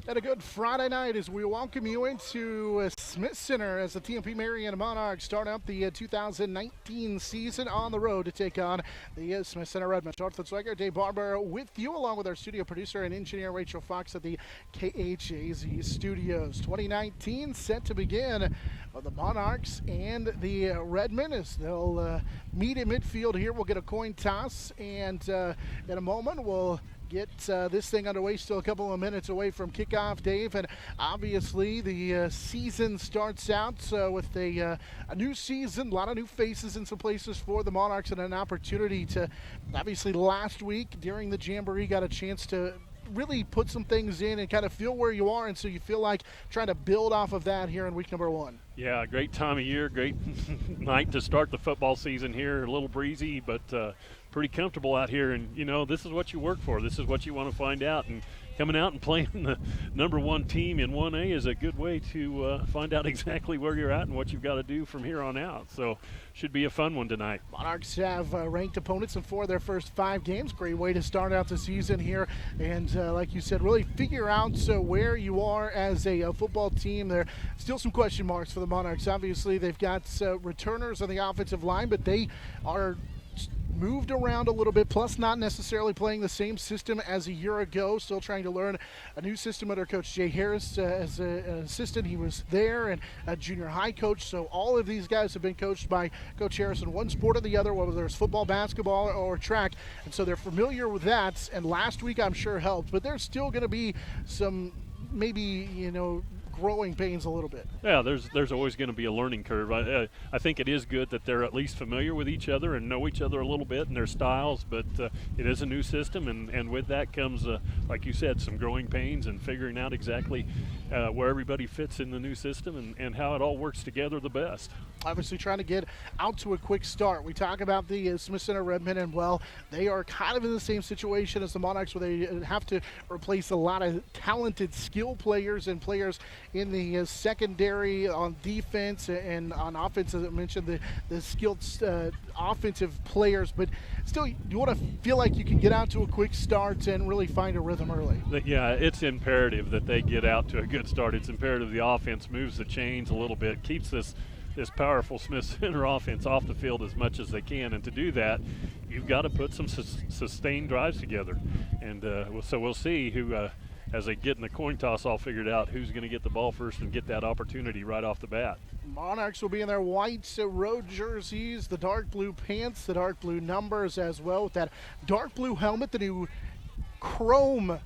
And a good Friday night as we welcome you into Smith Center as the TMP Marion Monarchs start out the 2019 season on the road to take on the Smith Center Redmen. Jonathan Swagger, Dave Barber with you, along with our studio producer and engineer Rachel Fox at the KHAZ studios. 2019 set to begin with the Monarchs and the Redmen as they'll meet in midfield here. We'll get a coin toss, and in a moment we'll get this thing underway. Still a couple of minutes away from kickoff, Dave, and obviously the season starts out with a new season, a lot of new faces in some places for the Monarchs, and an opportunity to, obviously last week during the Jamboree, got a chance to really put some things in and kind of feel where you are, and so you feel like trying to build off of that here in week number one. Yeah, great time of year, great night to start the football season here. A little breezy, but pretty comfortable out here. And, you know, this is what you work for. This is what you want to find out. And coming out and playing the number one team in 1A is a good way to find out exactly where you're at and what you've got to do from here on out. So should be a fun one tonight. Monarchs have ranked opponents in 4 of their first 5 games. Great way to start out the season here. And like you said, really figure out where you are as a football team. There are still some question marks for the Monarchs. Obviously, they've got returners on the offensive line, but they are moved around a little bit, plus not necessarily playing the same system as a year ago. Still trying to learn a new system under Coach Jay Harris as an assistant. He was there, and a junior high coach. So all of these guys have been coached by Coach Harris in one sport or the other, whether it's football, basketball, or track. And so they're familiar with that. And last week I'm sure helped, but there's still going to be some maybe, growing pains a little bit. Yeah, there's always going to be a learning curve. I think it is good that they're at least familiar with each other and know each other a little bit and their styles, but it is a new system, and with that comes, like you said, some growing pains and figuring out exactly where everybody fits in the new system and how it all works together the best. Obviously trying to get out to a quick start. We talk about the Smith Center Redmen, and, well, they are kind of in the same situation as the Monarchs, where they have to replace a lot of talented skill players and players in the secondary on defense and on offense, as I mentioned, the skilled offensive players. But still, you want to feel like you can get out to a quick start and really find a rhythm early. Yeah, it's imperative that they get out to a good start. It's imperative the offense moves the chains a little bit, keeps this powerful Smith Center offense off the field as much as they can. And to do that, you've got to put some sustained drives together. And so we'll see who, as they get in the coin toss all figured out, who's going to get the ball first and get that opportunity right off the bat. Monarchs will be in their white road jerseys, the dark blue pants, the dark blue numbers as well, with that dark blue helmet, the new chrome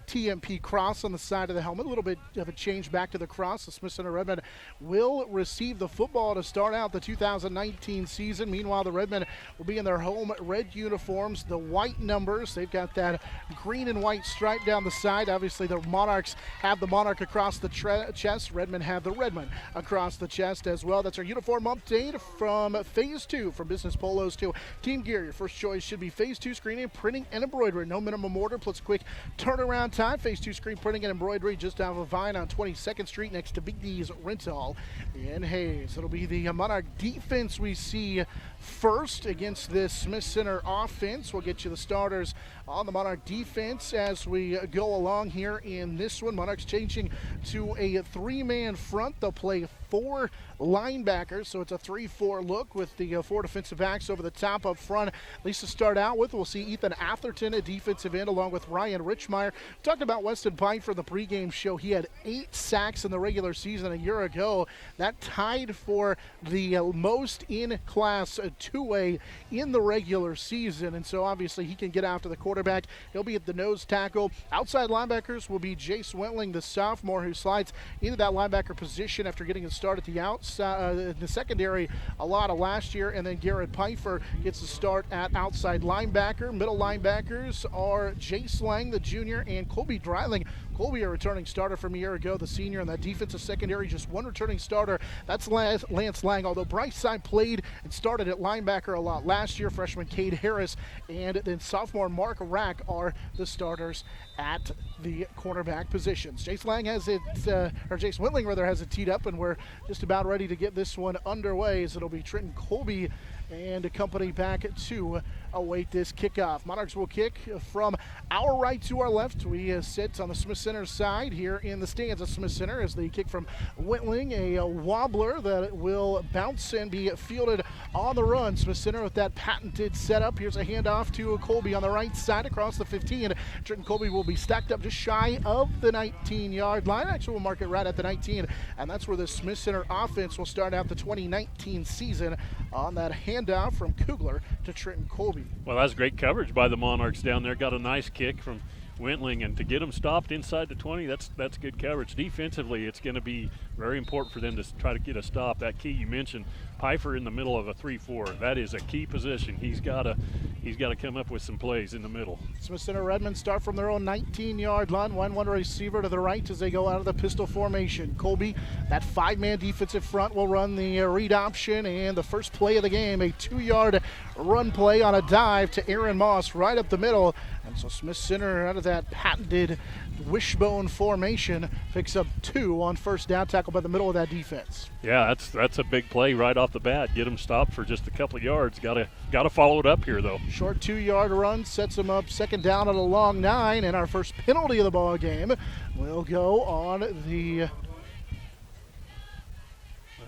TMP cross on the side of the helmet. A little bit of a change back to the cross. The Smith Center Redmen will receive the football to start out the 2019 season. Meanwhile, the Redmen will be in their home red uniforms, the white numbers. They've got that green and white stripe down the side. Obviously, the Monarchs have the Monarch across the chest. Redmen have the Redmen across the chest as well. That's our uniform update from Phase 2, from business polos to team gear. Your first choice should be Phase 2 screening, printing, and embroidery. No minimum order, plus quick turnaround time. Phase 2 screen printing and embroidery just off of Vine on 22nd Street next to Big D's Rental in Hayes. It'll be the Monarch defense we see first against this Smith Center offense. We'll get you the starters on the Monarch defense as we go along here in this one. Monarchs changing to a 3-man front. They'll play 4 linebackers, so it's a 3-4 look with the 4 defensive backs over the top up front. At least to start out with, we'll see Ethan Atherton at defensive end along with Ryan Richmeyer. Talked about Weston Pine for the pregame show. He had 8 sacks in the regular season a year ago. That tied for the most in class 2A in the regular season, and so obviously he can get after the quarterback. He'll be at the nose tackle. Outside linebackers will be Jace Wentling, the sophomore, who slides into that linebacker position after getting a start at the outside, the secondary a lot of last year, and then Garrett Pfeiffer gets a start at outside linebacker. Middle linebackers are Jace Lang, the junior, and Colby Dreiling. Colby, a returning starter from a year ago, the senior, in that defensive secondary, just one returning starter. That's Lance Lang, although Bryce Side played and started at linebacker a lot last year. Freshman Cade Harris and then sophomore Mark Rack are the starters at the cornerback positions. Jace Lang has it, or Jace Whitling rather, has it teed up, and we're just about ready to get this one underway, as it'll be Trenton Colby and company back to await this kickoff. Monarchs will kick from our right to our left. We sit on the Smith Center side here in the stands at Smith Center as they kick from Wentling, a wobbler that will bounce and be fielded on the run. Smith Center with that patented setup. Here's a handoff to Colby on the right side across the 15. Trenton Colby will be stacked up just shy of the 19-yard line. Actually, we'll mark it right at the 19, and that's where the Smith Center offense will start out the 2019 season on that handoff from Kugler to Trenton Colby. Well, that's great coverage by the Monarchs down there. Got a nice kick from Wentling, and to get them stopped inside the 20, that's good coverage. Defensively, it's going to be very important for them to try to get a stop. That key you mentioned, Pfeiffer in the middle of a 3-4. That is a key position. He's got to come up with some plays in the middle. Smith Center Redmond start from their own 19-yard line. One receiver to the right as they go out of the pistol formation. Colby, that 5-man defensive front, will run the read option, and the first play of the game, a 2-yard run play on a dive to Aaron Moss right up the middle. And so Smith Center, out of that patented wishbone formation, picks up 2 on first down, tackle by the middle of that defense. Yeah, that's a big play right off the bat. Get them stopped for just a couple of yards. Got to follow it up here, though. Short 2-yard run sets them up second down at a long 9, and our first penalty of the ball game will go on the... I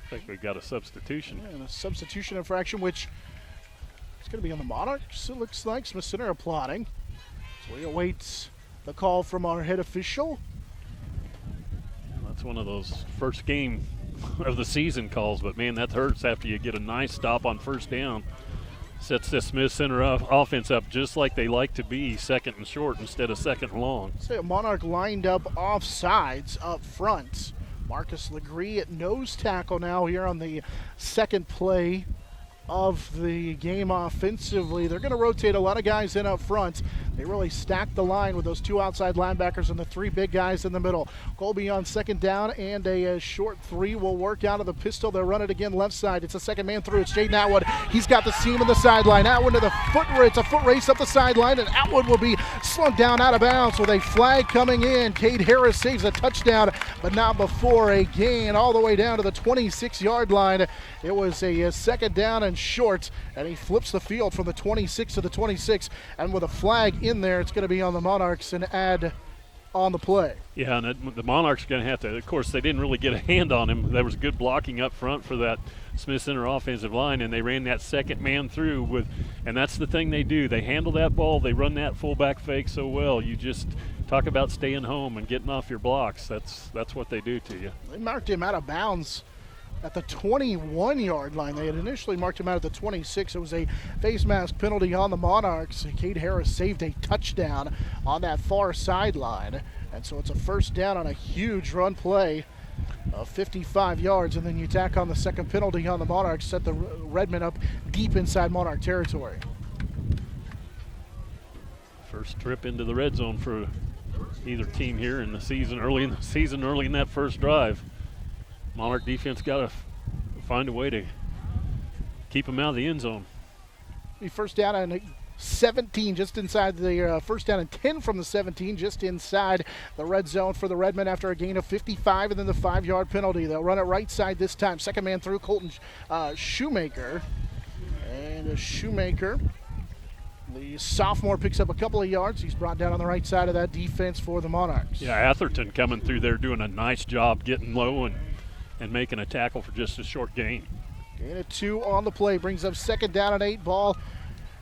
think we've got a substitution. And a substitution infraction, which is going to be on the Monarchs, it looks like. Smith Center applauding. So we await the call from our head official. That's one of those first game of the season calls, but man, that hurts after you get a nice stop on first down. Sets the Smith Center offense up just like they like to be, second and short instead of second and long. Say a Monarch lined up off sides up front. Marcus Legree at nose tackle now here on the second play of the game offensively. They're going to rotate a lot of guys in up front. They really stack the line with those 2 outside linebackers and the 3 big guys in the middle. Colby on second down, and a short 3 will work out of the pistol. They'll run it again left side. It's a second man through. It's Jaden Atwood. He's got the seam in the sideline. Atwood to the foot. It's a foot race up the sideline, and Atwood will be slung down out of bounds with a flag coming in. Cade Harris saves a touchdown, but not before a gain all the way down to the 26-yard line. It was a second down and short, and he flips the field from the 26 to the 26, and with a flag in there, it's going to be on the Monarchs and add on the play. Yeah, and the Monarchs are going to have to, of course, they didn't really get a hand on him. There was good blocking up front for that Smith Center offensive line, and they ran that second man through with, and that's the thing they do. They handle that ball. They run that fullback fake so well. You just talk about staying home and getting off your blocks. That's what they do to you. They marked him out of bounds at the 21-yard line. They had initially marked him out at the 26. It was a face mask penalty on the Monarchs. Cade Harris saved a touchdown on that far sideline. And so it's a first down on a huge run play of 55 yards. And then you tack on the second penalty on the Monarchs, set the Redmen up deep inside Monarch territory. First trip into the red zone for either team here in the season, early in that first drive. Monarch defense got to find a way to keep them out of the end zone. First down and 17 just inside the first down and 10 from the 17 just inside the red zone for the Redmen after a gain of 55 and then the 5-yard penalty. They'll run it right side this time. Second man through, Colton Shoemaker. And Shoemaker, the sophomore, picks up a couple of yards. He's brought down on the right side of that defense for the Monarchs. Yeah, Atherton coming through there doing a nice job getting low and making a tackle for just a short gain. Gain of 2 on the play brings up second down and 8. Ball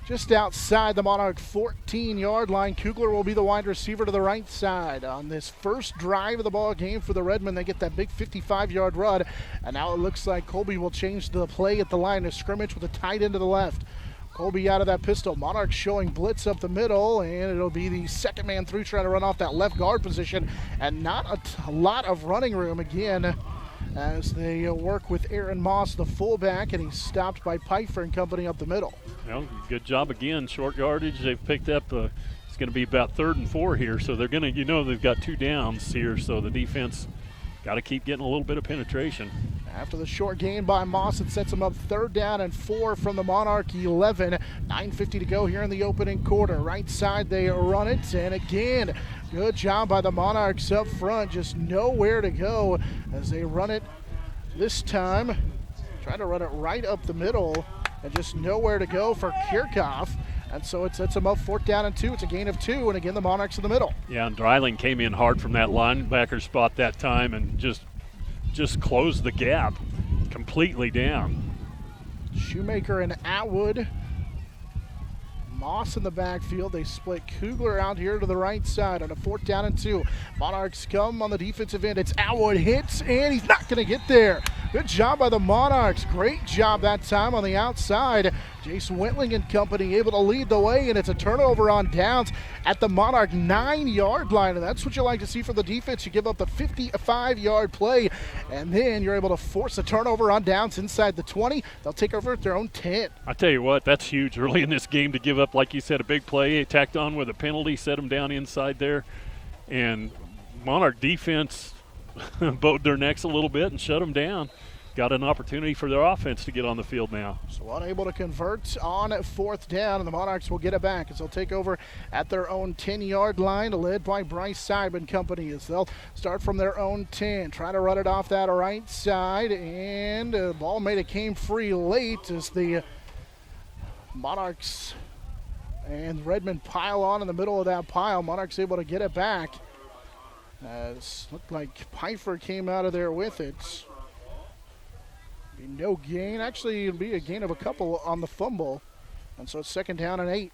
just outside the Monarch 14-yard line. Kugler will be the wide receiver to the right side. On this first drive of the ball game for the Redmen, they get that big 55-yard run, and now it looks like Colby will change the play at the line of scrimmage with a tight end to the left. Colby out of that pistol. Monarchs showing blitz up the middle, and it'll be the second man through trying to run off that left guard position, and not a lot of running room again as they work with Aaron Moss, the fullback, and he's stopped by Pfeiffer and company up the middle. Well, good job again. Short yardage they've picked up. It's going to be about 3rd and 4 here, so they're going to, they've got 2 downs here, so the defense got to keep getting a little bit of penetration. After the short gain by Moss, it sets them up 3rd down and 4 from the Monarch 11. 9:50 to go here in the opening quarter. Right side, they run it, and again, good job by the Monarchs up front. Just nowhere to go as they run it this time. Trying to run it right up the middle, and just nowhere to go for Kirchhoff And so it sets them up 4th down and 2. It's a gain of 2, and again the Monarchs in the middle. Yeah, and Dreiling came in hard from that linebacker spot that time and just closed the gap completely down. Shoemaker and Atwood. Moss in the backfield. They split Kugler out here to the right side on a 4th down and 2. Monarchs come on the defensive end. It's Atwood, hits, and he's not going to get there. Good job by the Monarchs. Great job that time on the outside. Jason Whitling and company able to lead the way, and it's a turnover on downs at the Monarch 9-yard line. And that's what you like to see from the defense. You give up the 55-yard play, and then you're able to force a turnover on downs inside the 20. They'll take over at their own 10. I tell you what, that's huge early in this game to give up, like you said, a big play, tacked on with a penalty, set them down inside there. And Monarch defense bowed their necks a little bit and shut them down. Got an opportunity for their offense to get on the field now. So unable to convert on 4th down, and the Monarchs will get it back as they'll take over at their own 10-yard line, led by Bryce Seib company as they'll start from their own 10. Try to run it off that right side, and the ball came free late as the Monarchs and Redmond pile on in the middle of that pile. Monarchs able to get it back. As looked like Pfeiffer came out of there with it. No gain. Actually, it'll be a gain of a couple on the fumble. And so it's 2nd down and 8.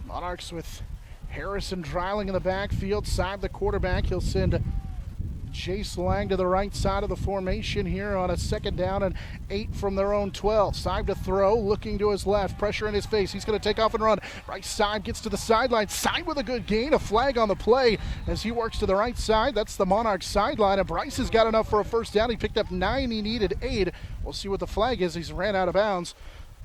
Monarchs with Harrison Dreiling in the backfield. Seib the quarterback. He'll send Jace Lang to the right side of the formation here on a 2nd down and 8 from their own 12. Seib to throw, looking to his left, pressure in his face. He's going to take off and run. Right side gets to the sideline. Seib with a good gain, a flag on the play as he works to the right side. That's the Monarch sideline, and Bryce has got enough for a 1st down. He picked up 9. He needed 8. We'll see what the flag is. He's ran out of bounds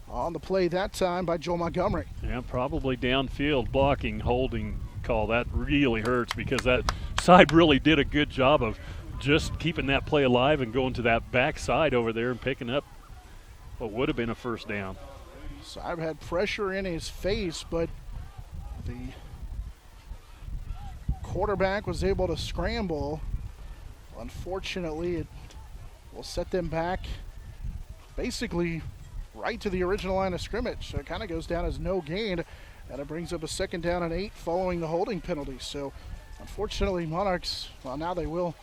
on the play that time by Joel Montgomery. Yeah, probably downfield blocking, holding call. That really hurts because that side really did a good job of just keeping that play alive and going to that backside over there and picking up what would have been a 1st down. Seib had pressure in his face, but the quarterback was able to scramble. Unfortunately, it will set them back basically right to the original line of scrimmage. So it kind of goes down as no gain, and it brings up a 2nd down and 8 following the holding penalty. So unfortunately, Monarchs, well, now they will.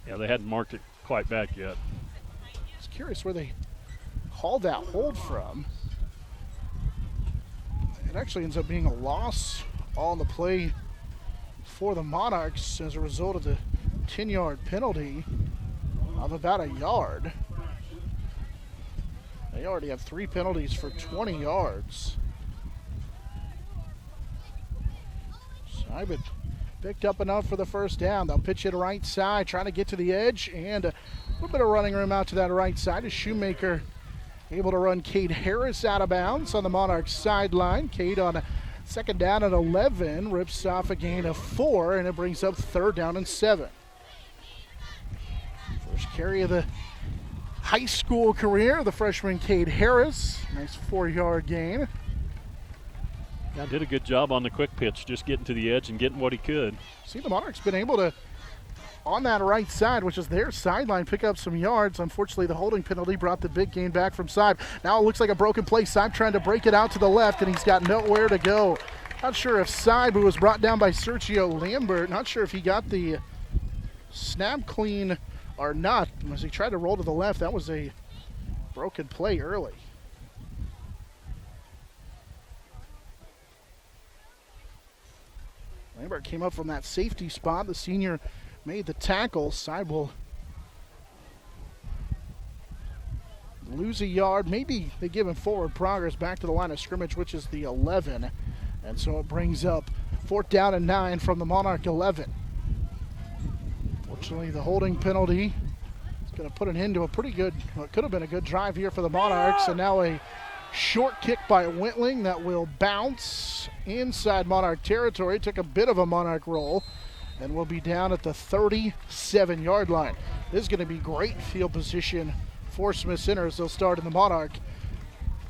Yeah, they hadn't marked it quite back yet. I was curious where they called that hold from. It actually ends up being a loss on the play for the Monarchs as a result of the 10-yard penalty of about a yard. They already have 3 penalties for 20 yards. Seib picked up enough for the 1st down. They'll pitch it right side, trying to get to the edge, and a little bit of running room out to that right side. As Shoemaker able to run Cade Harris out of bounds on the Monarchs sideline. Cade on a 2nd down and 11, rips off a gain of 4, and it brings up 3rd down and 7. First carry of the high school career, the freshman Cade Harris. Nice 4-yard gain. Yeah, did a good job on the quick pitch, just getting to the edge and getting what he could. See, the Monarchs been able to, on that right side, which is their sideline, pick up some yards. Unfortunately, the holding penalty brought the big gain back from Seib. Now it looks like a broken play. Seib trying to break it out to the left, and he's got nowhere to go. Not sure if Seib, who was brought down by Sergio Lambert, not sure if he got the snap clean or not. As he tried to roll to the left, that was a broken play early. Lambert came up from that safety spot. The senior made the tackle. Seib will lose a yard. Maybe they give him forward progress back to the line of scrimmage, which is the 11. And so it brings up 4th down and 9 from the Monarch 11. Fortunately, the holding penalty is going to put an end to a pretty good, well, it could have been a good drive here for the Monarchs. And now a short kick by Whitling that will bounce inside Monarch territory. Took a bit of a Monarch roll and will be down at the 37-yard line. This is going to be great field position for Smith Center as they'll start in the Monarch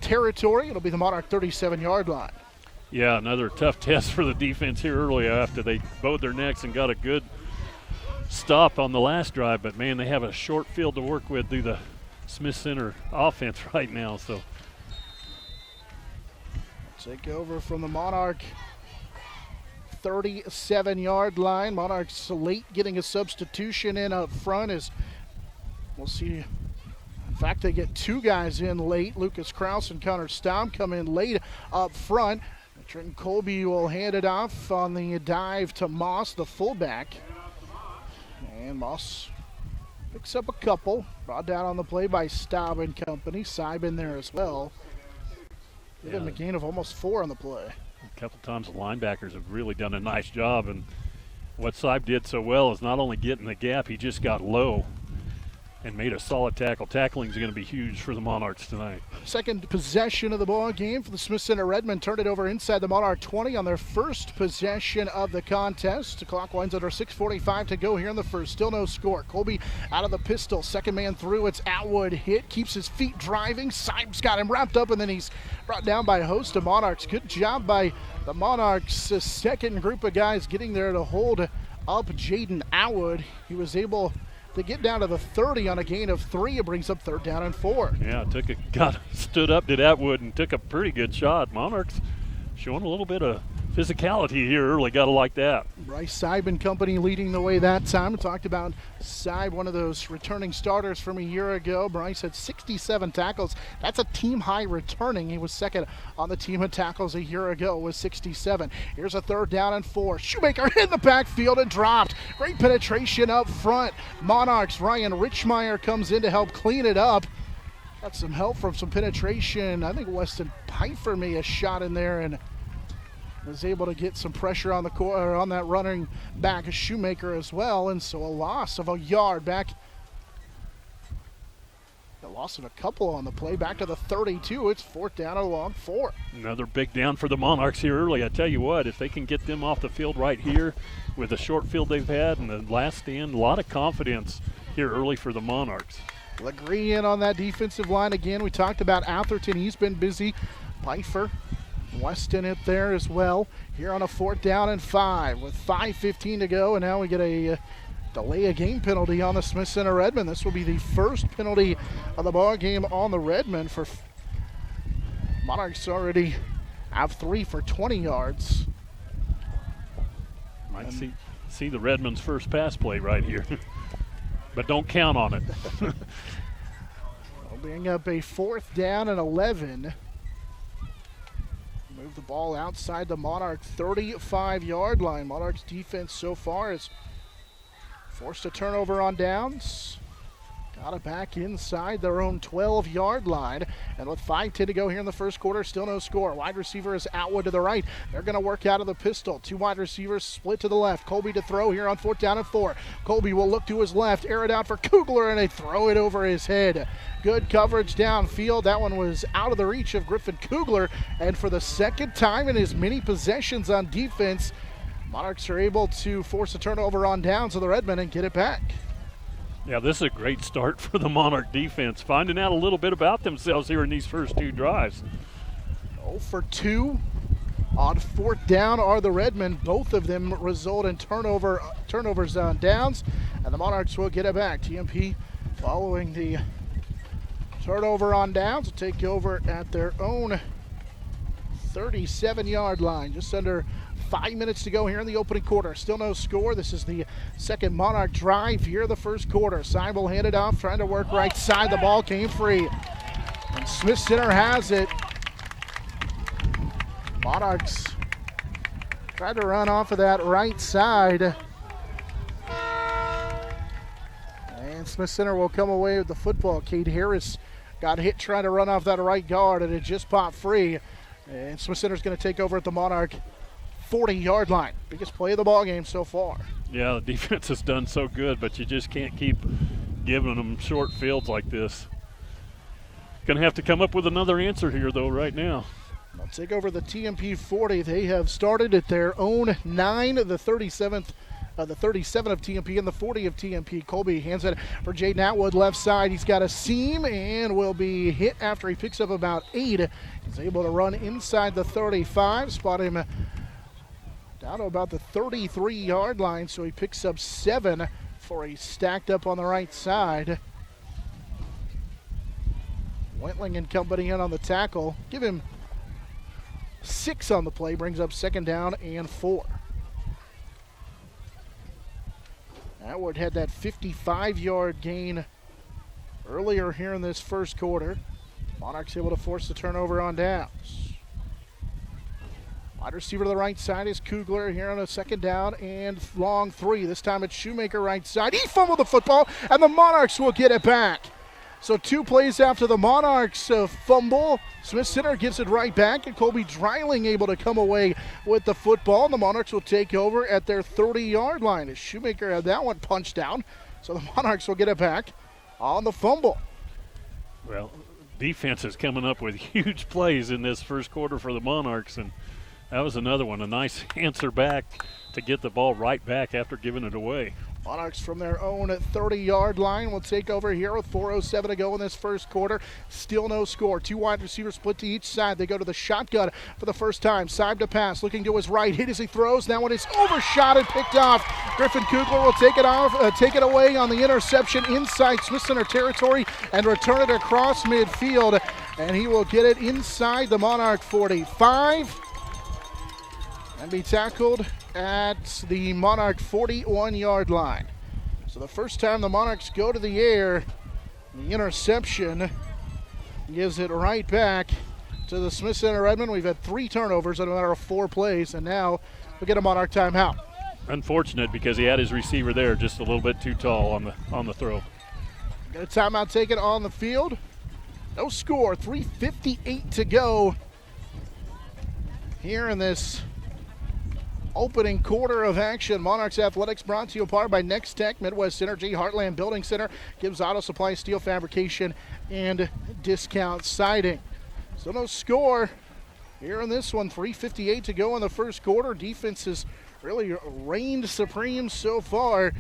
territory. It'll be the Monarch 37-yard line. Yeah, another tough test for the defense here early after they bowed their necks and got a good stop on the last drive. But, man, they have a short field to work with through the Smith Center offense right now. So Take over from the Monarch 37-yard line. Monarchs late getting a substitution in up front as we'll see. In fact, they get two guys in late. Lucas Kraus and Connor Staub come in late up front. Trenton Colby will hand it off on the dive to Moss, the fullback. And Moss picks up a couple. Brought down on the play by Staub and company. Seib in there as well. Give him a gain of almost 4 on the play. A couple times the linebackers have really done a nice job, and what Seib did so well is not only getting the gap, he just got low and made a solid tackle. Tackling is going to be huge for the Monarchs tonight. Second possession of the ball game for the Smith Center Redmen. Turned it over inside the Monarch 20 on their first possession of the contest. The clock winds under 6:45 to go here in the first. Still no score. Colby out of the pistol. Second man through. It's Atwood hit. Keeps his feet driving. Seib's got him wrapped up, and then he's brought down by a host of Monarchs. Good job by the Monarchs' second group of guys getting there to hold up Jaden Atwood. He was able to get down to the 30 on a gain of 3. It brings up 3rd down and 4. Yeah, stood up, did Atwood, and took a pretty good shot. Monarchs showing a little bit of physicality here early. Got to like that. Bryce Seib and company leading the way that time. We talked about Seib, one of those returning starters from a year ago. Bryce had 67 tackles. That's a team high returning. He was second on the team in tackles a year ago with 67. Here's a 3rd down and 4. Shoemaker hit the backfield and dropped. Great penetration up front. Monarchs, Ryan Richmeyer comes in to help clean it up. Got some help from some penetration. I think Weston Pfeiffer made a shot in there and was able to get some pressure on the on that running back, Shoemaker as well, and so a loss of a yard back. A loss of a couple on the play, back to the 32. It's 4th down and a long 4. Another big down for the Monarchs here early. I tell you what, if they can get them off the field right here with the short field they've had and the last stand, a lot of confidence here early for the Monarchs. Legree in on that defensive line again. We talked about Atherton. He's been busy. Pfeiffer, Weston it there as well. Here on a 4th down and 5 with 5:15 to go, and now we get a delay a game penalty on the Smith Center Redmen. This will be the first penalty of the ball game on the Redmen. For Monarchs already have 3 for 20 yards. Might see the Redmen's first pass play right here, but don't count on it. We'll bring up a 4th down and 11. Move the ball outside the Monarch 35-yard line. Monarch's defense so far is forced a turnover on downs. Got it back inside their own 12-yard line. And with 5:10 to go here in the first quarter, still no score. Wide receiver is Atwood to the right. They're going to work out of the pistol. 2 wide receivers split to the left. Colby to throw here on 4th down and 4. Colby will look to his left, air it out for Kugler, and they throw it over his head. Good coverage downfield. That one was out of the reach of Griffin Kugler. And for the second time in his many possessions on defense, Monarchs are able to force a turnover on downs to the Redmen and get it back. Yeah, this is a great start for the Monarch defense, finding out a little bit about themselves here in these first 2 drives. 0 for 2 on 4th down are the Redmen. Both of them result in turnovers on downs, and the Monarchs will get it back. TMP, following the turnover on downs, will take over at their own 37-yard line. Just under 5 minutes to go here in the opening quarter. Still no score. This is the second Monarch drive here in the first quarter. Seib will hand it off, trying to work right side. The ball came free. And Smith Center has it. Monarchs tried to run off of that right side. And Smith Center will come away with the football. Cade Harris got hit trying to run off that right guard, and it just popped free. And Smith Center's going to take over at the Monarch 40-yard line. Biggest play of the ball game so far. Yeah, the defense has done so good, but you just can't keep giving them short fields like this. Going to have to come up with another answer here, though, right now. They'll take over the TMP 40. They have started at their own 9, the 37 of TMP and the 40 of TMP. Colby hands it for Jaden Atwood, left side. He's got a seam and will be hit after he picks up about 8. He's able to run inside the 35, spot him down to about the 33-yard line, so he picks up 7 for a stacked up on the right side. Wentling and company in on the tackle. Give him 6 on the play, brings up 2nd down and 4. Atwood had that 55-yard gain earlier here in this first quarter. Monarchs able to force the turnover on downs. Wide receiver to the right side is Kugler here on a 2nd down and long 3. This time it's Shoemaker right side. He fumbled the football, and the Monarchs will get it back. So 2 plays after the Monarchs fumble, Smith Center gives it right back, and Colby Dreiling able to come away with the football. And the Monarchs will take over at their 30-yard line as Shoemaker had that one punched down. So the Monarchs will get it back on the fumble. Well, defense is coming up with huge plays in this first quarter for the Monarchs, and that was another one, a nice answer back to get the ball right back after giving it away. Monarchs from their own 30-yard line will take over here with 4:07 to go in this first quarter. Still no score. 2 wide receivers split to each side. They go to the shotgun for the first time. Side to pass, looking to his right. Hit as he throws. That one is overshot and picked off. Griffin Kugler will take it away on the interception inside Smith Center territory and return it across midfield. And he will get it inside the Monarch 45 and be tackled at the Monarch 41-yard line. So the first time the Monarchs go to the air, the interception gives it right back to the Smith Center Redmond. We've had 3 turnovers in a matter of 4 plays, and now we get a Monarch timeout. Unfortunate because he had his receiver there just a little bit too tall on the throw. Got a timeout taken on the field. No score, 3:58 to go here in this opening quarter of action. Monarchs Athletics brought to you apart by Next Tech, Midwest Energy, Heartland Building Center, Gibbs Auto Supply, Steel Fabrication, and Discount Siding. So no score here in this one. 3:58 to go in the first quarter. Defense has really reigned supreme so far.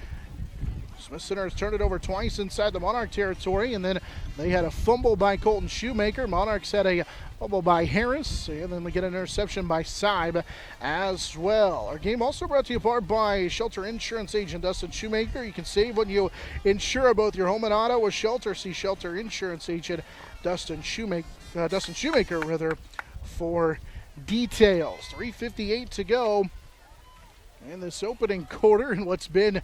Smith Center has turned it over twice inside the Monarch territory, and then they had a fumble by Colton Shoemaker. Monarchs had a fumble by Harris, and then we get an interception by Seib as well. Our game also brought to you apart by Shelter Insurance Agent Dustin Shoemaker. You can save when you insure both your home and auto with Shelter. See Shelter Insurance Agent Dustin Shoemaker for details. 3:58 to go in this opening quarter, and what's been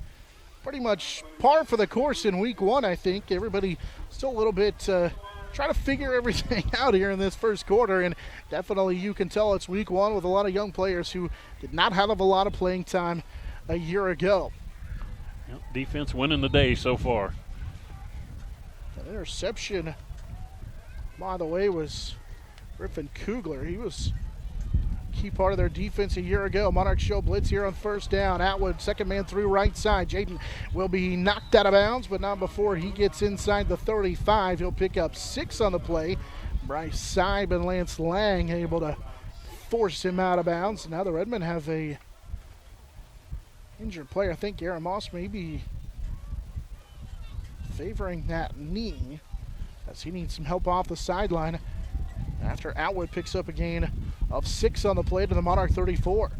pretty much par for the course in week 1, I think. Everybody still a little bit trying to figure everything out here in this first quarter, and definitely you can tell it's week 1 with a lot of young players who did not have a lot of playing time a year ago. Yep, defense winning the day so far. That interception, by the way, was Griffin Kugler. He was key part of their defense a year ago. Monarchs show blitz here on first down. Atwood, second man through right side. Jaden will be knocked out of bounds, but not before he gets inside the 35. He'll pick up 6 on the play. Bryce Seib and Lance Lang able to force him out of bounds. Now the Redmen have a injured player. I think Aaron Moss may be favoring that knee as he needs some help off the sideline after Atwood picks up a gain of 6 on the play to the Monarch 34.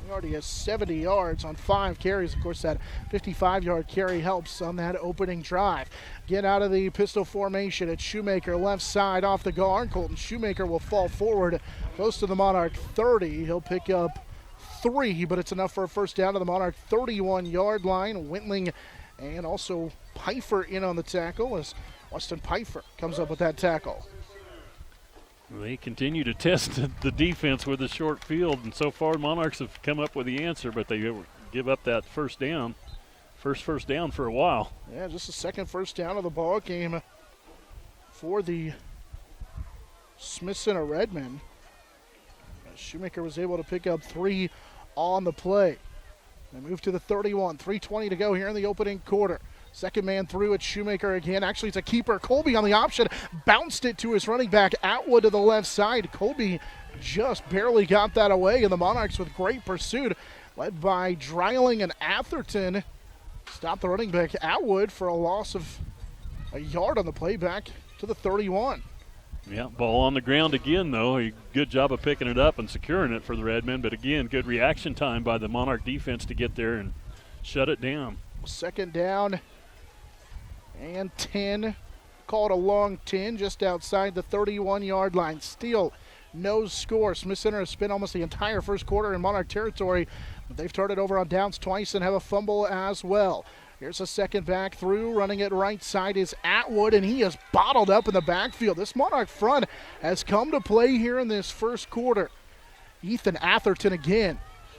He already has 70 yards on 5 carries. Of course, that 55-yard carry helps on that opening drive. Get out of the pistol formation at Shoemaker, left side off the guard. Colton Shoemaker will fall forward close to the Monarch 30. He'll pick up 3, but it's enough for a first down to the Monarch 31-yard line. Wintling and also Pfeiffer in on the tackle as Weston Pfeiffer comes up with that tackle. They continue to test the defense with a short field, and so far Monarchs have come up with the answer, but they give up that first down. First down for a while. Yeah, just the second first down of the ball game for the Smith Center Redmen. Shoemaker was able to pick up 3 on the play. They move to the 31, 3:20 to go here in the opening quarter. Second man through at Shoemaker again. Actually, it's a keeper. Colby on the option. Bounced it to his running back. Atwood to the left side. Colby just barely got that away. And the Monarchs with great pursuit, led by Dreiling and Atherton, stopped the running back Atwood for a loss of a yard on the play back to the 31. Yeah, ball on the ground again, though. A good job of picking it up and securing it for the Redmen. But again, good reaction time by the Monarch defense to get there and shut it down. Second down and 10. Called a long 10 just outside the 31-yard line. Still no score. Smith Center has spent almost the entire first quarter in Monarch territory, but they've turned it over on downs twice and have a fumble as well. Here's a second back through. Running it right side is Atwood, and he is bottled up in the backfield. This Monarch front has come to play here in this first quarter. Ethan Atherton again,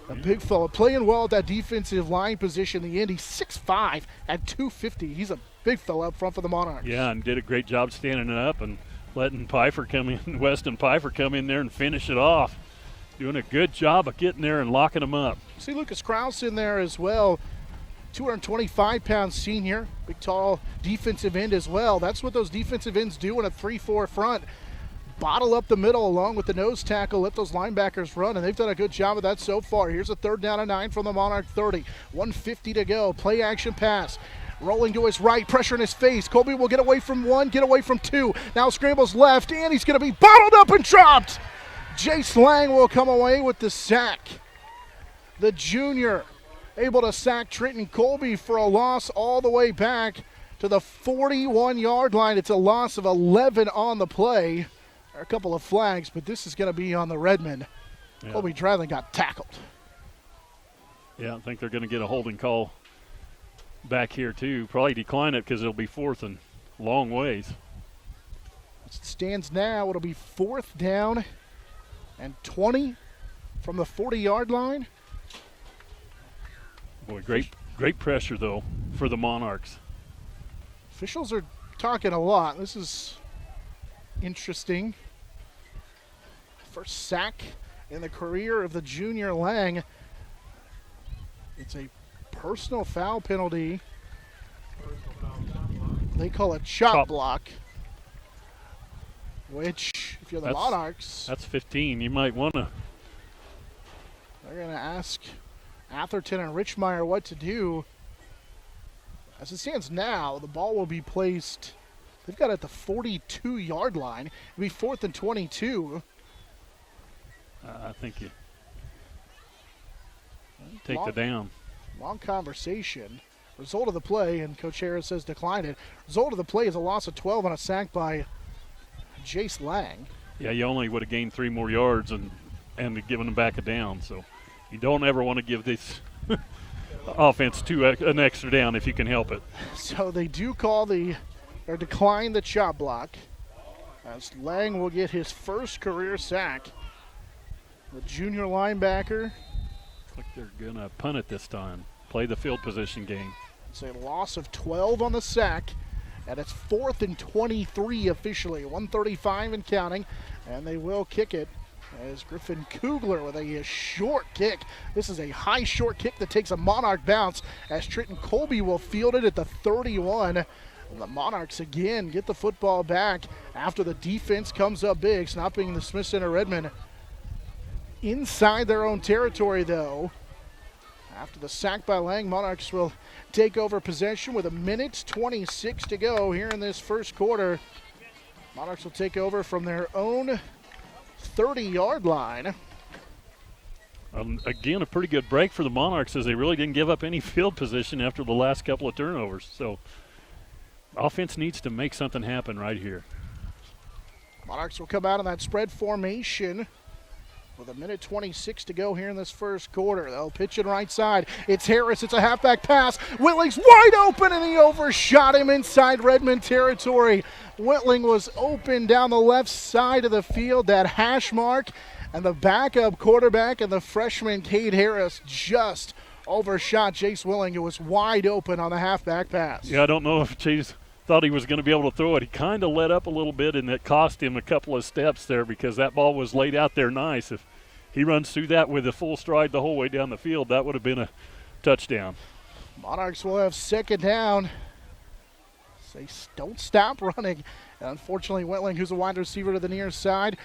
a big fella, playing well at that defensive line position. The end, he's 6'5" at 250. He's a big fella up front for the Monarchs. Yeah, and did a great job standing it up and letting Pfeiffer come in, Weston Pfeiffer come in there and finish it off. Doing a good job of getting there and locking them up. See Lucas Krause in there as well. 225-pound senior, big, tall defensive end as well. That's what those defensive ends do in a 3-4 front. Bottle up the middle along with the nose tackle, let those linebackers run, and they've done a good job of that so far. Here's a 3rd down and 9 from the Monarch 30. 1:50 to go. Play action pass. Rolling to his right, pressure in his face. Colby will get away from 1, get away from 2. Now scrambles left, and he's going to be bottled up and dropped. Jace Lang will come away with the sack. The junior able to sack Trenton Colby for a loss all the way back to the 41-yard line. It's a loss of 11 on the play. There are a couple of flags, but this is going to be on the Redmond. Yeah. Colby Dryland got tackled. Yeah, I think they're going to get a holding call back here too. Probably decline it because it'll be 4th and long ways. As it stands now, it'll be 4th down and 20 from the 40-yard line. Boy, great pressure, though, for the Monarchs. Officials are talking a lot. This is interesting. First sack in the career of the junior Lang. It's a personal foul penalty. They call it chop block, which, if you're the Monarchs... That's 15. You might want to... They're going to ask Atherton and Richmeyer what to do. As it stands now, the ball will be placed, they've got it at the 42-yard line. It'll be 4th and 22. I think you take the down. Long conversation. Result of the play, and Coach Harris says decline it. Result of the play is a loss of 12 on a sack by Jace Lang. Yeah, you only would have gained 3 more yards and given them back a down. So you don't ever want to give this offense an extra down if you can help it. So they do decline the chop block, as Lang will get his first career sack. The junior linebacker. Looks like they're going to punt it this time. Play the field position game. It's a loss of 12 on the sack, and it's 4th and 23 officially. 1:35 and counting, and they will kick it as Griffin Kugler with a short kick. This is a high short kick that takes a Monarch bounce, as Trenton Colby will field it at the 31. The Monarchs again get the football back after the defense comes up big, stopping the Smith Center Redmond inside their own territory, though. After the sack by Lang, Monarchs will take over possession with 1:26 to go here in this first quarter. Monarchs will take over from their own 30-yard line. Again, a pretty good break for the Monarchs, as they really didn't give up any field position after the last couple of turnovers. So offense needs to make something happen right here. Monarchs will come out in that spread formation with 1:26 to go here in this first quarter. They'll pitch it right side. It's Harris. It's a halfback pass. Whitling's wide open, and he overshot him inside Redmond territory. Whitling was open down the left side of the field, that hash mark, and the backup quarterback and the freshman Cade Harris just overshot Jace Whitling, who was wide open on the halfback pass. Yeah, I don't know if Chase thought he was going to be able to throw it. He kind of let up a little bit, and it cost him a couple of steps there, because that ball was laid out there nice. If he runs through that with a full stride the whole way down the field, that would have been a touchdown. Monarchs will have 2nd down. They don't stop running. And unfortunately, Whitling, who's a wide receiver to the near side,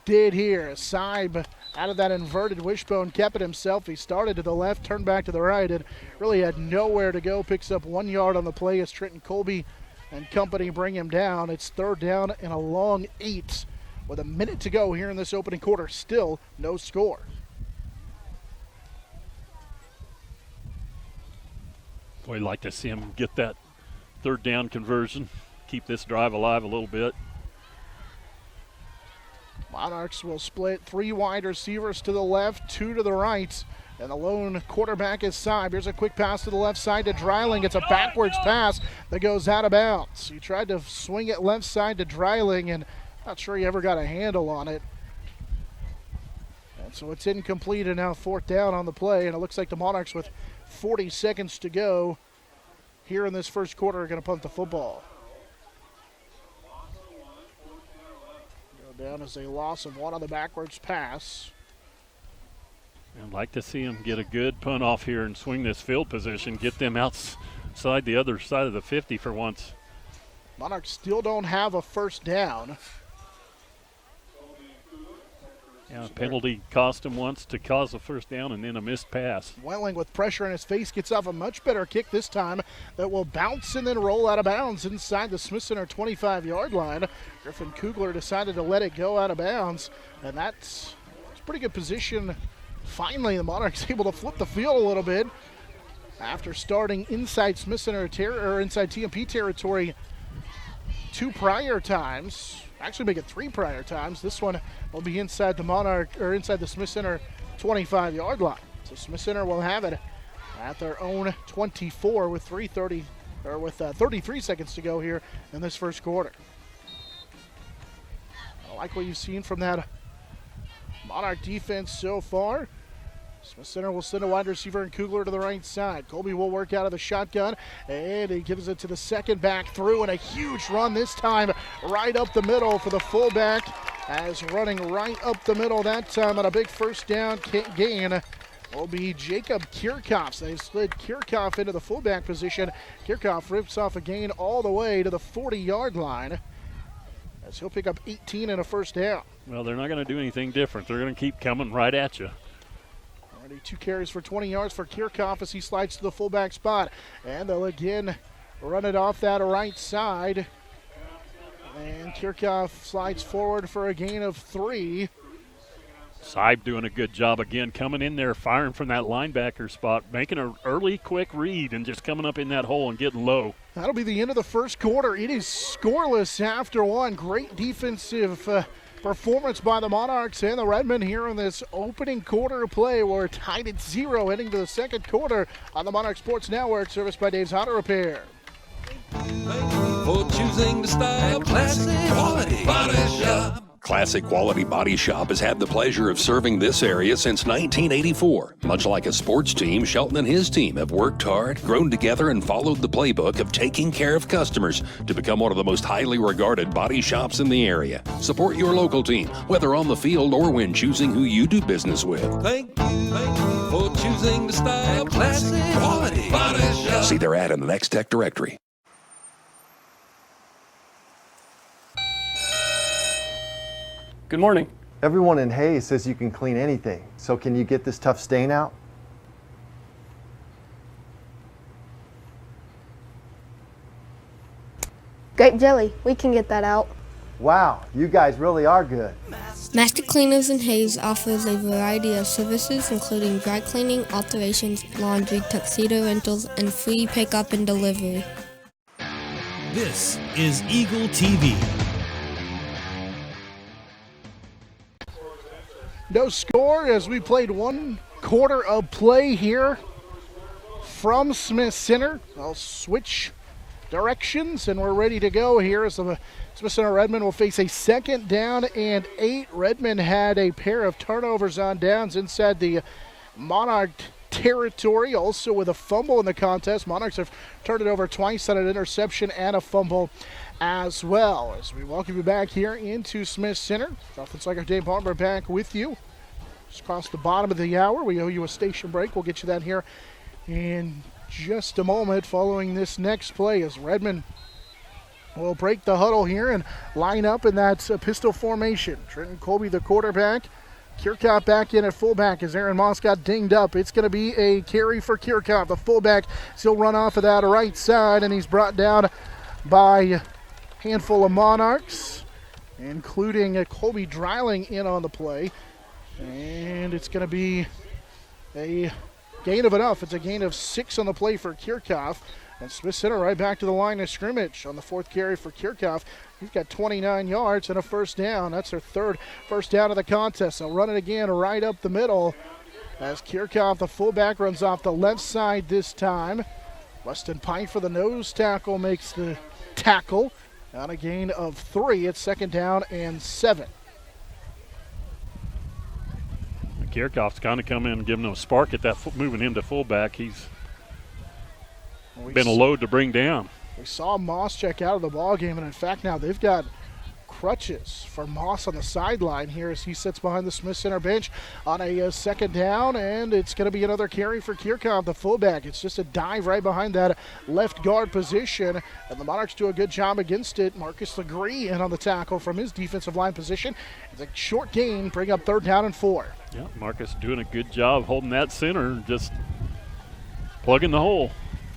did here. Saib out of that inverted wishbone kept it himself. He started to the left, turned back to the right, and really had nowhere to go. Picks up 1 yard on the play as Trenton Colby and company bring him down. It's 3rd down and a long 8 with 1 minute to go here in this opening quarter. Still no score. Boy, I'd like to see him get that 3rd down conversion, keep this drive alive a little bit. Monarchs will split 3 wide receivers to the left, 2 to the right. And the lone quarterback is Saib. Here's a quick pass to the left side to Dreiling. It's a backwards pass that goes out of bounds. He tried to swing it left side to Dreiling, and not sure he ever got a handle on it. And so it's incomplete, and now 4th down on the play. And it looks like the Monarchs, with 40 seconds to go here in this first quarter, are going to punt the football. Go down as a loss of 1 on the backwards pass. I'd like to see them get a good punt off here and swing this field position, get them outside the other side of the 50 for once. Monarchs still don't have a first down. Yeah, penalty cost him once to cause a first down and then a missed pass. Welling with pressure in his face gets off a much better kick this time that will bounce and then roll out of bounds inside the Smith Center 25-yard line. Griffin Kugler decided to let it go out of bounds, and that's a pretty good position. Finally, the Monarchs able to flip the field a little bit after starting inside Smith Center inside TMP territory 2 prior times. Actually, make it 3 prior times. This one will be inside the inside the Smith Center 25-yard line. So Smith Center will have it at their own 24 with 33 seconds to go here in this first quarter. I like what you've seen from that Monarch defense so far. Smith Center will send a wide receiver and Kugler to the right side. Colby will work out of the shotgun, and he gives it to the second back through, and a huge run this time right up the middle for the fullback, as running right up the middle that time on a big first down gain will be Jacob Kirchhoff. So they've slid Kirchhoff into the fullback position. Kirchhoff rips off a gain all the way to the 40-yard line, as he'll pick up 18 and a first down. Well, they're not going to do anything different. They're going to keep coming right at you. Already 2 carries for 20 yards for Kirchhoff as he slides to the fullback spot. And they'll again run it off that right side. And Kirchhoff slides forward for a gain of 3. Saib doing a good job again, coming in there, firing from that linebacker spot, making an early, quick read, and just coming up in that hole and getting low. That'll be the end of the first quarter. It is scoreless after 1. Great defensive performance by the Monarchs and the Redmen here in this opening quarter of play. We're tied at 0 heading to the second quarter on the Monarch Sports Network, serviced by Dave's Auto Repair. For choosing to style classic quality body shop. Classic Quality Body Shop has had the pleasure of serving this area since 1984. Much like a sports team, Shelton and his team have worked hard, grown together, and followed the playbook of taking care of customers to become one of the most highly regarded body shops in the area. Support your local team, whether on the field or when choosing who you do business with. Thank you for choosing to style classic quality body shop. See their ad in the Next Tech directory. Good morning. Everyone in Hayes says you can clean anything, so can you get this tough stain out? Grape jelly, we can get that out. Wow, you guys really are good. Master Cleaners in Hayes offers a variety of services including dry cleaning, alterations, laundry, tuxedo rentals, and free pickup and delivery. This is Eagle TV. No score as we played 1 quarter of play here from Smith Center. I'll switch directions and we're ready to go here as the Smith Center Redmen will face a 2nd down and 8. Redmen had a pair of turnovers on downs inside the Monarch territory, also with a fumble in the contest. Monarchs have turned it over twice on an interception and a fumble as well. As we welcome you back here into Smith Center, Offense Liker Dave Barber back with you. Just across the bottom of the hour, we owe you a station break. We'll get you that here in just a moment following this next play as Redmen will break the huddle here and line up in that pistol formation. Trenton Colby, the quarterback. Kirchhoff back in at fullback as Aaron Moss got dinged up. It's going to be a carry for Kirchhoff. The fullback still run off of that right side, and he's brought down by a handful of Monarchs, including Colby Dreiling in on the play. And it's going to be a gain of enough. It's a gain of 6 on the play for Kirchhoff. And Smith Center right back to the line of scrimmage on the fourth carry for Kirchhoff. He's got 29 yards and a first down. That's their third first down of the contest. They'll run it again right up the middle as Kirchhoff, the fullback, runs off the left side this time. Weston Pike for the nose tackle makes the tackle on a gain of 3. It's second down and 7. Kirchhoff's kind of come in and given him a spark at that moving him to fullback. He's been a load to bring down. We saw Moss check out of the ball game, and in fact now they've got crutches for Moss on the sideline here as he sits behind the Smith Center bench on a second down, and it's going to be another carry for Kirchhoff, the fullback. It's just a dive right behind that left guard position, and the Monarchs do a good job against it. Marcus Legree in on the tackle from his defensive line position. It's a short gain, bring up third down and 4. Yeah, Marcus doing a good job holding that center, just plugging the hole.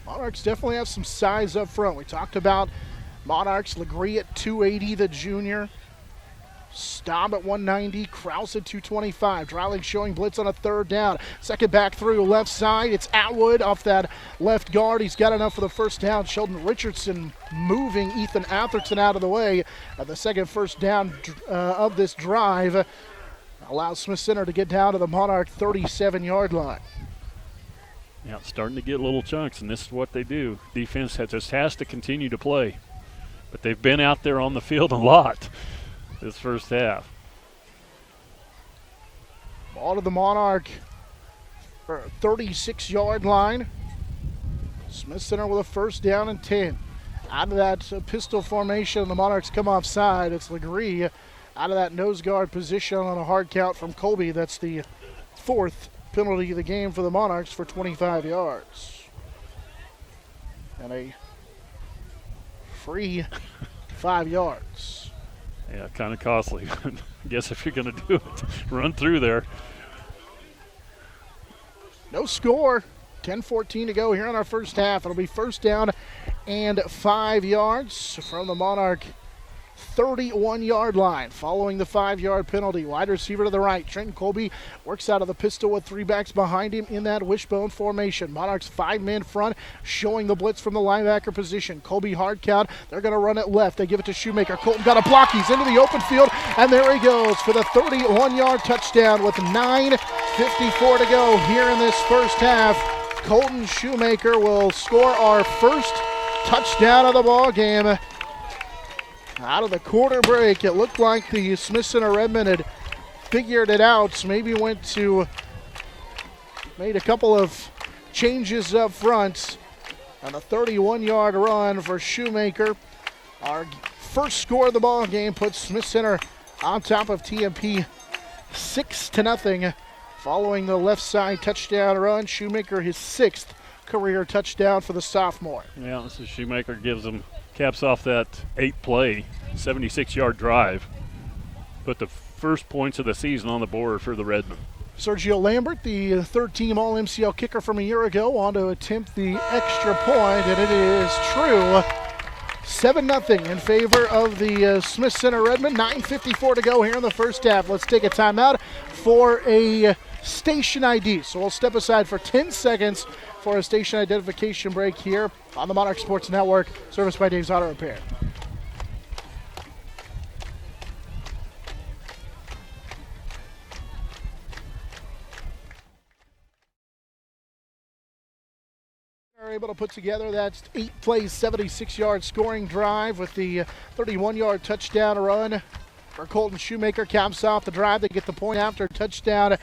Monarchs definitely have some size up front. We talked about Monarchs, Legree at 280, the junior. Staub at 190, Krause at 225. Dreiling showing blitz on a third down. Second back through, left side. It's Atwood off that left guard. He's got enough for the first down. Sheldon Richardson moving Ethan Atherton out of the way. The second first down of this drive allows Smith Center to get down to the Monarch 37-yard line. Yeah, it's starting to get little chunks, and this is what they do. Defense just has to continue to play. But they've been out there on the field a lot this first half. Ball to the Monarch 36-yard line. Smith Center with a first down and 10. Out of that pistol formation, the Monarchs come offside. It's Legree out of that nose guard position on a hard count from Colby. That's the 4th penalty of the game for the Monarchs for 25 yards. And a free 5 yards. Yeah, kind of costly. I guess if you're going to do it, run through there. No score. 10-14 to go here in our first half. It'll be first down and 5 yards from the Monarch 31-yard line following the 5-yard penalty. Wide receiver to the right. Trenton Colby works out of the pistol with 3 backs behind him in that wishbone formation. Monarchs 5-man front showing the blitz from the linebacker position. Colby hard count. They're going to run it left. They give it to Shoemaker. Colton got a block. He's into the open field, and there he goes for the 31-yard touchdown with 9:54 to go here in this first half. Colton Shoemaker will score our first touchdown of the ball game. Out of the quarter break, it looked like the Smith Center Redmond had figured it out. Maybe made a couple of changes up front. And a 31-yard run for Shoemaker. Our first score of the ball game puts Smith Center on top of TMP 6-0. Following the left side touchdown run, Shoemaker his 6th career touchdown for the sophomore. Yeah, this is Shoemaker caps off that 8-play, 76-yard drive. Put the first points of the season on the board for the Redmen. Sergio Lambert, the third-team All-MCL kicker from a year ago, on to attempt the extra point, and it is true. 7-0 in favor of the Smith Center Redmen. 9:54 to go here in the first half. Let's take a timeout for a station ID. So we'll step aside for 10 seconds for a station identification break here on the Monarch Sports Network, serviced by Dave's Auto Repair. Are able to put together that 8-play, 76-yard scoring drive with the 31-yard touchdown run for Colton Shoemaker. Caps off the drive. They get the point after touchdown,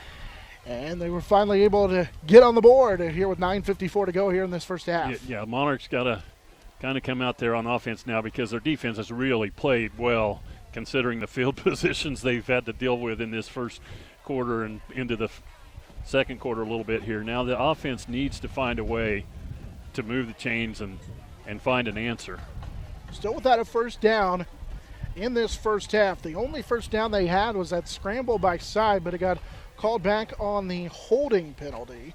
and they were finally able to get on the board here with 9:54 to go here in this first half. Yeah, Monarchs got to kind of come out there on offense now because their defense has really played well considering the field positions they've had to deal with in this first quarter and into the second quarter a little bit here. Now the offense needs to find a way to move the chains and find an answer. Still without a first down in this first half. The only first down they had was that scramble by side, but it got called back on the holding penalty.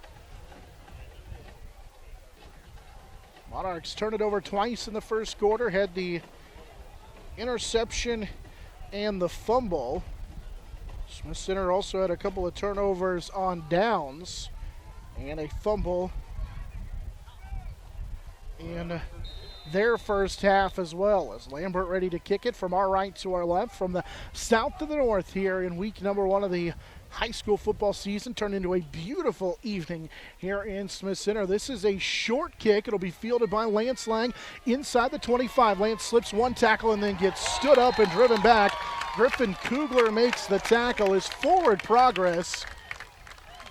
Monarchs turned it over twice in the first quarter, had the interception and the fumble. Smith Center also had a couple of turnovers on downs and a fumble in their first half as well. As Lambert ready to kick it from our right to our left, from the south to the north here in week number 1 of the high school football season. Turned into a beautiful evening here in Smith Center. This is a short kick. It'll be fielded by Lance Lang inside the 25. Lance slips one tackle and then gets stood up and driven back. Griffin Kugler makes the tackle. His forward progress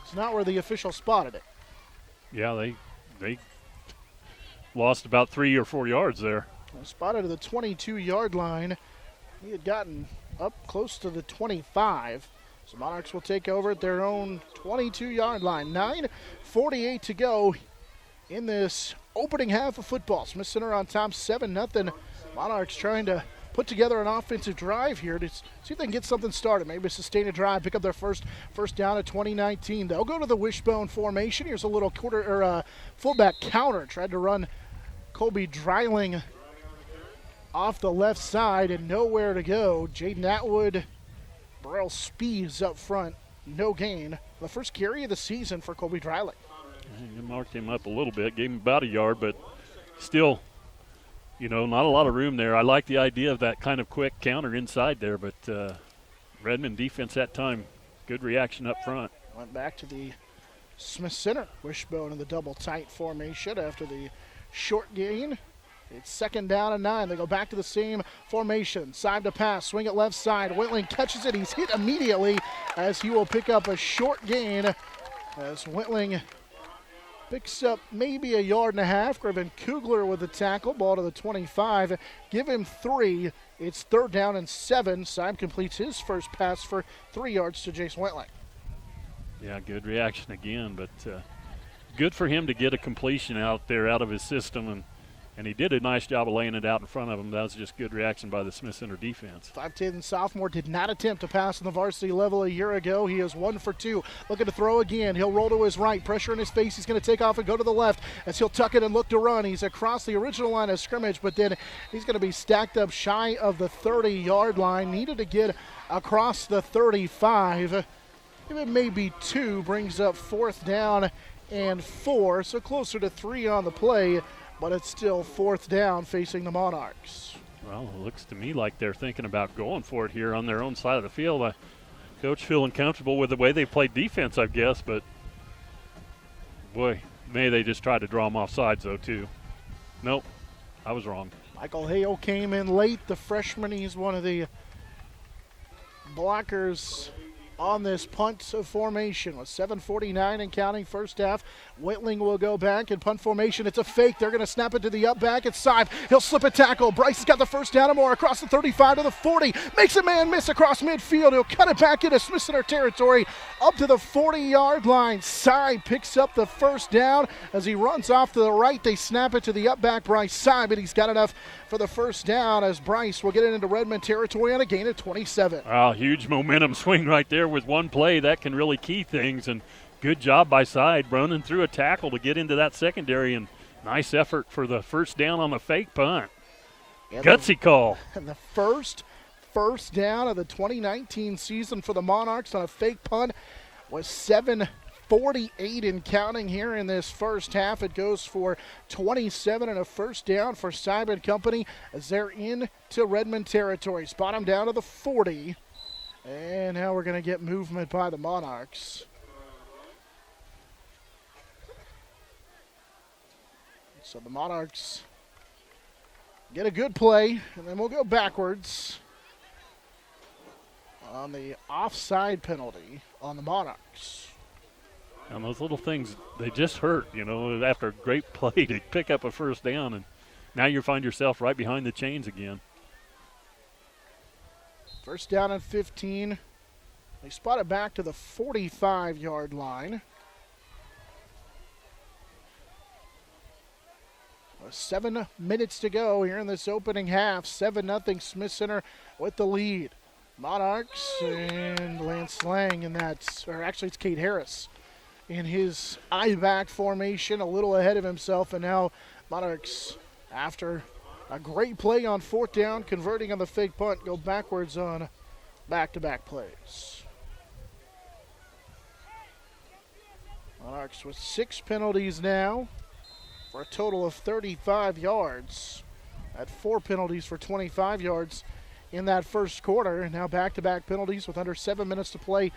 is not where the official spotted it. Yeah, they lost about 3 or 4 yards there. Spotted at the 22-yard line. He had gotten up close to the 25. So Monarchs will take over at their own 22-yard line. 9:48 to go in this opening half of football. Smith Center on top 7-0. Monarchs trying to put together an offensive drive here to see if they can get something started. Maybe sustain a drive, pick up their first down of 2019. They'll go to the wishbone formation. Here's a little fullback counter. Tried to run Colby Dreiling off the left side and nowhere to go. Jaden Atwood, Burrell Spees up front, no gain. The first carry of the season for Colby Dreiling. You marked him up a little bit, gave him about a yard, but still, not a lot of room there. I like the idea of that kind of quick counter inside there, but Redmond defense that time, good reaction up front. Went back to the Smith Center wishbone in the double tight formation after the short gain. It's 2nd down and 9. They go back to the same formation. Side to pass, swing it left side. Wentling catches it. He's hit immediately as he will pick up a short gain as Wentling picks up maybe a yard and a half. Griffin Kugler with the tackle. Ball to the 25. Give him 3. It's 3rd down and 7. Syme completes his first pass for 3 yards to Jace Wentling. Yeah, good reaction again, but good for him to get a completion out there out of his system, and he did a nice job of laying it out in front of him. That was just good reaction by the Smith Center defense. 5'10" sophomore did not attempt to pass on the varsity level a year ago. He is 1 for 2. Looking to throw again. He'll roll to his right. Pressure in his face. He's going to take off and go to the left as he'll tuck it and look to run. He's across the original line of scrimmage, but then he's going to be stacked up shy of the 30-yard line. Needed to get across the 35. If it may be 2, brings up 4th down and 4, so closer to 3 on the play. But it's still 4th down facing the Monarchs. Well, it looks to me like they're thinking about going for it here on their own side of the field. Coach feeling comfortable with the way they played defense, I guess, but boy, may they just try to draw them off sides, though, too. Nope, I was wrong. Michael Hale came in late. The freshman, he's one of the blockers on this punt formation with 7:49 and counting first half. Wentling will go back in punt formation. It's a fake. They're going to snap it to the up back. It's Syme. He'll slip a tackle. Bryce has got the first down and more across the 35 to the 40. Makes a man miss across midfield. He'll cut it back into Smith Center territory up to the 40-yard line. Syme picks up the first down as he runs off to the right. They snap it to the up back Bryce Syme, but he's got enough for the first down as Bryce will get it into Redmond territory on a gain of 27. Wow, huge momentum swing right there with one play. That can really key things, and good job by Side running through a tackle to get into that secondary, and nice effort for the first down on the fake punt. Gutsy call. And the first down of the 2019 season for the Monarchs on a fake punt was 7:48 and counting here in this first half. It goes for 27 and a first down for Syme Company as they're into Redmond territory. Spot them down to the 40. And now we're going to get movement by the Monarchs. So the Monarchs get a good play, and then we'll go backwards on the offside penalty on the Monarchs. And those little things, they just hurt, after a great play to pick up a first down, and now you find yourself right behind the chains again. First down and 15. They spot it back to the 45-yard line. 7 minutes to go here in this opening half. 7-0 Smith Center with the lead. Monarchs and Lance Lang, and it's Cade Harris in his I-back formation, a little ahead of himself, and now Monarchs, after a great play on 4th down, converting on the fake punt, go backwards on back-to-back plays. Monarchs with 6 penalties now for a total of 35 yards. Had 4 penalties for 25 yards in that first quarter, and now back-to-back penalties with under 7 minutes to play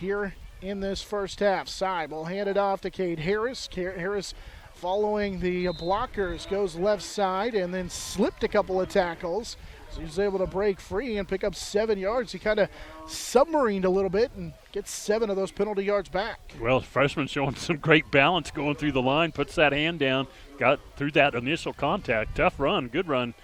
here in this first half. Side will hand it off to Cade Harris. Harris, following the blockers, goes left side and then slipped a couple of tackles. So he was able to break free and pick up 7 yards. He kind of submarined a little bit and gets 7 of those penalty yards back. Well, freshman showing some great balance going through the line, puts that hand down, got through that initial contact. Tough run, good run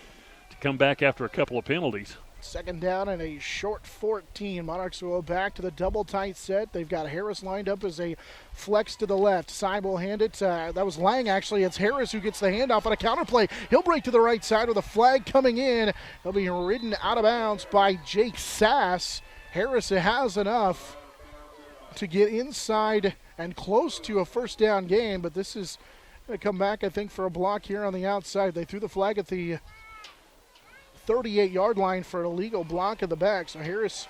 to come back after a couple of penalties. Second down and a short 14. Monarchs will go back to the double tight set. They've got Harris lined up as a flex to the left. Side will hand it. That was Lang, actually. It's Harris who gets the handoff on a counter play. He'll break to the right side with a flag coming in. He'll be ridden out of bounds by Jake Sass. Harris has enough to get inside and close to a first down game, but this is going to come back, I think, for a block here on the outside. They threw the flag at the 38-yard line for an illegal block in the back. So Harris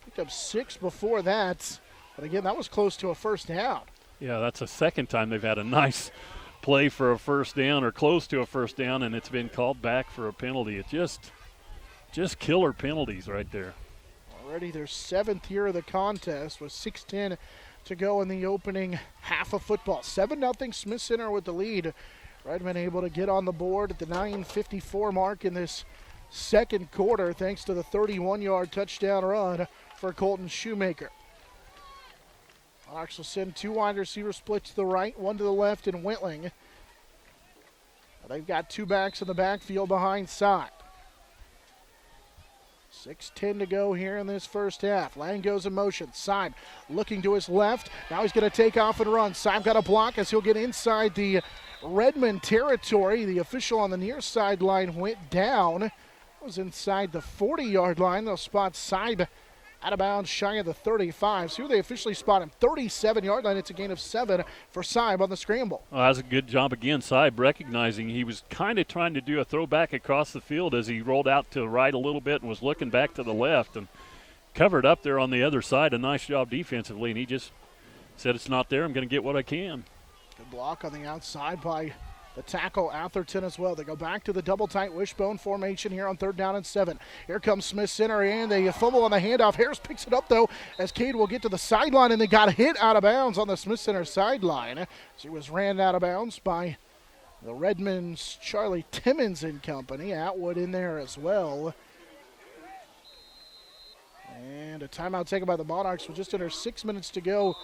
picked up 6 before that. But again, that was close to a first down. Yeah, that's the second time they've had a nice play for a first down or close to a first down, and it's been called back for a penalty. It's just killer penalties right there. Already their 7th year of the contest with 6:10 to go in the opening half of football. 7-0 Smith Center with the lead. Redmond able to get on the board at the 9:54 mark in this second quarter thanks to the 31-yard touchdown run for Colton Shoemaker. Monarchs will send 2 wide receiver splits to the right, 1 to the left in Wentling. They've got 2 backs in the backfield behind Side. 6:10 to go here in this first half. Lang goes in motion. Side looking to his left. Now he's going to take off and run. Side got a block as he'll get inside the Redmond territory. The official on the near sideline went down. It was inside the 40-yard line. They'll spot Side out of bounds shy of the 35. So they officially spot him 37-yard line. It's a gain of 7 for Saib on the scramble. Well, that's a good job again. Saib recognizing he was kind of trying to do a throwback across the field as he rolled out to the right a little bit and was looking back to the left and covered up there on the other side. A nice job defensively, and he just said, it's not there. I'm going to get what I can. Good block on the outside by the tackle, Atherton, as well. They go back to the double tight wishbone formation here on 3rd down and 7. Here comes Smith Center, and they fumble on the handoff. Harris picks it up, though, as Cade will get to the sideline, and they got hit out of bounds on the Smith Center sideline. So he was ran out of bounds by the Redmonds' Charlie Timmons and company. Atwood in there as well. And a timeout taken by the Monarchs with just under 6 minutes to go.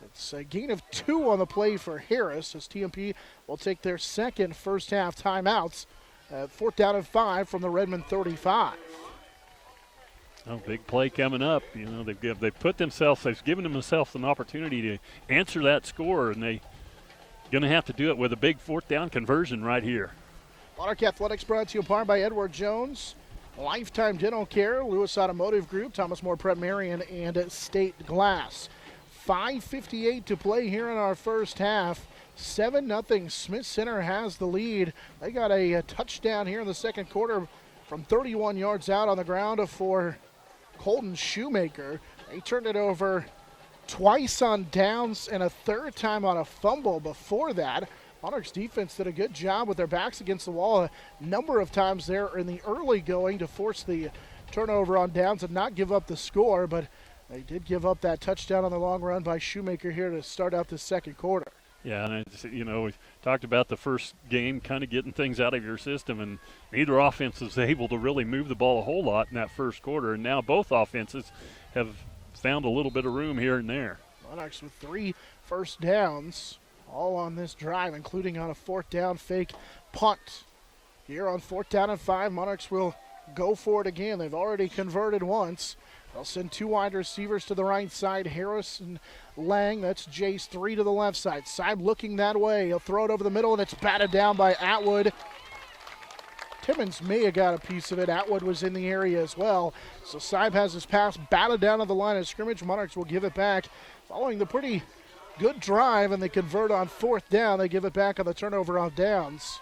It's a gain of 2 on the play for Harris as TMP will take their second first half timeouts at 4th down and 5 from the Redmond 35. Oh, big play coming up. You know, they've given themselves an opportunity to answer that score, and they're going to have to do it with a big 4th down conversion right here. Monarch Athletics brought to you in part by Edward Jones, Lifetime Dental Care, Lewis Automotive Group, Thomas More Prep Marion, and State Glass. 5:58 to play here in our first half. 7-0. Smith Center has the lead. They got a touchdown here in the second quarter from 31 yards out on the ground for Colton Shoemaker. They turned it over twice on downs and a third time on a fumble before that. Monarchs defense did a good job with their backs against the wall a number of times there in the early going to force the turnover on downs and not give up the score, but they did give up that touchdown on the long run by Shoemaker here to start out the second quarter. Yeah, and we talked about the first game kind of getting things out of your system, and neither offense was able to really move the ball a whole lot in that first quarter, and now both offenses have found a little bit of room here and there. Monarchs with 3 first downs, all on this drive, including on a 4th down fake punt. Here on 4th down and 5, Monarchs will go for it again. They've already converted once. They'll send 2 wide receivers to the right side, Harris and Lang. That's Jace. 3 to the left side. Saib looking that way. He'll throw it over the middle, and it's batted down by Atwood. Timmons may have got a piece of it. Atwood was in the area as well. So Saib has his pass batted down to the line of scrimmage. Monarchs will give it back. Following the pretty good drive, and they convert on 4th down. They give it back on the turnover on downs.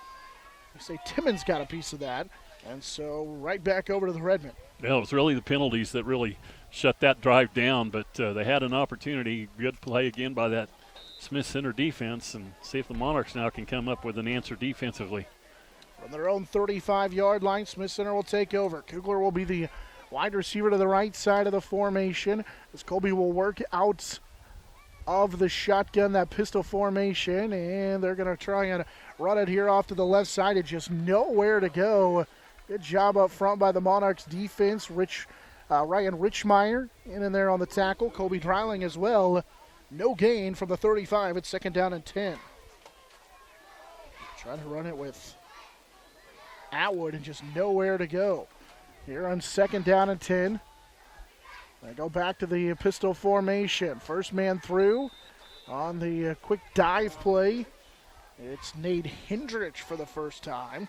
They say Timmons got a piece of that. And so right back over to the Redmond. Well, it was really the penalties that really shut that drive down, but they had an opportunity. Good play again by that Smith Center defense and see if the Monarchs now can come up with an answer defensively. From their own 35-yard line, Smith Center will take over. Kugler will be the wide receiver to the right side of the formation as Colby will work out of the shotgun, that pistol formation, and they're going to try and run it here off to the left side. It's just nowhere to go. Good job up front by the Monarchs defense. Ryan Richmeyer in there on the tackle. Colby Dreiling as well. No gain from the 35. It's 2nd down and 10. Trying to run it with Atwood and just nowhere to go. Here on 2nd down and 10. They go back to the pistol formation. First man through on the quick dive play. It's Nate Hendrich for the first time.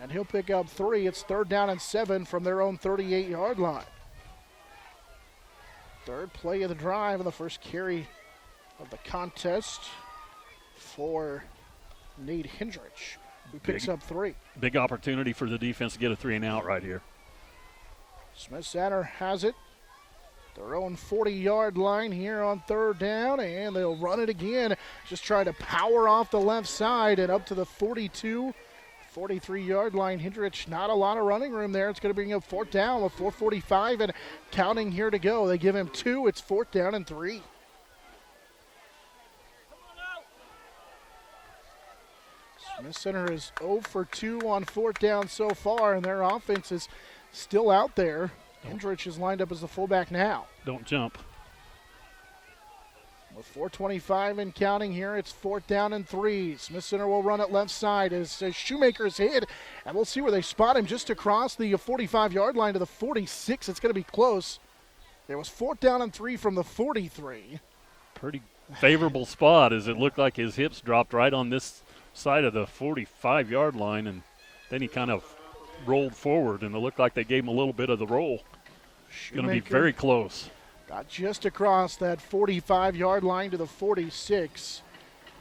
And he'll pick up 3. It's 3rd down and 7 from their own 38-yard line. Third play of the drive and the first carry of the contest for Nate Hendrich, who picks up 3. Big opportunity for the defense to get a 3-and-out right here. Smith Center has it. Their own 40-yard line here on 3rd down, and they'll run it again. Just try to power off the left side and up to the 42, 43-yard line. Hendrich, not a lot of running room there. It's going to bring up 4th down with 4:45 and counting here to go. They give him 2. It's 4th down and 3. Smith Center is 0 for 2 on 4th down so far, and their offense is still out there. Hendrich is lined up as the fullback now. Don't jump. With 4:25 and counting here, it's 4th down and 3. Smith Center will run it left side as Shoemaker's hit, and we'll see where they spot him just across the 45-yard line to the 46. It's going to be close. There was 4th down and 3 from the 43. Pretty favorable spot as it looked like his hips dropped right on this side of the 45-yard line, and then he kind of rolled forward, and it looked like they gave him a little bit of the roll. Going to be very close. Got just across that 45-yard line to the 46.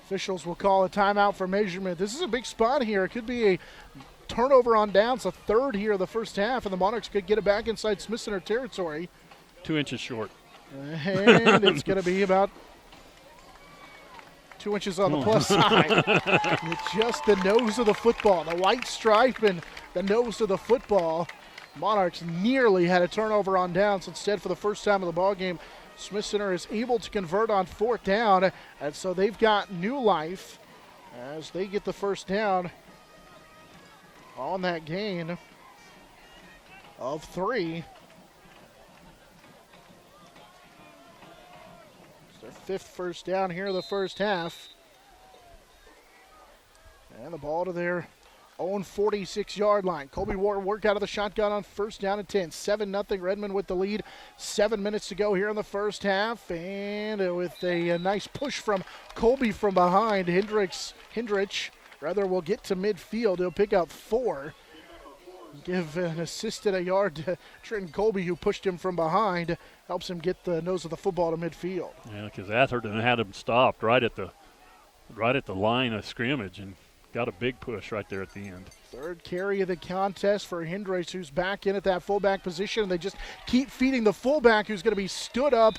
Officials will call a timeout for measurement. This is a big spot here. It could be a turnover on downs, a 3rd here of the first half, and the Monarchs could get it back inside Smith Center territory. 2 inches short. And it's going to be about 2 inches on the plus side. It's just the nose of the football, the white stripe and the nose of the football. Monarchs nearly had a turnover on downs. Instead, for the first time of the ball game, Smith Center is able to convert on 4th down, and so they've got new life as they get the first down on that gain of 3. It's their 5th first down here in the first half. And the ball to their own 46-yard line. Colby Ward work out of the shotgun on 1st down and 10. 7-0 Redmond with the lead. 7 minutes to go here in the first half. And with a nice push from Colby from behind, Hendrich will get to midfield. He'll pick up 4. Give an assist and a yard to Trenton Colby, who pushed him from behind. Helps him get the nose of the football to midfield. Yeah, because Atherton had him stopped right at the line of scrimmage and got a big push right there at the end. 3rd carry of the contest for Hendrich, who's back in at that fullback position. They just keep feeding the fullback, who's going to be stood up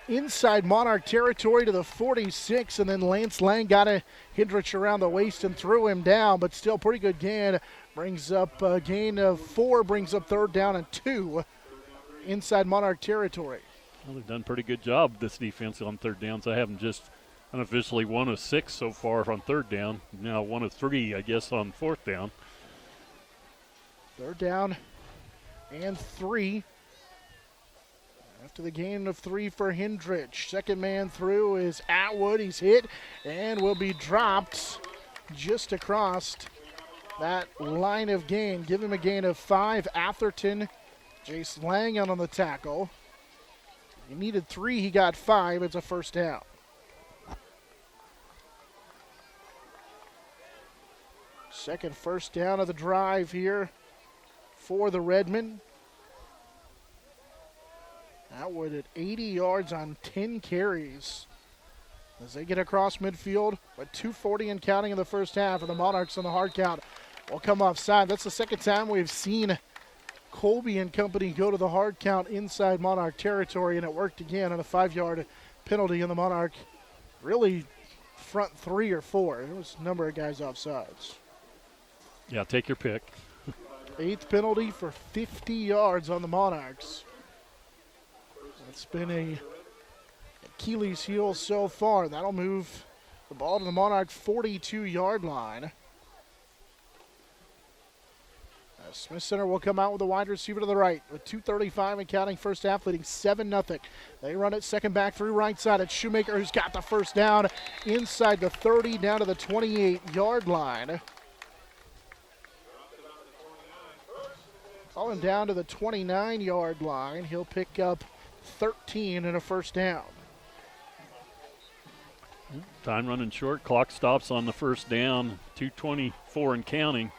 inside Monarch territory to the 46, and then Lance Lang got a Hendrich around the waist and threw him down, but still pretty good gain. Brings up a gain of 4, brings up 3rd down and 2 inside Monarch territory. Well, they've done a pretty good job, this defense, on 3rd downs. I have them just unofficially 1 of 6 so far on 3rd down. Now 1 of 3, I guess, on 4th down. 3rd down and 3. After the gain of 3 for Hendrich. Second man through is Atwood. He's hit and will be dropped just across that line of gain. Give him a gain of 5. Atherton, Jace Lang out on the tackle. He needed 3. He got 5. It's a first down. Second first down of the drive here for the Redmen. Atwood at 80 yards on 10 carries as they get across midfield with 2:40 and counting in the first half, and the Monarchs on the hard count will come offside. That's the second time we've seen Colby and company go to the hard count inside Monarch territory, and it worked again on a 5-yard penalty in the Monarch really front 3 or 4. There was a number of guys offsides. Yeah, take your pick. 8th penalty for 50 yards on the Monarchs. It's been a Achilles heel so far. That'll move the ball to the Monarch 42-yard line. Smith Center will come out with a wide receiver to the right with 2:35 and counting first half, leading 7-0. They run it second back through right side. It's Shoemaker who's got the first down inside the 30 down to the 28-yard line. Calling down to the 29-yard line. He'll pick up 13 and a first down. Time running short. Clock stops on the first down. 2:24 and counting.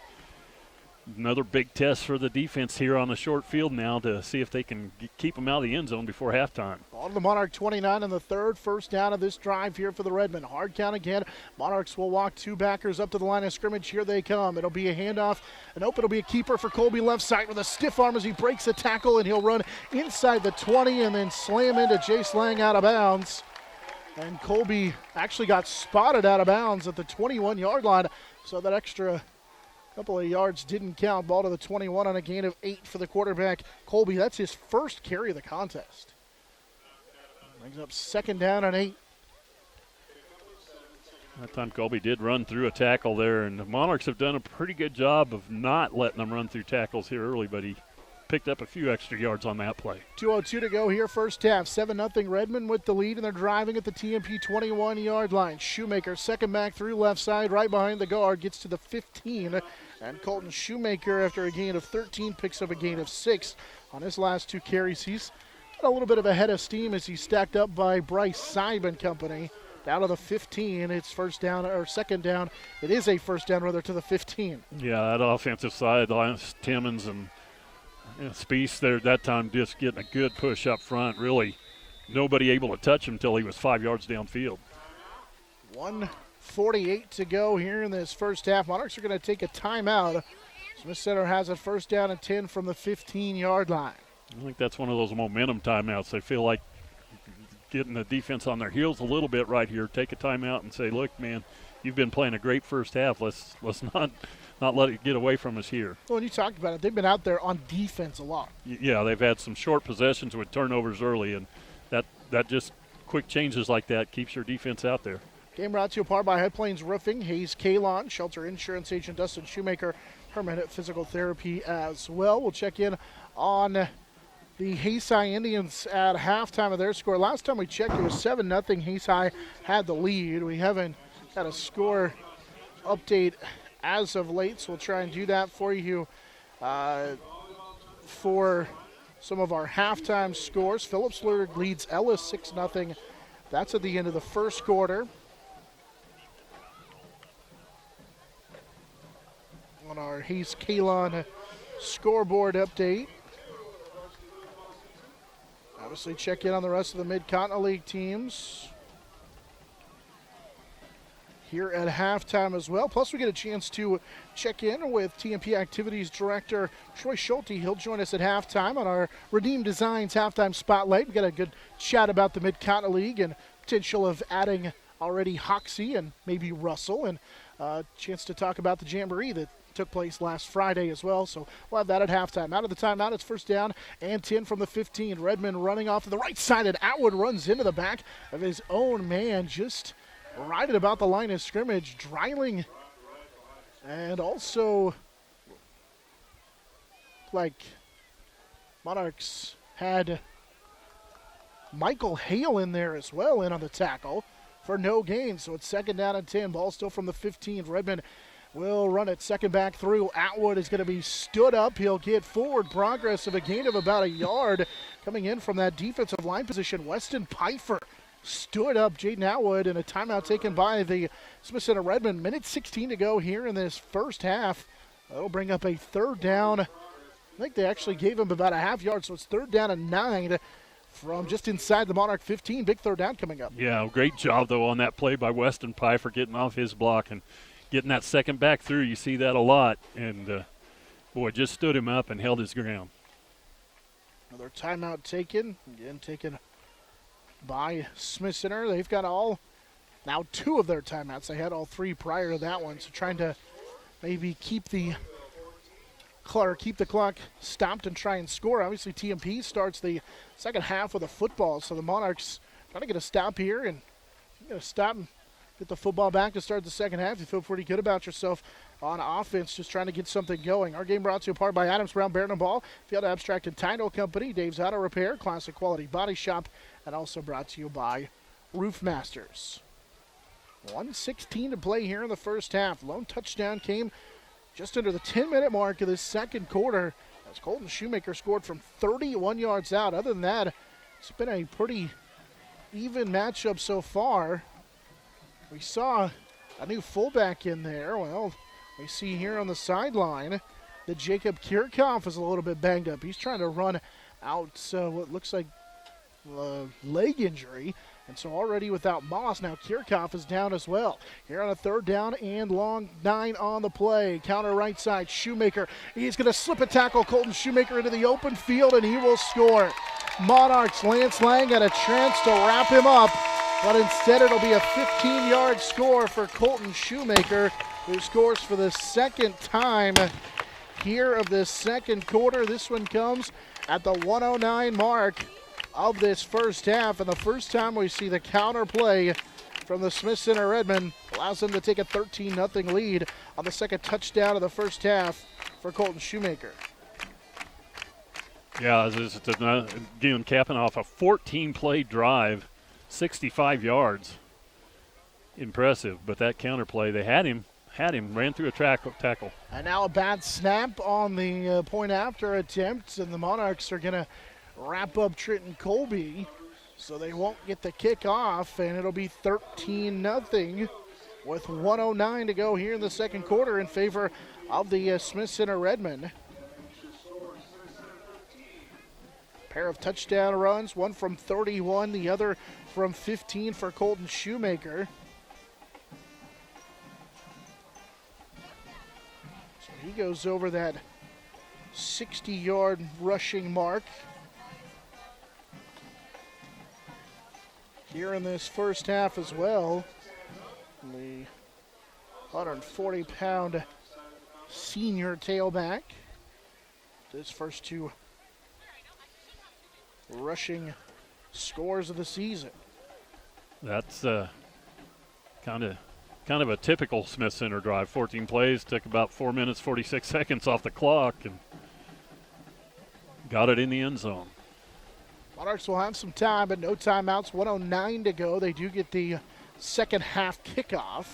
Another big test for the defense here on the short field now to see if they can keep them out of the end zone before halftime. Ball to the Monarch 29 in the third. First down of this drive here for the Redmen. Hard count again. Monarchs will walk 2 backers up to the line of scrimmage. Here they come. It'll be a handoff. Nope, it'll be a keeper for Colby left side with a stiff arm as he breaks a tackle, and he'll run inside the 20 and then slam into Jace Lang out of bounds. And Colby actually got spotted out of bounds at the 21-yard line, so that extra couple of yards didn't count. Ball to the 21 on a gain of 8 for the quarterback, Colby. That's his first carry of the contest. Brings up second down and 8. That time Colby did run through a tackle there, and the Monarchs have done a pretty good job of not letting them run through tackles here early, but he picked up a few extra yards on that play. 2:02 to go here, first half. 7-0 Redmond with the lead, and they're driving at the TMP 21-yard line. Shoemaker, second back through left side, right behind the guard, gets to the 15. And Colton Shoemaker, after a gain of 13, picks up a gain of 6 on his last 2 carries. He's got a little bit of a head of steam as he's stacked up by Bryce Simon company. Down to the 15, it's first down, or second down. It is a first down, rather, to the 15. Yeah, that offensive side, Timmons and Spieth there that time just getting a good push up front. Really nobody able to touch him until he was 5 yards downfield. 1:48 to go here in this first half. Monarchs are going to take a timeout. Smith Center has a first down and 10 from the 15-yard line. I think that's one of those momentum timeouts. They feel like getting the defense on their heels a little bit right here. Take a timeout and say, look, man, you've been playing a great first half. Let's not let it get away from us here. Well, and you talked about it. They've been out there on defense a lot. Yeah, they've had some short possessions with turnovers early, and that just quick changes like that keeps your defense out there. Game brought to you apart by High Plains Roofing, Hayes Kalon, Shelter Insurance Agent Dustin Shoemaker, Permanent Physical Therapy as well. We'll check in on the Hayes High Indians at halftime of their score. Last time we checked, it was 7-0. Hayes High had the lead. We haven't had a score update as of late, so we'll try and do that for you for some of our halftime scores. Phillipsburg leads Ellis 6-0. That's at the end of the first quarter. On our Hayes Kalon scoreboard update. Obviously check in on the rest of the Mid-Continent League teams here at halftime as well. Plus we get a chance to check in with TMP Activities Director Troy Schulte. He'll join us at halftime on our Redeem Designs halftime spotlight. We got a good chat about the Mid-Continent League and potential of adding already Hoxie and maybe Russell, and a chance to talk about the Jamboree that took place last Friday as well. So we'll have that at halftime. Out of the timeout, it's first down and 10 from the 15. Redmond running off to the right side, and Atwood runs into the back of his own man, just right at about the line of scrimmage. Dreiling, and also like Monarchs had Michael Hale in there as well, in on the tackle for no gain. So it's second down and 10. Ball still from the 15. Redmond will run it second back through. Atwood is going to be stood up. He'll get forward progress of a gain of about a yard. Coming in from that defensive line position, Weston Pfeiffer stood up Jaden Atwood, and a timeout taken by the Smith Center Redmond. Minute 16 to go here in this first half. That'll bring up a third down. I think they actually gave him about a half yard, so it's third down and 9 from just inside the Monarch 15. Big third down coming up. Yeah, great job, though, on that play by Weston Pfeiffer, getting off his block and getting that second back through. You see that a lot, and boy, just stood him up and held his ground. Another timeout taken, again taken by Smith Center. They've got all now 2 of their timeouts. They had all 3 prior to that one, so trying to maybe keep the clock stopped and try and score. Obviously, TMP starts the second half with a football, so the Monarchs trying to get a stop here and get a stop and get the football back to start the second half. You feel pretty good about yourself on offense, just trying to get something going. Our game brought to you apart by Adams Brown Baron & Ball, Field Abstract and Title Company, Dave's Auto Repair, Classic Quality Body Shop, and also brought to you by Roof Masters. 1:16 to play here in the first half. Lone touchdown came just under the 10-minute mark of this second quarter as Colton Shoemaker scored from 31 yards out. Other than that, it's been a pretty even matchup so far. We saw a new fullback in there. Well, we see here on the sideline that Jacob Kirchhoff is a little bit banged up. He's trying to run out what looks like a leg injury. And so already without Moss, now Kirchhoff is down as well. Here on a 3rd down and long, 9 on the play. Counter right side, Shoemaker. He's going to slip a tackle, Colton Shoemaker into the open field, and he will score. Monarchs, Lance Lang had a chance to wrap him up, but instead it'll be a 15-yard score for Colton Shoemaker, who scores for the second time here of this second quarter. This one comes at the 1:09 mark of this first half, and the first time we see the counter play from the Smith Center Redmen allows them to take a 13-0 lead on the second touchdown of the first half for Colton Shoemaker. Yeah, again, capping off a 14-play drive, 65 yards. Impressive, but that counter play, they had him, ran through a tackle. And now a bad snap on the point after attempt, and the Monarchs are going to wrap up Trenton Colby, so they won't get the kick off, and it'll be 13-0 with 1:09 to go here in the second quarter in favor of the Smith Center Redmen. Pair of touchdown runs, one from 31, the other from 15 for Colton Shoemaker. So he goes over that 60-yard rushing mark here in this first half as well. The 140-pound senior tailback. His first 2 rushing scores of the season. That's kind of a typical Smith Center drive. 14 plays, took about 4 minutes, 46 seconds off the clock, and got it in the end zone. Monarchs will have some time, but no timeouts. 1:09 to go. They do get the second half kickoff.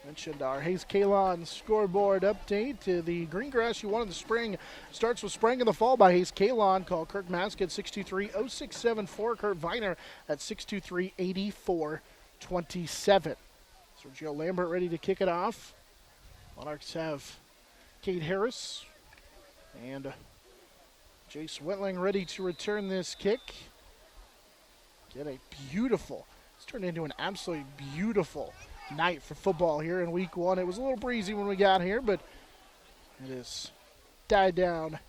Mentioned our Hayes Kalon scoreboard update. The green grass you won in the spring starts with Spring in the Fall by Hayes Kalon. Call Kirk Mask at 623-0674. Kurt Viner at 623-8427. Sergio Lambert ready to kick it off. Monarchs have Cade Harris and Jace Wentling ready to return this kick. Get a beautiful, it's turned into an absolutely beautiful night for football here in week 1. It was a little breezy when we got here, but it has died down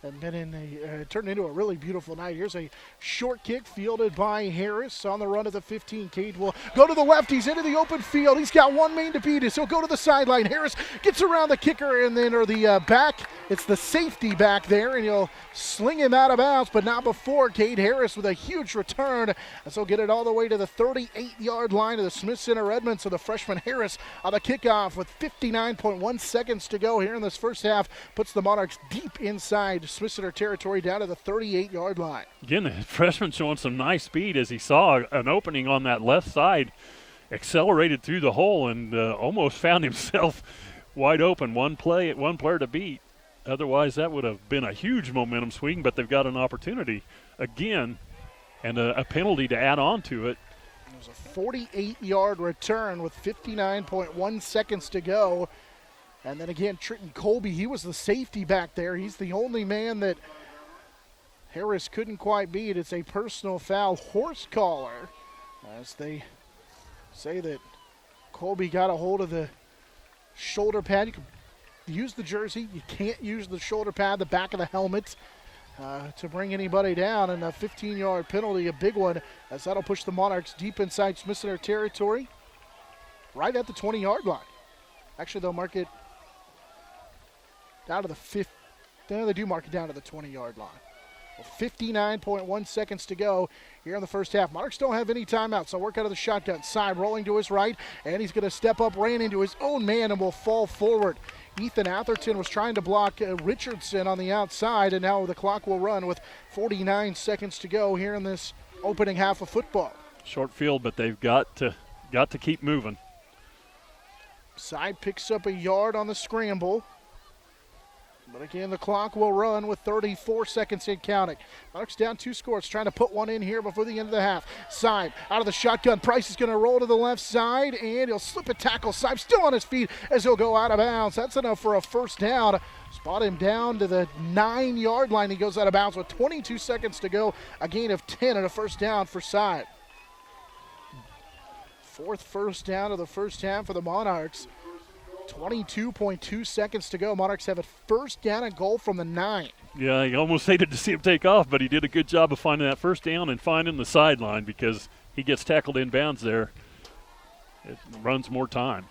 and been turned into a really beautiful night. Here's a short kick fielded by Harris on the run of the 15. Cade will go to the left. He's into the open field. He's got one man to beat us. He'll go to the sideline. Harris gets around the kicker and then, or the back. It's the safety back there, and he'll sling him out of bounds, but not before. Cade Harris with a huge return, and so get it all the way to the 38-yard line of the Smith Center Redmen. So the freshman Harris on the kickoff with 59.1 seconds to go here in this first half puts the Monarchs deep inside Smith Center territory down to the 38-yard line. Again, the freshman showing some nice speed as he saw an opening on that left side, accelerated through the hole and almost found himself wide open. One player to beat. Otherwise, that would have been a huge momentum swing, but they've got an opportunity again and a penalty to add on to it. It was a 48-yard return with 59.1 seconds to go. And then again, Trenton Colby, he was the safety back there. He's the only man that Harris couldn't quite beat. It's a personal foul horse collar, as they say that Colby got a hold of the shoulder pad. You can use the jersey. You can't use the shoulder pad, the back of the helmet. to bring anybody down, and a 15-yard penalty, a big one, as that'll push the Monarchs deep inside Smith Center territory, right at the 20-yard line. Actually, they'll mark it down to the 5th. No, they do mark it down to the 20-yard line. Well, 59.1 seconds to go here in the first half. Monarchs don't have any timeouts, so work out of the shotgun. Side rolling to his right, and he's going to step up, ran into his own man, and will fall forward. Ethan Atherton was trying to block Richardson on the outside, and now the clock will run with 49 seconds to go here in this opening half of football. Short field, but they've got to keep moving. Side picks up a yard on the scramble. But again, the clock will run with 34 seconds in counting. Monarchs down 2 scores, trying to put one in here before the end of the half. Side out of the shotgun. Price is going to roll to the left side, and he'll slip a tackle. Side still on his feet as he'll go out of bounds. That's enough for a first down. Spot him down to the 9-yard line. He goes out of bounds with 22 seconds to go. A gain of 10 and a first down for Side. 4th first down of the first half for the Monarchs. 22.2 seconds to go. Monarchs have a first down and goal from the 9. Yeah, I almost hated to see him take off, but he did a good job of finding that first down and finding the sideline, because he gets tackled in bounds there. It runs more time.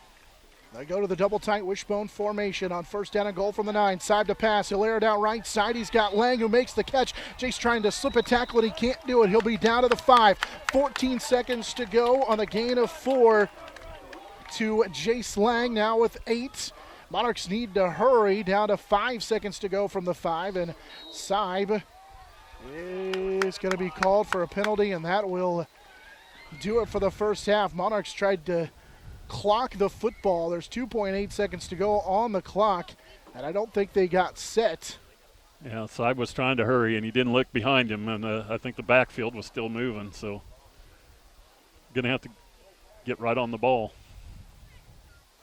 They go to the double tight wishbone formation on first down and goal from the 9. Side to pass. He'll air it out right side. He's got Lang who makes the catch. Jace trying to slip a tackle, and he can't do it. He'll be down to the 5. 14 seconds to go on the gain of 4 to Jace Lang, now with 8. Monarchs need to hurry, down to 5 seconds to go from the 5, and Saib is going to be called for a penalty, and that will do it for the first half. Monarchs tried to clock the football. There's 2.8 seconds to go on the clock, and I don't think they got set. Yeah, Saib was trying to hurry, and he didn't look behind him, and I think the backfield was still moving, so going to have to get right on the ball.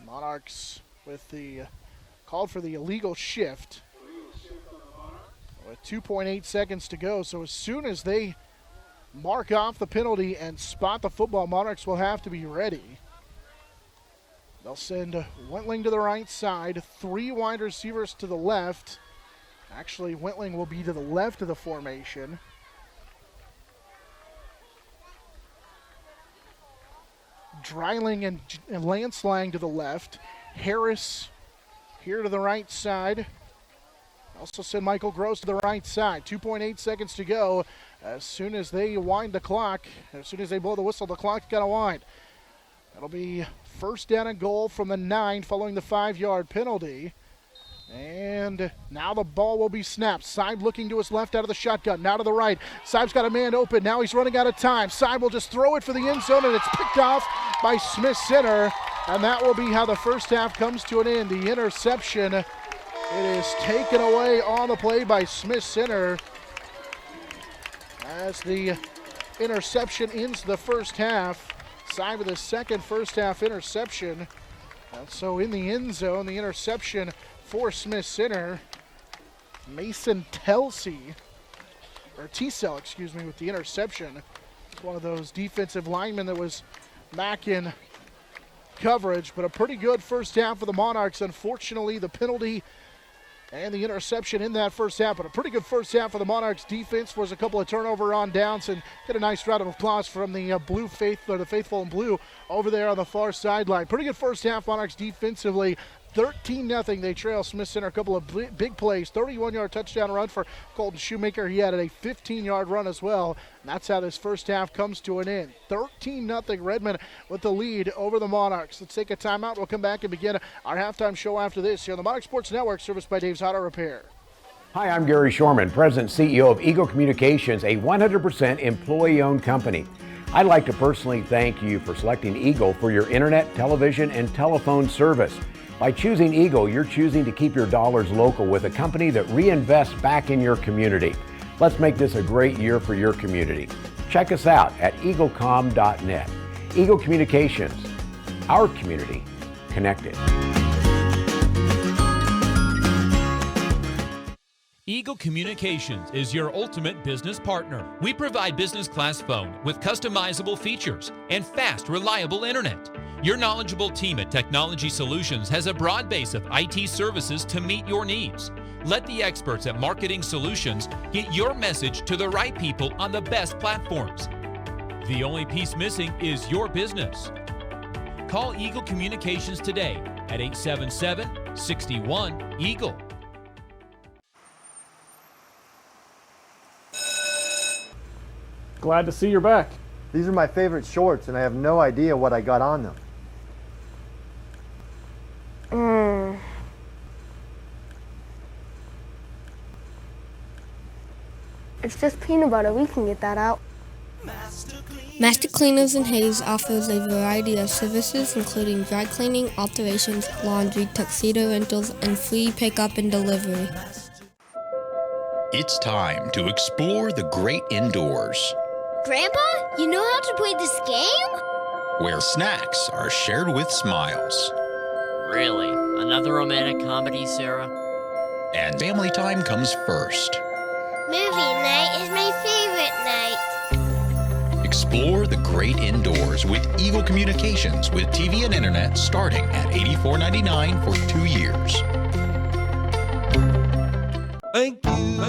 Monarchs with the called for the illegal shift with 2.8 seconds to go. So as soon as they mark off the penalty and spot the football, Monarchs will have to be ready. They'll send Wentling to the right side, 3 wide receivers to the left. Actually, Wentling will be to the left of the formation. Dreiling and Lance Lang to the left. Harris here to the right side. Also send Michael Gross to the right side. 2.8 seconds to go. As soon as they wind the clock, as soon as they blow the whistle, the clock's got to wind. That'll be first down and goal from the 9 following the 5-yard penalty. And now the ball will be snapped. Saib looking to his left out of the shotgun. Now to the right. Saib's got a man open. Now he's running out of time. Saib will just throw it for the end zone, and it's picked off by Smith Center. And that will be how the first half comes to an end. The interception, it is taken away on the play by Smith Center as the interception ends the first half. Saib with his second first half interception. And so in the end zone, the interception for Smith Center, Mason Telsey, or T-Cell, excuse me, with the interception. It's one of those defensive linemen that was back in coverage, but a pretty good first half for the Monarchs. Unfortunately, the penalty and the interception in that first half, but a pretty good first half for the Monarchs defense. Was a couple of turnover on downs, and get a nice round of applause from the the faithful in blue over there on the far sideline. Pretty good first half, Monarchs defensively. 13-0, they trail Smith Center. A couple of big plays. 31-yard touchdown run for Colton Shoemaker. He added a 15-yard run as well. And that's how this first half comes to an end. 13-0 Redmond with the lead over the Monarchs. Let's take a timeout. We'll come back and begin our halftime show after this here on the Monarch Sports Network, serviced by Dave's Auto Repair. Hi, I'm Gary Shorman, President and CEO of Eagle Communications, a 100% employee-owned company. I'd like to personally thank you for selecting Eagle for your internet, television, and telephone service. By choosing Eagle, you're choosing to keep your dollars local with a company that reinvests back in your community. Let's make this a great year for your community. Check us out at eaglecom.net. Eagle Communications, our community connected. Eagle Communications is your ultimate business partner. We provide business class phone with customizable features and fast, reliable internet. Your knowledgeable team at Technology Solutions has a broad base of IT services to meet your needs. Let the experts at Marketing Solutions get your message to the right people on the best platforms. The only piece missing is your business. Call Eagle Communications today at 877-61-EAGLE. Glad to see you're back. These are my favorite shorts, and I have no idea what I got on them. It's just peanut butter. We can get that out. Master Cleaners and Hayes offers a variety of services including dry cleaning, alterations, laundry, tuxedo rentals, and free pickup and delivery. It's time to explore the great indoors, Grandpa, you know how to play this game? where snacks are shared with smiles. Really? Another romantic comedy, Sarah? And family time comes first. Movie night is my favorite night. Explore the great indoors with Eagle Communications with TV and internet starting at $84.99 for 2 years. Thank you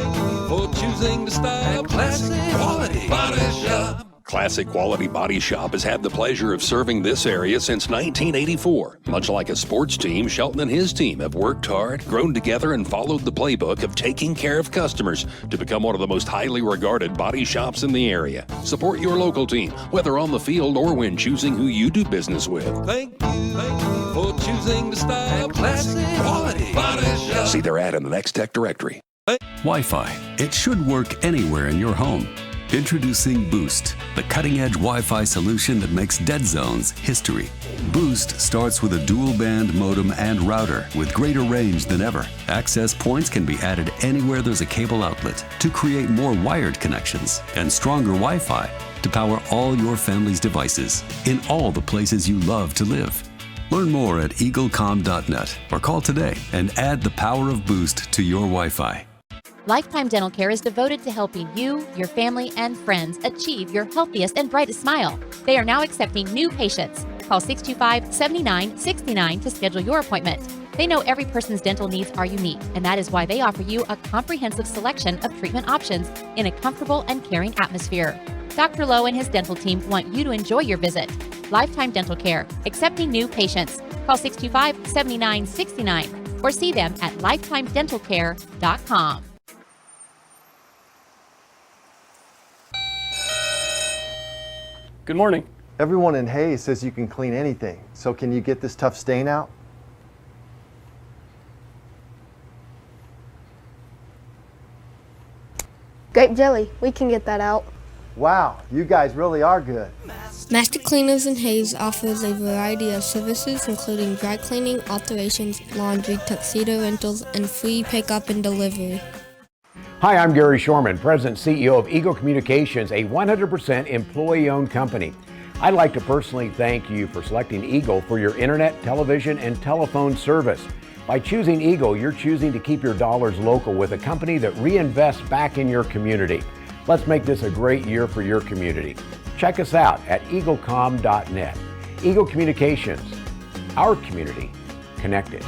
for choosing the style Classic Quality Body Shop. Classic Quality Body Shop has had the pleasure of serving this area since 1984. Much like a sports team, Shelton and his team have worked hard, grown together, and followed the playbook of taking care of customers to become one of the most highly regarded body shops in the area. Support your local team, whether on the field or when choosing who you do business with. Thank you for choosing the style Classic Quality Body Shop. See their ad in the Next Tech directory. Wi-Fi. It should work anywhere in your home. Introducing Boost, the cutting-edge Wi-Fi solution that makes dead zones history. Boost starts with a dual-band modem and router with greater range than ever. Access points can be added anywhere there's a cable outlet to create more wired connections and stronger Wi-Fi to power all your family's devices in all the places you love to live. Learn more at eaglecom.net or call today and add the power of Boost to your Wi-Fi. Lifetime Dental Care is devoted to helping you, your family, and friends achieve your healthiest and brightest smile. They are now accepting new patients. Call 625-7969 to schedule your appointment. They know every person's dental needs are unique, and that is why they offer you a comprehensive selection of treatment options in a comfortable and caring atmosphere. Dr. Lowe and his dental team want you to enjoy your visit. Lifetime Dental Care, accepting new patients. Call 625-7969 or see them at lifetimedentalcare.com. Good morning. Everyone in Hayes says you can clean anything, so can you get this tough stain out? Grape jelly. We can get that out. Wow, you guys really are good. Master Cleaners and Hayes offers a variety of services including dry cleaning, alterations, laundry, tuxedo rentals, and free pickup and delivery. Hi, I'm Gary Shorman, President and CEO of Eagle Communications, a 100% employee-owned company. I'd like to personally thank you for selecting Eagle for your internet, television, and telephone service. By choosing Eagle, you're choosing to keep your dollars local with a company that reinvests back in your community. Let's make this a great year for your community. Check us out at eaglecom.net. Eagle Communications, our community connected.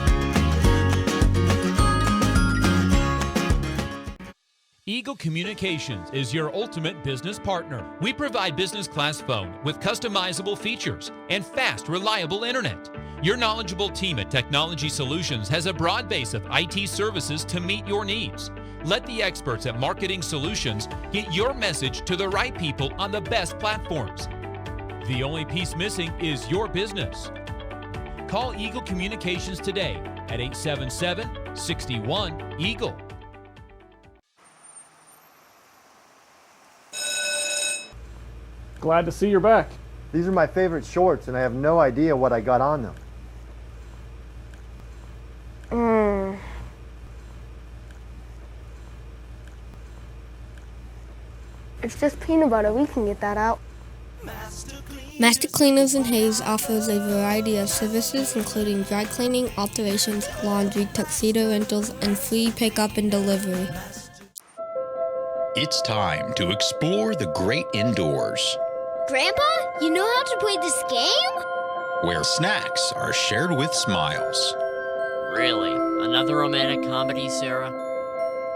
Eagle Communications is your ultimate business partner. We provide business class phone with customizable features and fast, reliable internet. Your knowledgeable team at Technology Solutions has a broad base of IT services to meet your needs. Let the experts at Marketing Solutions get your message to the right people on the best platforms. The only piece missing is your business. Call Eagle Communications today at 877-61-EAGLE. Glad to see you're back. These are my favorite shorts, and I have no idea what I got on them. It's just peanut butter. We can get that out. Master Cleaners and Hayes offers a variety of services including dry cleaning, alterations, laundry, tuxedo rentals, and free pickup and delivery. It's time to explore the great indoors, Grandpa, you know how to play this game? where snacks are shared with smiles. Really? Another romantic comedy, Sarah?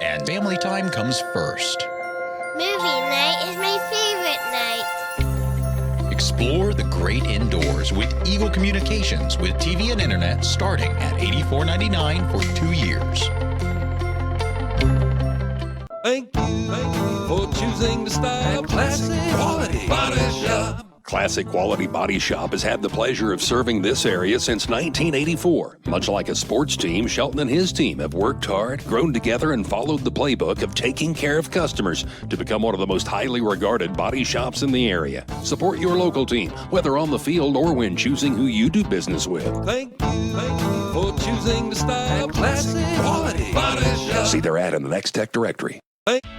And family time comes first. Movie night is my favorite night. Explore the great indoors with Eagle Communications with TV and internet starting at $84.99 for 2 years. Thank you for choosing the style Classic Quality Body Shop. Classic Quality Body Shop has had the pleasure of serving this area since 1984. Much like a sports team, Shelton and his team have worked hard, grown together, and followed the playbook of taking care of customers to become one of the most highly regarded body shops in the area. Support your local team, whether on the field or when choosing who you do business with. Thank you for choosing the style Classic Quality Body Shop. See their ad in the Next Tech directory.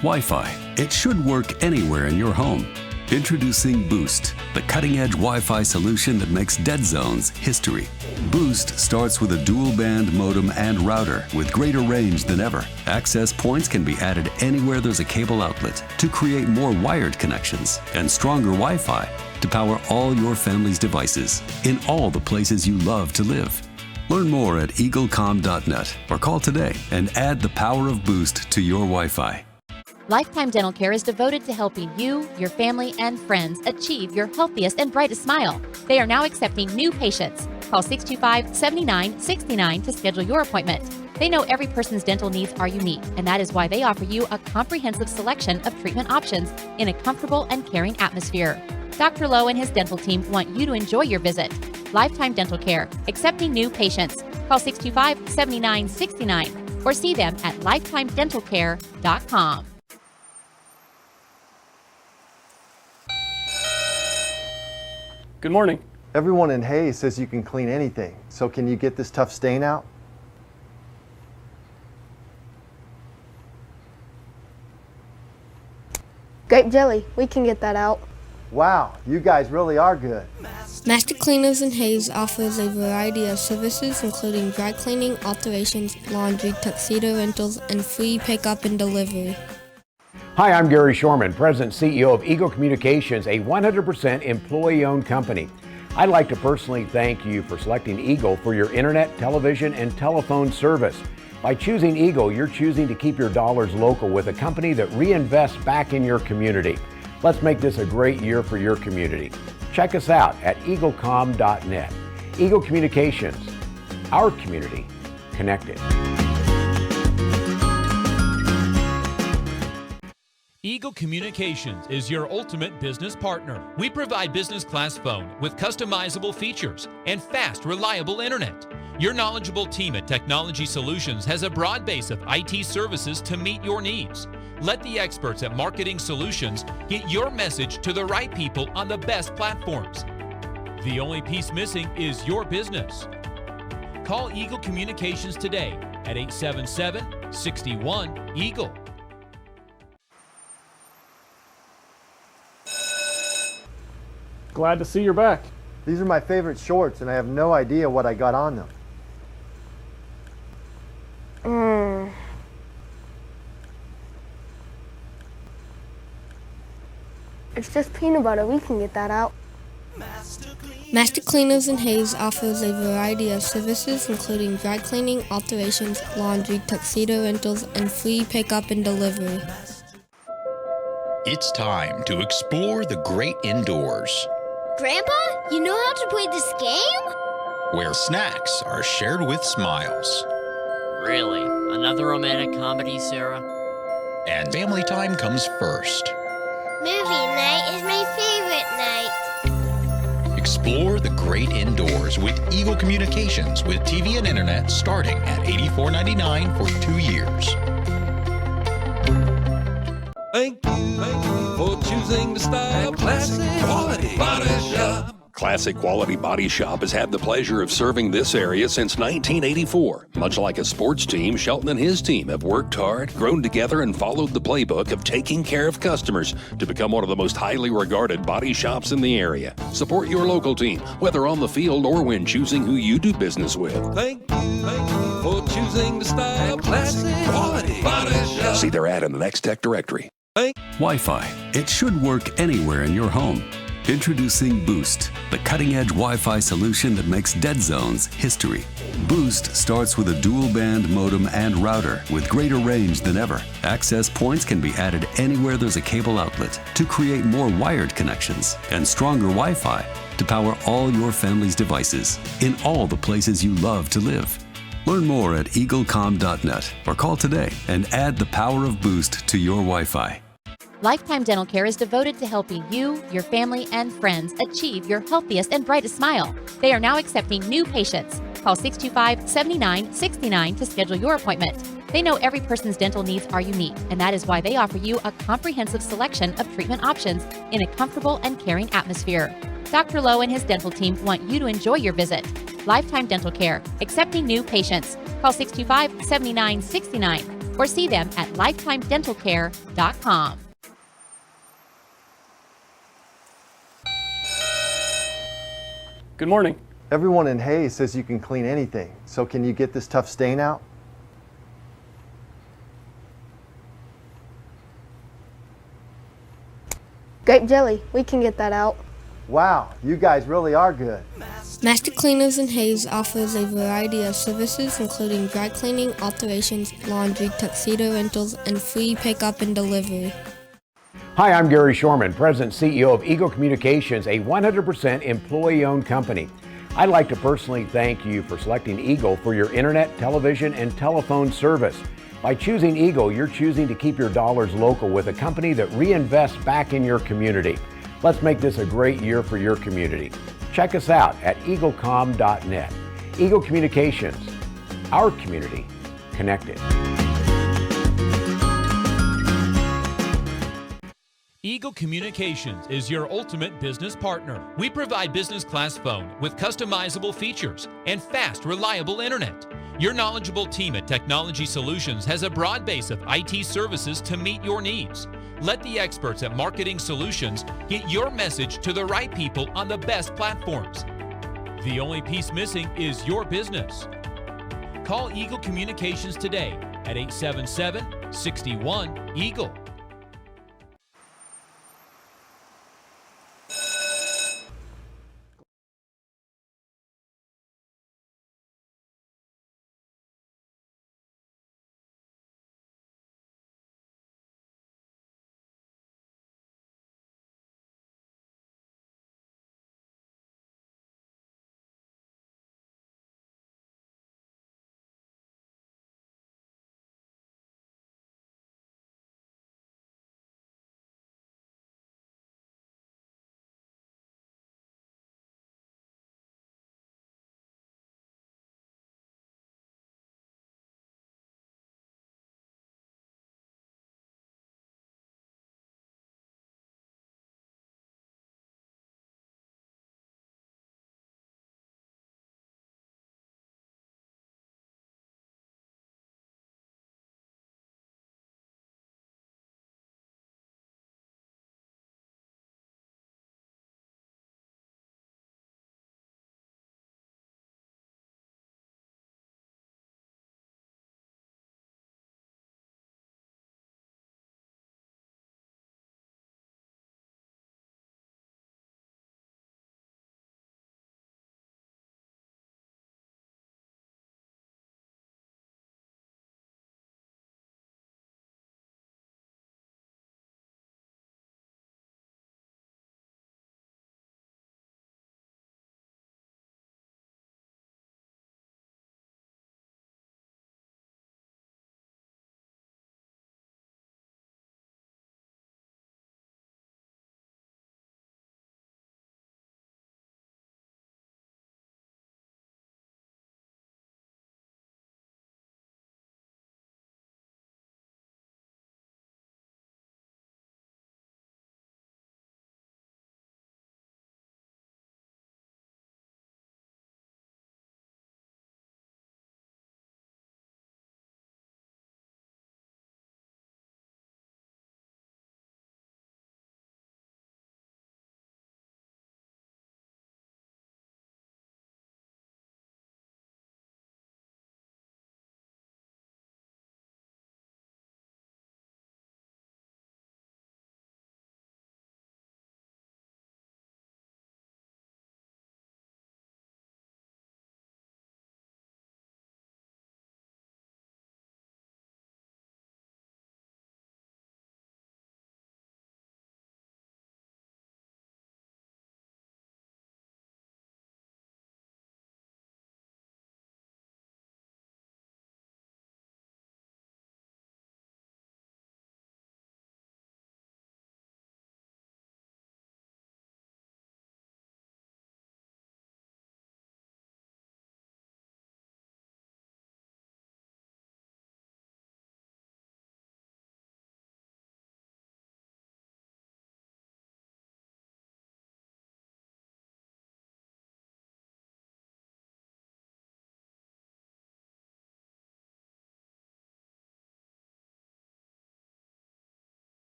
Wi-Fi. It should work anywhere in your home. Introducing Boost, the cutting-edge Wi-Fi solution that makes dead zones history. Boost starts with a dual-band modem and router with greater range than ever. Access points can be added anywhere there's a cable outlet to create more wired connections and stronger Wi-Fi to power all your family's devices in all the places you love to live. Learn more at eaglecom.net or call today and add the power of Boost to your Wi-Fi. Lifetime Dental Care is devoted to helping you, your family, and friends achieve your healthiest and brightest smile. They are now accepting new patients. Call 625-7969 to schedule your appointment. They know every person's dental needs are unique, and that is why they offer you a comprehensive selection of treatment options in a comfortable and caring atmosphere. Dr. Lowe and his dental team want you to enjoy your visit. Lifetime Dental Care, accepting new patients. Call 625-7969 or see them at lifetimedentalcare.com. Good morning. Everyone in Hayes says you can clean anything, so can you get this tough stain out? Grape jelly, we can get that out. Wow, you guys really are good. Master Cleaners in Hayes offers a variety of services including dry cleaning, alterations, laundry, tuxedo rentals, and free pickup and delivery. Hi, I'm Gary Shorman, President and CEO of Eagle Communications, a 100% employee-owned company. I'd like to personally thank you for selecting Eagle for your internet, television, and telephone service. By choosing Eagle, you're choosing to keep your dollars local with a company that reinvests back in your community. Let's make this a great year for your community. Check us out at eaglecom.net. Eagle Communications, our community connected. Eagle Communications is your ultimate business partner. We provide business class phone with customizable features and fast, reliable internet. Your knowledgeable team at Technology Solutions has a broad base of IT services to meet your needs. Let the experts at Marketing Solutions get your message to the right people on the best platforms. The only piece missing is your business. Call Eagle Communications today at 877-61-EAGLE. Glad to see you're back. These are my favorite shorts, and I have no idea what I got on them. It's just peanut butter. We can get that out. Master Cleaners in Hayes offers a variety of services including dry cleaning, alterations, laundry, tuxedo rentals, and free pickup and delivery. It's time to explore the great indoors, Grandpa, you know how to play this game? where snacks are shared with smiles. Really? Another romantic comedy, Sarah? And family time comes first. Movie night is my favorite night. Explore the great indoors with Eagle Communications with TV and internet starting at $84.99 for 2 years. Thank you for choosing the style Classic Quality Body Shop. Classic Quality Body Shop has had the pleasure of serving this area since 1984. Much like a sports team, Shelton and his team have worked hard, grown together, and followed the playbook of taking care of customers to become one of the most highly regarded body shops in the area. Support your local team, whether on the field or when choosing who you do business with. Thank you for choosing the style Classic Quality Body Shop. See their ad in the Next Tech directory. Wi-Fi. It should work anywhere in your home. Introducing Boost, the cutting-edge Wi-Fi solution that makes dead zones history. Boost starts with a dual-band modem and router with greater range than ever. Access points can be added anywhere there's a cable outlet to create more wired connections and stronger Wi-Fi to power all your family's devices in all the places you love to live. Learn more at eaglecom.net or call today and add the power of Boost to your Wi-Fi. Lifetime Dental Care is devoted to helping you, your family, and friends achieve your healthiest and brightest smile. They are now accepting new patients. Call 625-7969 to schedule your appointment. They know every person's dental needs are unique, and that is why they offer you a comprehensive selection of treatment options in a comfortable and caring atmosphere. Dr. Lowe and his dental team want you to enjoy your visit. Lifetime Dental Care, accepting new patients. Call 625-7969 or see them at lifetimedentalcare.com. Good morning. Everyone in Hayes says you can clean anything, so can you get this tough stain out? Grape jelly, we can get that out. Wow, you guys really are good. Master Cleaners in Hayes offers a variety of services including dry cleaning, alterations, laundry, tuxedo rentals, and free pickup and delivery. Hi, I'm Gary Shorman, President and CEO of Eagle Communications, a 100% employee-owned company. I'd like to personally thank you for selecting Eagle for your internet, television, and telephone service. By choosing Eagle, you're choosing to keep your dollars local with a company that reinvests back in your community. Let's make this a great year for your community. Check us out at eaglecom.net. Eagle Communications, our community connected. Eagle Communications is your ultimate business partner. We provide business class phone with customizable features and fast, reliable internet. Your knowledgeable team at Technology Solutions has a broad base of IT services to meet your needs. Let the experts at Marketing Solutions get your message to the right people on the best platforms. The only piece missing is your business. Call Eagle Communications today at 877-61-EAGLE.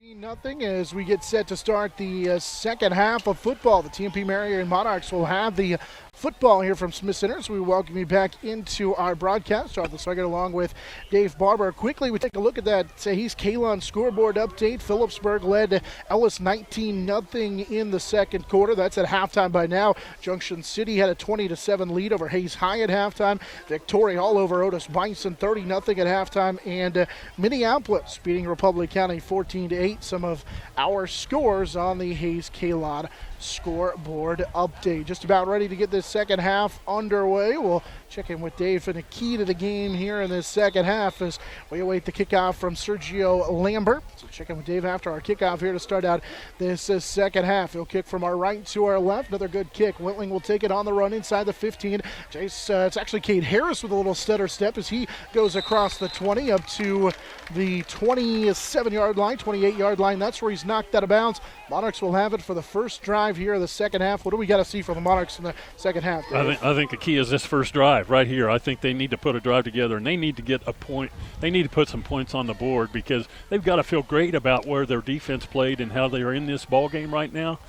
Nothing as we get set to start the second half of football. The TMP Marion Monarchs will have the football here from Smith Center. So we welcome you back into our broadcast. Jonathan Swigert along with Dave Barber. Quickly, we take a look at that Hayes Kalon scoreboard update. Phillipsburg led Ellis 19-0 in the second quarter. That's at halftime by now. Junction City had a 20-7 lead over Hayes High at halftime. Victoria all over Otis Bison 30-0 at halftime. And Minneapolis beating Republic County 14-8. Some of our scores on the Hayes Kalon scoreboard update. Just about ready to get this second half underway. We'll check in with Dave for the key to the game here in this second half as we await the kickoff from Sergio Lambert. So check in with Dave after our kickoff here to start out this second half. He'll kick from our right to our left. Another good kick. Wentling will take it on the run inside the 15. It's actually Cade Harris with a little stutter step as he goes across the 20 up to the 27-yard line, 28-yard line. That's where he's knocked out of bounds. Monarchs will have it for the first drive here of the second half. What do we got to see from the Monarchs in the second half, Dave? I think the key is this first drive right here. I think they need to put a drive together, and they need to get a point. They need to put some points on the board because they've got to feel great about where their defense played and how they are in this ball game right now.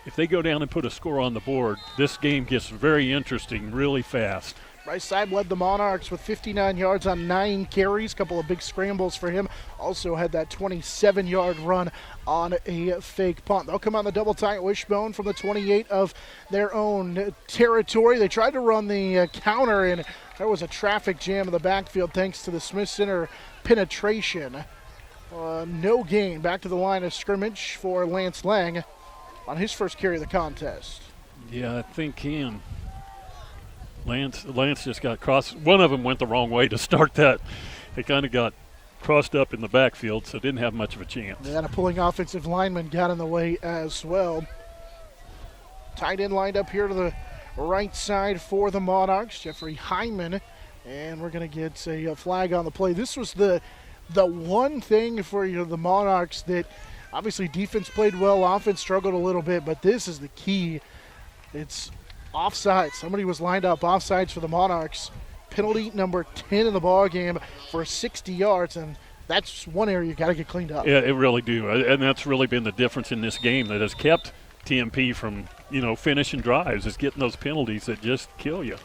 If they go down and put a score on the board, this game gets very interesting really fast. Bryce Seib led the Monarchs with 59 yards on 9 carries. A couple of big scrambles for him. Also had that 27-yard run on a fake punt. They'll come on the double tight wishbone from the 28 of their own territory. They tried to run the counter, and there was a traffic jam in the backfield thanks to the Smith Center penetration. No gain. Back to the line of scrimmage for Lance Lang on his first carry of the contest. Yeah, I think Lance just got crossed. One of them went the wrong way to start that. They kind of got crossed up in the backfield, so didn't have much of a chance. And a pulling offensive lineman got in the way as well. Tight end lined up here to the right side for the Monarchs, Jeffrey Hyman, and we're going to get a flag on the play. This was the one thing for the Monarchs that obviously defense played well, offense struggled a little bit, but this is the key. It's offside. Somebody was lined up offsides for the Monarchs. Penalty number 10 in the ball game for 60 yards, and that's one area you got to get cleaned up. Yeah, it really do, and that's really been the difference in this game that has kept TMP from finishing drives, is getting those penalties that just kill you.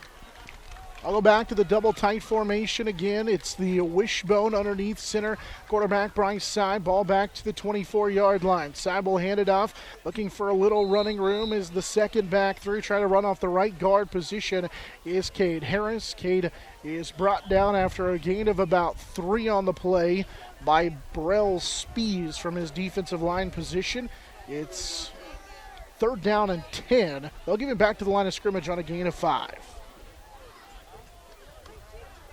I'll go back to the double tight formation again. It's the wishbone underneath center. Quarterback Bryce Seib. Ball back to the 24-yard line. Seib will hand it off. Looking for a little running room is the second back through. Trying to run off the right guard position is Cade Harris. Cade is brought down after a gain of about 3 on the play by Brell Spees from his defensive line position. It's 3rd down and 10. They'll give him back to the line of scrimmage on a gain of 5.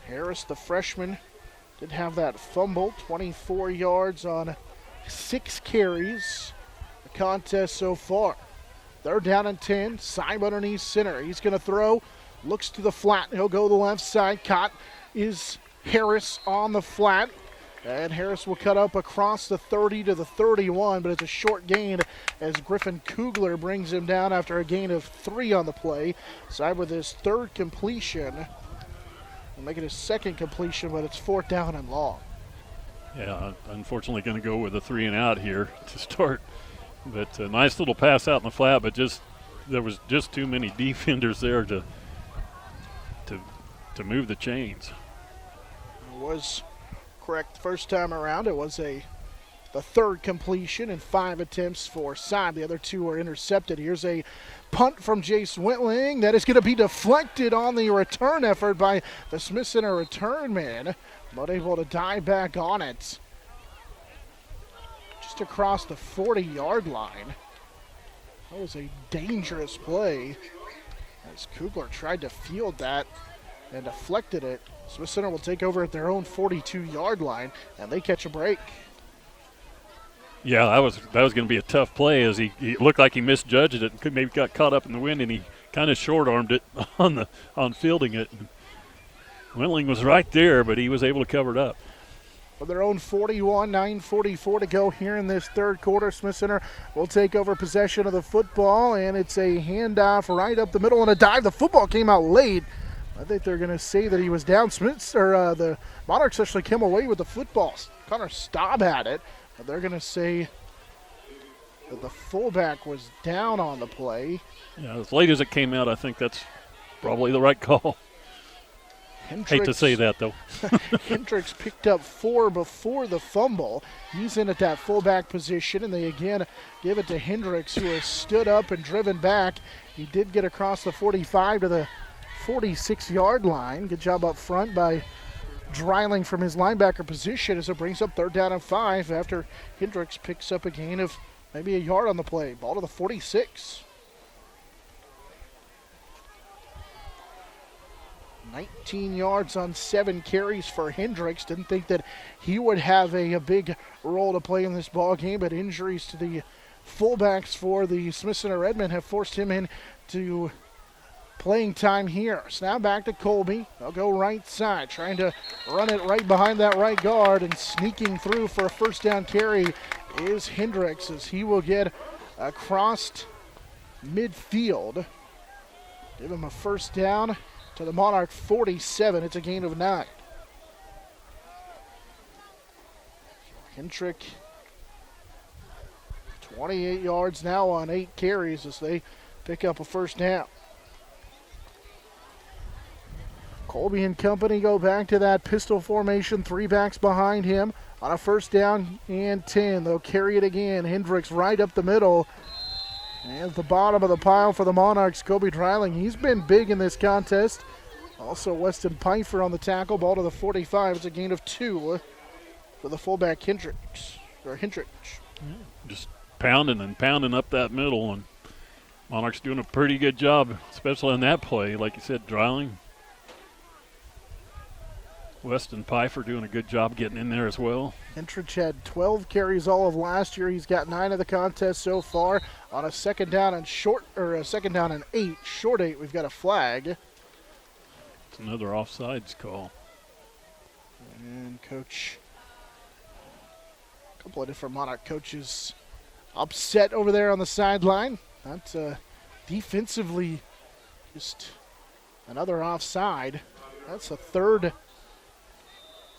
Harris, the freshman, did have that fumble, 24 yards on 6 carries. The contest so far. 3rd down and 10. Seib underneath center. He's going to throw. Looks to the flat. He'll go to the left side. Caught is Harris on the flat. And Harris will cut up across the 30 to the 31, but it's a short gain as Griffin Kugler brings him down after a gain of 3 on the play. Seib with his 3rd completion. We'll make it his 2nd completion, but it's 4th down and long. Yeah, unfortunately going to go with a 3 and out here to start. But a nice little pass out in the flat, but there was just too many defenders there to move the chains. It was correct first time around. It was the 3rd completion and 5 attempts for Seib. The other 2 were intercepted. Here's a punt from Jace Wentling. That is going to be deflected on the return effort by the Smith Center return man, but able to dive back on it. Just across the 40-yard line. That was a dangerous play as Kugler tried to field that and deflected it. Smith Center will take over at their own 42-yard line, and they catch a break. Yeah, that was going to be a tough play as he looked like he misjudged it and maybe got caught up in the wind, and he kind of short-armed it on fielding it. Wentling was right there, but he was able to cover it up. For their own 41, 9:44 to go here in this 3rd quarter. Smith Center will take over possession of the football, and it's a handoff right up the middle and a dive. The football came out late. I think they're going to say that he was down. The Monarchs actually came away with the football. Connor Staub had it. But they're going to say The fullback was down on the play. Yeah, as late as it came out, I think that's probably the right call. Hate to say that, though. Hendricks picked up 4 before the fumble. He's in at that fullback position, and they again give it to Hendricks, who has stood up and driven back. He did get across the 45 to the 46-yard line. Good job up front by Dreiling from his linebacker position as it brings up 3rd down and 5 after Hendricks picks up a gain of maybe a yard on the play. Ball to the 46. 19 yards on 7 carries for Hendricks. Didn't think that he would have a big role to play in this ball game, but injuries to the fullbacks for the Smith Center Edmond have forced him into playing time here. Snap back to Colby. They'll go right side, trying to run it right behind that right guard, and sneaking through for a 1st down carry is Hendricks as he will get across midfield. Give him a 1st down to the Monarch 47. It's a gain of 9. Hendrick 28 yards now on 8 carries as they pick up a 1st down. Colby and company go back to that pistol formation, 3 backs behind him on a 1st down and 10. They'll carry it again. Hendricks right up the middle. And at the bottom of the pile for the Monarchs, Kobe Dreiling. He's been big in this contest. Also Weston Pfeiffer on the tackle. Ball to the 45. It's a gain of 2 for the fullback Hendricks. Just pounding and pounding up that middle, and Monarchs doing a pretty good job, especially on that play. Like you said, Dreiling. Weston Pfeiffer doing a good job getting in there as well. Hendricks had 12 carries all of last year. He's got 9 of the contest so far. On a 2nd down and 8, short 8, we've got a flag. It's another offsides call. And coach, a couple of different Monarch coaches upset over there on the sideline. That's defensively just another offside. That's a 3rd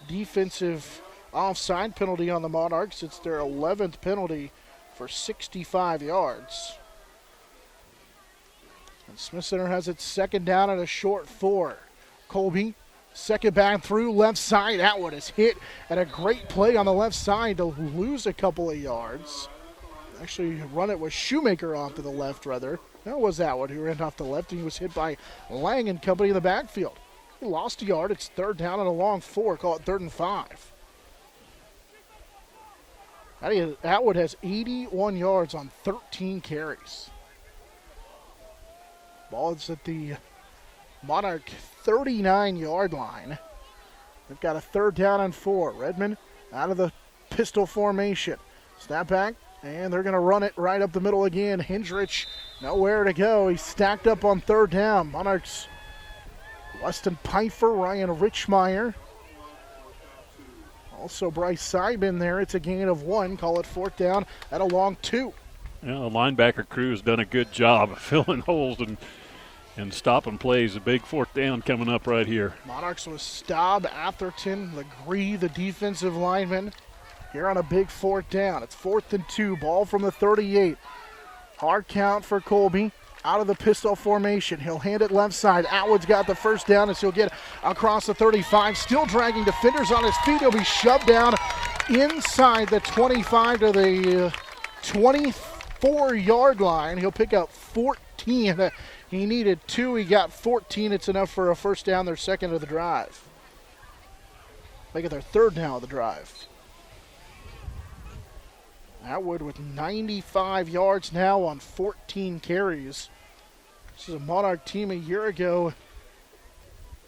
defensive offside penalty on the Monarchs. It's their 11th penalty for 65 yards. And Smith Center has its 2nd down and a short 4. Colby, 2nd back through, left side. Atwood is hit at a great play on the left side to lose a couple of yards. Actually run it with Shoemaker off to the left, rather. That was Atwood who ran off the left, and he was hit by Lang and company in the backfield. He lost a yard. It's 3rd down and a long 4. Call it 3rd and 5. Atwood has 81 yards on 13 carries. Ball is at the Monarch 39-yard line. They've got a 3rd down and 4. Redmond out of the pistol formation. Snap back, and they're going to run it right up the middle again. Hendricks nowhere to go. He's stacked up on 3rd down. Monarchs Weston Pfeiffer, Ryan Richmeyer. Also Bryce Seibin there. It's a gain of 1. Call it 4th down at a long 2. Yeah, the linebacker crew has done a good job of filling holes and stopping plays. A big 4th down coming up right here. Monarchs with Staub, Atherton, Legree, the defensive lineman. Here on a big 4th down. It's 4th and 2. Ball from the 38. Hard count for Colby. Out of the pistol formation. He'll hand it left side. Atwood's got the 1st down as he'll get across the 35. Still dragging defenders on his feet. He'll be shoved down inside the 25 to the 24-yard line. He'll pick up 14. He needed 2. He got 14. It's enough for a 1st down, their 2nd of the drive. Make it their 3rd down of the drive. Atwood with 95 yards now on 14 carries. This is a Monarch team a year ago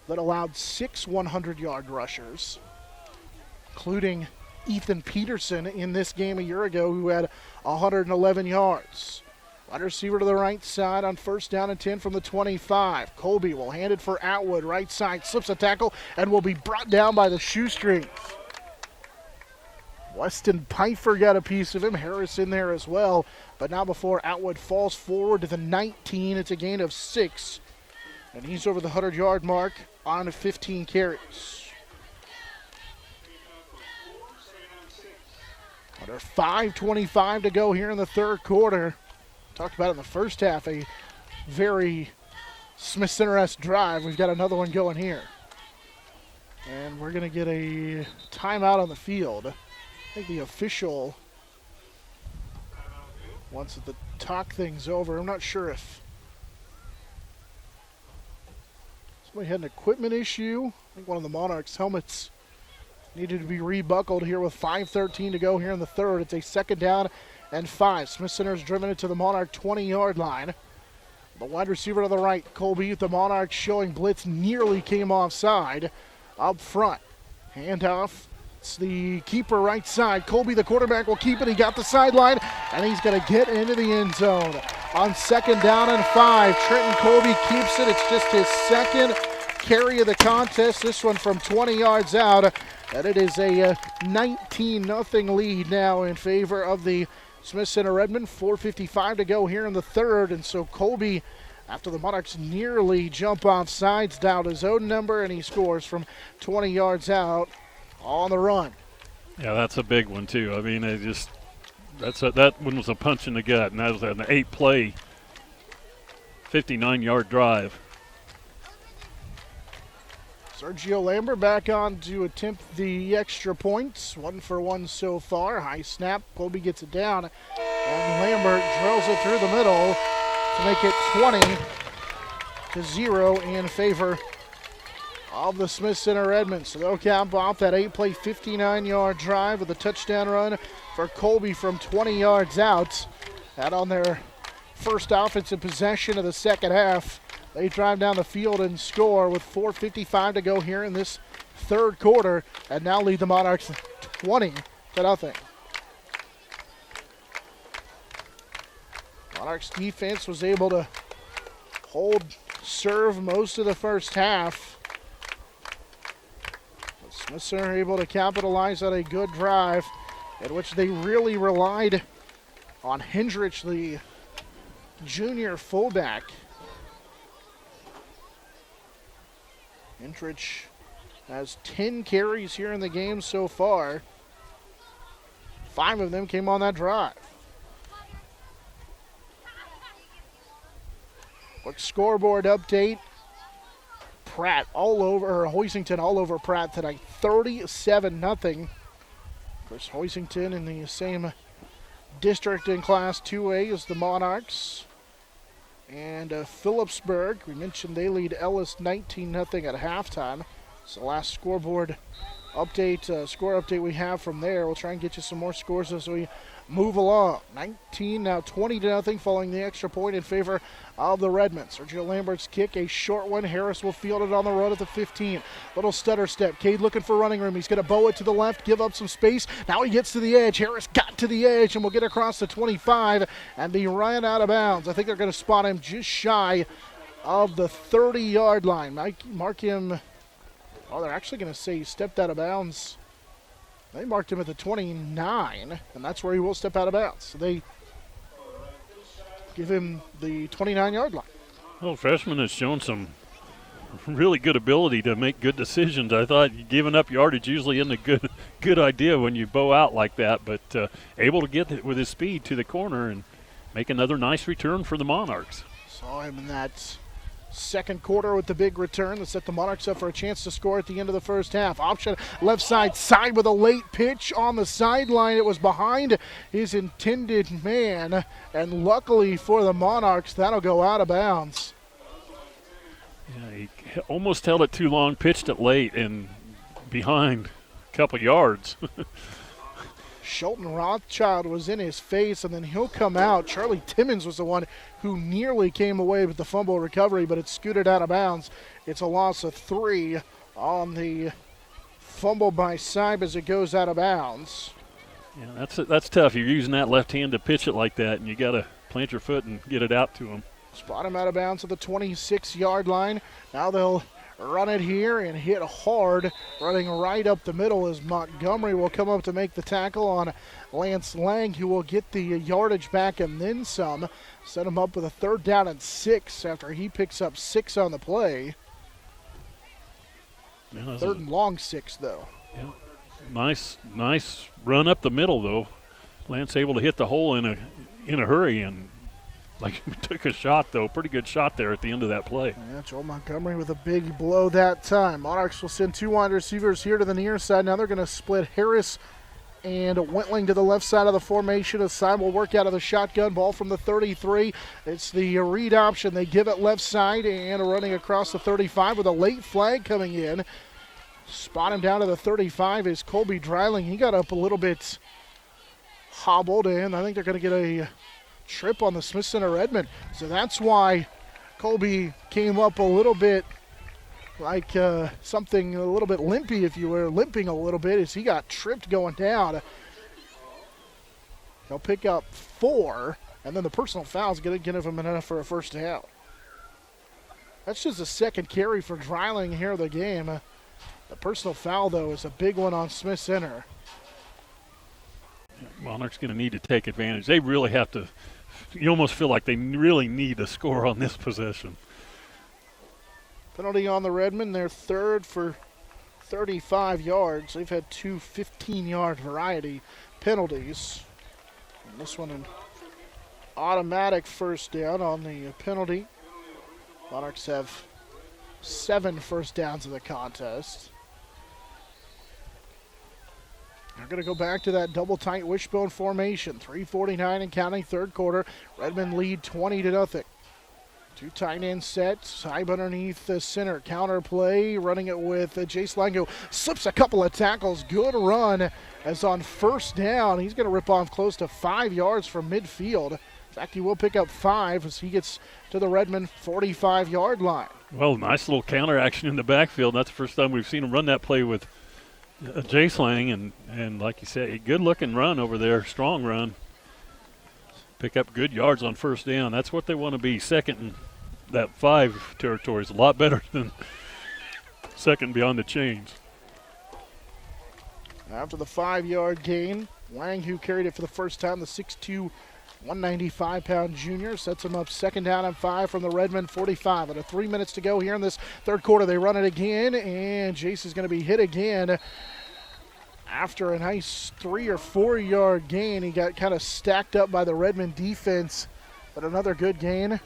that allowed 6 100-yard rushers, including Ethan Peterson in this game a year ago, who had 111 yards. Wide receiver to the right side on 1st down and 10 from the 25. Colby will hand it for Atwood. Right side, slips a tackle and will be brought down by the shoestrings. Weston Pfeiffer got a piece of him. Harris in there as well. But now before Atwood falls forward to the 19, it's a gain of 6. And he's over the 100-yard mark on 15 carries. Under 5:25 to go here in the third quarter. Talked about it in the first half, a very Smith Center-esque drive. We've got another one going here. And we're going to get a timeout on the field. I think the official wants to talk things over. I'm not sure if somebody had an equipment issue. I think one of the Monarchs' helmets needed to be rebuckled here with 5:13 to go here in the third. It's a 2nd down and 5. Smith Center's driven it to the Monarch 20-yard line. The wide receiver to the right, Colby, the Monarchs showing blitz, nearly came offside. Up front, handoff. It's the keeper right side. Colby, the quarterback, will keep it. He got the sideline, and he's going to get into the end zone. On 2nd down and 5, Trenton Colby keeps it. It's just his 2nd carry of the contest, this one from 20 yards out. And it is a 19-0 lead now in favor of the Smith Center Redmond. 4:55 to go here in the third. And so Colby, after the Monarchs nearly jump off sides, down his own number, and he scores from 20 yards out on the run. Yeah, that's a big one, too. I mean, that one was a punch in the gut, and that was an 8-play, 59-yard drive. Sergio Lambert back on to attempt the extra points. 1 for 1 so far. High snap. Colby gets it down. And Lambert drills it through the middle to make it 20-0 in favor of the Smith Center Redmonds. So they'll cap off that 8-play, 59-yard drive with a touchdown run for Colby from 20 yards out. And on their first offensive possession of the second half, they drive down the field and score with 4:55 to go here in this third quarter, and now lead the Monarchs 20-0. Monarchs defense was able to serve most of the first half. But Smith Center able to capitalize on a good drive in which they really relied on Hendrich, the junior fullback. Hendrich has 10 carries here in the game so far. 5 of them came on that drive. Quick scoreboard update. Pratt all over, or Hoisington all over Pratt tonight, 37-0. Of course, Hoisington in the same district in Class 2A as the Monarchs. And Phillipsburg, we mentioned they lead Ellis 19-0 at halftime. It's the last scoreboard update, score update we have from there. We'll try and get you some more scores as we move along. 19, now 20-0 following the extra point in favor of the Redmonds. Sergio Lambert's kick, a short one. Harris will field it on the road at the 15. Little stutter step. Cade looking for running room. He's going to bow it to the left, give up some space. Now he gets to the edge. Harris got to the edge and will get across the 25 and be ran out of bounds. I think they're going to spot him just shy of the 30-yard line. Mark him. Oh, they're actually going to say he stepped out of bounds. They marked him at the 29, and that's where he will step out of bounds. So they give him the 29-yard line. Well, freshman has shown some really good ability to make good decisions. I thought giving up yardage usually isn't a good idea when you bow out like that, but able to get it with his speed to the corner and make another nice return for the Monarchs. Saw him in that second quarter with the big return that set the Monarchs up for a chance to score at the end of the first half. Option left side with a late pitch on the sideline. It was behind his intended man, and luckily for the Monarchs, that'll go out of bounds. Yeah, he almost held it too long, pitched it late, and behind a couple yards. Shelton Rothschild was in his face, and then he'll come out. Charlie Timmons was the one who nearly came away with the fumble recovery, but it scooted out of bounds. It's a loss of 3 on the fumble by Seib as it goes out of bounds. Yeah, that's tough. You're using that left hand to pitch it like that, and you got to plant your foot and get it out to him. Spot him out of bounds at the 26-yard line. Now they'll run it here and hit hard, running right up the middle as Montgomery will come up to make the tackle on Lance Lang, who will get the yardage back and then some. Set him up with a 3rd down and 6 after he picks up 6 on the play. Yeah, 3rd and long 6, though. Yeah. Nice run up the middle, though. Lance able to hit the hole in a hurry, and like took a shot though, pretty good shot there at the end of that play. Yeah, Joel Montgomery with a big blow that time. Monarchs will send 2 wide receivers here to the near side. Now they're going to split Harris and Wentling to the left side of the formation. Aside will work out of the shotgun. Ball from the 33. It's the read option. They give it left side and running across the 35 with a late flag coming in. Spot him down to the 35 is Colby Dreiling. He got up a little bit hobbled, and I think they're going to get a trip on the Smith Center Redmond. So that's why Colby came up a little bit like something a little bit limpy, if you were limping a little bit, as he got tripped going down. He'll pick up 4, and then the personal foul is going to give him enough for a first down. That's just the second carry for Dreiling here of the game. The personal foul, though, is a big one on Smith Center. Monarchs going to need to take advantage. They really have to. You almost feel like they really need a score on this possession. Penalty on the Redmond. They're third for 35 yards. They've had 2 15-yard variety penalties. And this one an automatic first down on the penalty. Monarchs have 7 first downs in the contest. They're going to go back to that double tight wishbone formation. 3:49 and counting, third quarter. Redmond lead 20-0. 2 tight end sets. Hype underneath the center. Counter play. Running it with Jace Lango. Slips a couple of tackles. Good run as on first down. He's going to rip off close to 5 yards from midfield. In fact, he will pick up 5 as he gets to the Redmond 45-yard line. Well, nice little counter action in the backfield. That's the first time we've seen him run that play with Jace Lang, and like you said, a good-looking run over there, strong run. Pick up good yards on first down. That's what they want to be. Second and that 5 territory is a lot better than second beyond the chains. After the 5-yard gain, Lang, who carried it for the first time, the 6'2", 195-pound junior, sets him up second down and 5 from the Redmond 45. Under 3 minutes to go here in this third quarter. They run it again, and Jace is going to be hit again. After a nice 3 or 4 yard gain, he got kind of stacked up by the Redmond defense, but another good gain.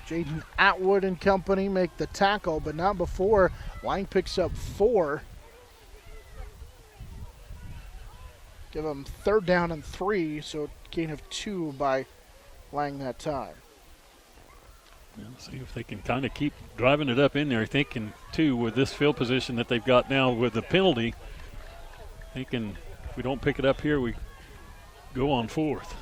Jaden Atwood and company make the tackle, but not before. Lang picks up 4. Give him third down and 3, so gain of 2 by Lang that time. Yeah, see if they can kind of keep driving it up in there, thinking, too, with this field position that they've got now with the penalty, thinking if we don't pick it up here, we go on 4th.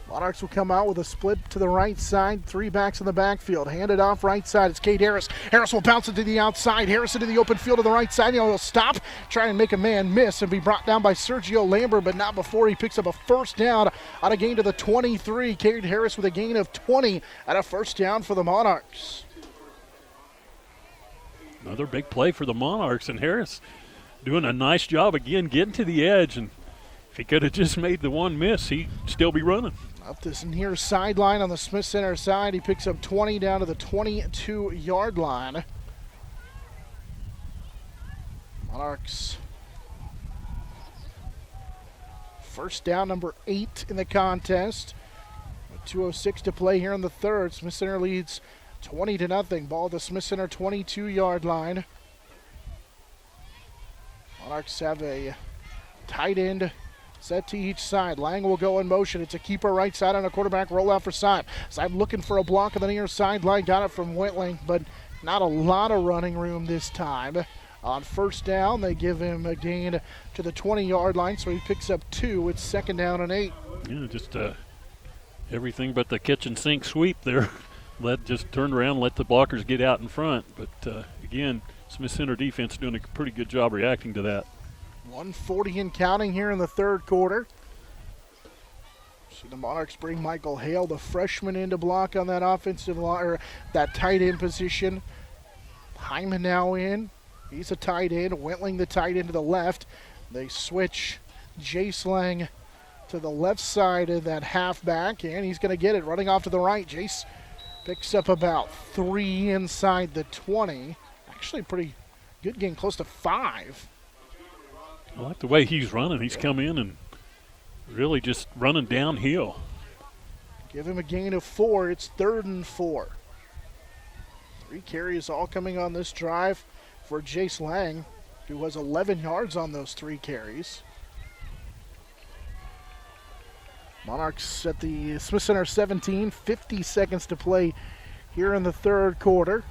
Monarchs will come out with a split to the right side. 3 backs in the backfield. Handed off right side. It's Cade Harris. Harris will bounce it to the outside. Harris into the open field to the right side. He'll stop, try and make a man miss and be brought down by Sergio Lambert, but not before he picks up a first down on a gain to the 23. Cade Harris with a gain of 20 and a first down for the Monarchs. Another big play for the Monarchs, and Harris doing a nice job again getting to the edge, and if he could have just made the one miss, he'd still be running. Up this near sideline on the Smith Center side. He picks up 20 down to the 22-yard line. Monarchs first down number 8 in the contest. With 2:06 to play here in the third. Smith Center leads 20-0. Ball at the Smith Center 22-yard line. Monarchs have a tight end set to each side. Lang will go in motion. It's a keeper right side on a quarterback rollout for Saib. Saib looking for a block on the near sideline. Got it from Wentling, but not a lot of running room this time. On first down, they give him a gain to the 20-yard line, so he picks up 2. It's second down and 8. Yeah, just everything but the kitchen sink sweep there. Just turn around, let the blockers get out in front. But again, Smith Center defense doing a pretty good job reacting to that. 1:40 and counting here in the third quarter. See the Monarchs bring Michael Hale, the freshman, into block on that offensive line, or that tight end position. Hyman now in. He's a tight end. Wentling the tight end to the left. They switch Jace Lang to the left side of that halfback, and he's going to get it running off to the right. Jace picks up about 3 inside the 20. Actually pretty good gain, close to 5. I like the way he's running. He's come in and really just running downhill. Give him a gain of 4. It's 3rd and 4. 3 carries all coming on this drive for Jace Lang, who has 11 yards on those 3 carries. Monarchs at the Smith Center 17, 50 seconds to play here in the 3rd quarter.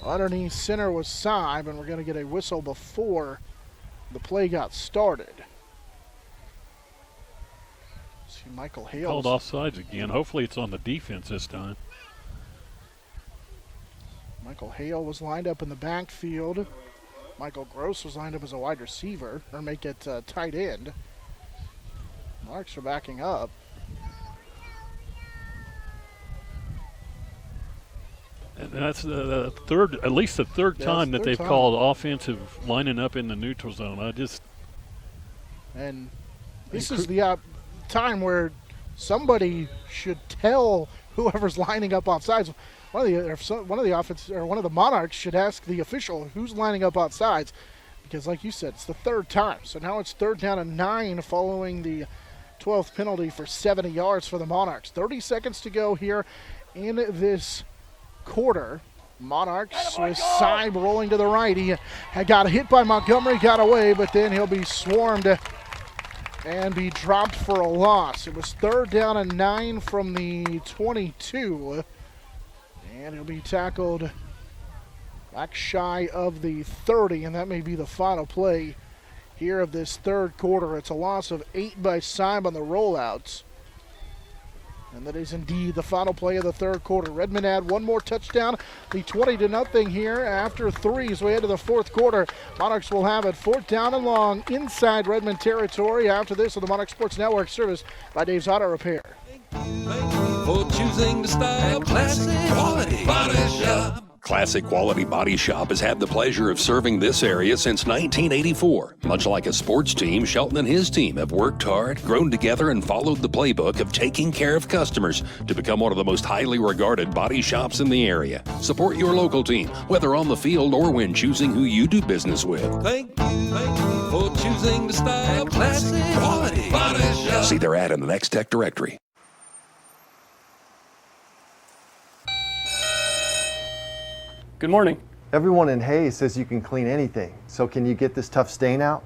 Underneath center was Saib, and we're going to get a whistle before the play got started. See Michael Hale called offsides again. Hopefully it's on the defense this time. Michael Hale was lined up in the backfield. Michael Gross was lined up as a wide receiver, or make it tight end. Marks are backing up. And that's the third, at least the third time that they've called offensive lining up in the neutral zone. And this is the time where somebody should tell whoever's lining up offsides. One of the Monarchs should ask the official who's lining up offsides, because like you said, it's the 3rd time. So now it's 3rd down and 9 following the 12th penalty for 70 yards for the Monarchs. 30 seconds to go here in this quarter. Monarchs with Saib rolling to the right. He had got hit by Montgomery, got away, but then he'll be swarmed and be dropped for a loss. It was 3rd down and 9 from the 22. And he'll be tackled back shy of the 30, and that may be the final play here of this 3rd quarter. It's a loss of 8 by Saib on the rollouts. And that is indeed the final play of the 3rd quarter. Redmond had one more touchdown, the 20-0 here after 3 as we head to the 4th quarter. Monarchs will have it 4th down and long inside Redmond territory. After this on the Monarch Sports Network, service by Dave's Auto Repair. For choosing the style, classic quality body shop. Classic Quality Body Shop has had the pleasure of serving this area since 1984. Much like a sports team, Shelton and his team have worked hard, grown together, and followed the playbook of taking care of customers to become one of the most highly regarded body shops in the area. Support your local team, whether on the field or when choosing who you do business with. Thank you for choosing the style, classic quality body shop. See their ad in the Next Tech directory. Good morning. Everyone in Hayes says you can clean anything. So can you get this tough stain out?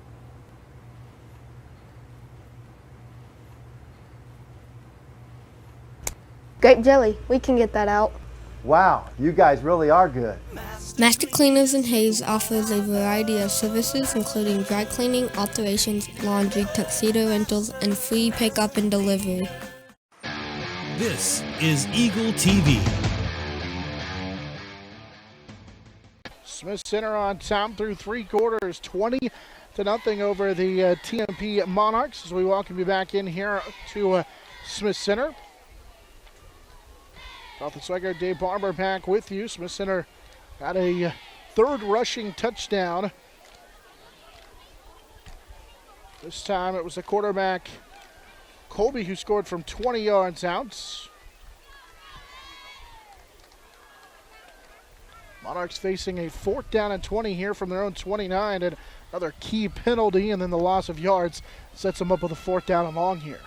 Grape jelly, we can get that out. Wow, you guys really are good. Master Cleaners in Hayes offers a variety of services including dry cleaning, alterations, laundry, tuxedo rentals, and free pickup and delivery. This is Eagle TV. Smith Center on top through 3 quarters, 20-0 over the TMP Monarchs. As we welcome you back in here to Smith Center. Jonathan Swigert, Dave Barber back with you. Smith Center got a 3rd rushing touchdown. This time it was the quarterback Colby who scored from 20 yards out. Monarchs facing a 4th down and 20 here from their own 29, and another key penalty, and then the loss of yards sets them up with a 4th down and long here.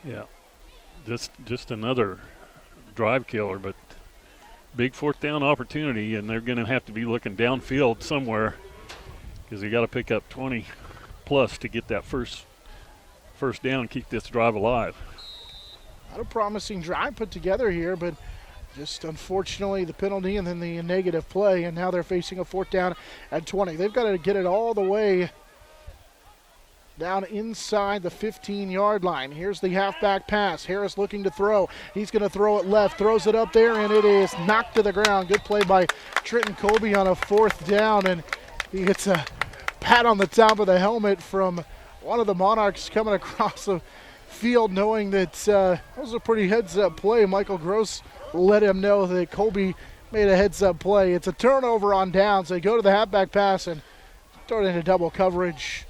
Yeah, just another drive killer, but big 4th down opportunity, and they're going to have to be looking downfield somewhere because you got to pick up 20 plus to get that first down and keep this drive alive. Not a promising drive put together here, but just unfortunately the penalty and then the negative play, and now they're facing a 4th down and 20. They've got to get it all the way down inside the 15-yard line. Here's the halfback pass. Harris looking to throw. He's going to throw it left, throws it up there, and it is knocked to the ground. Good play by Trenton Colby on a 4th down, and he gets a pat on the top of the helmet from one of the Monarchs coming across the field, knowing that that was a pretty heads-up play. Michael Gross let him know that Colby made a heads-up play. It's a turnover on downs. They go to the halfback pass and throw it into double coverage.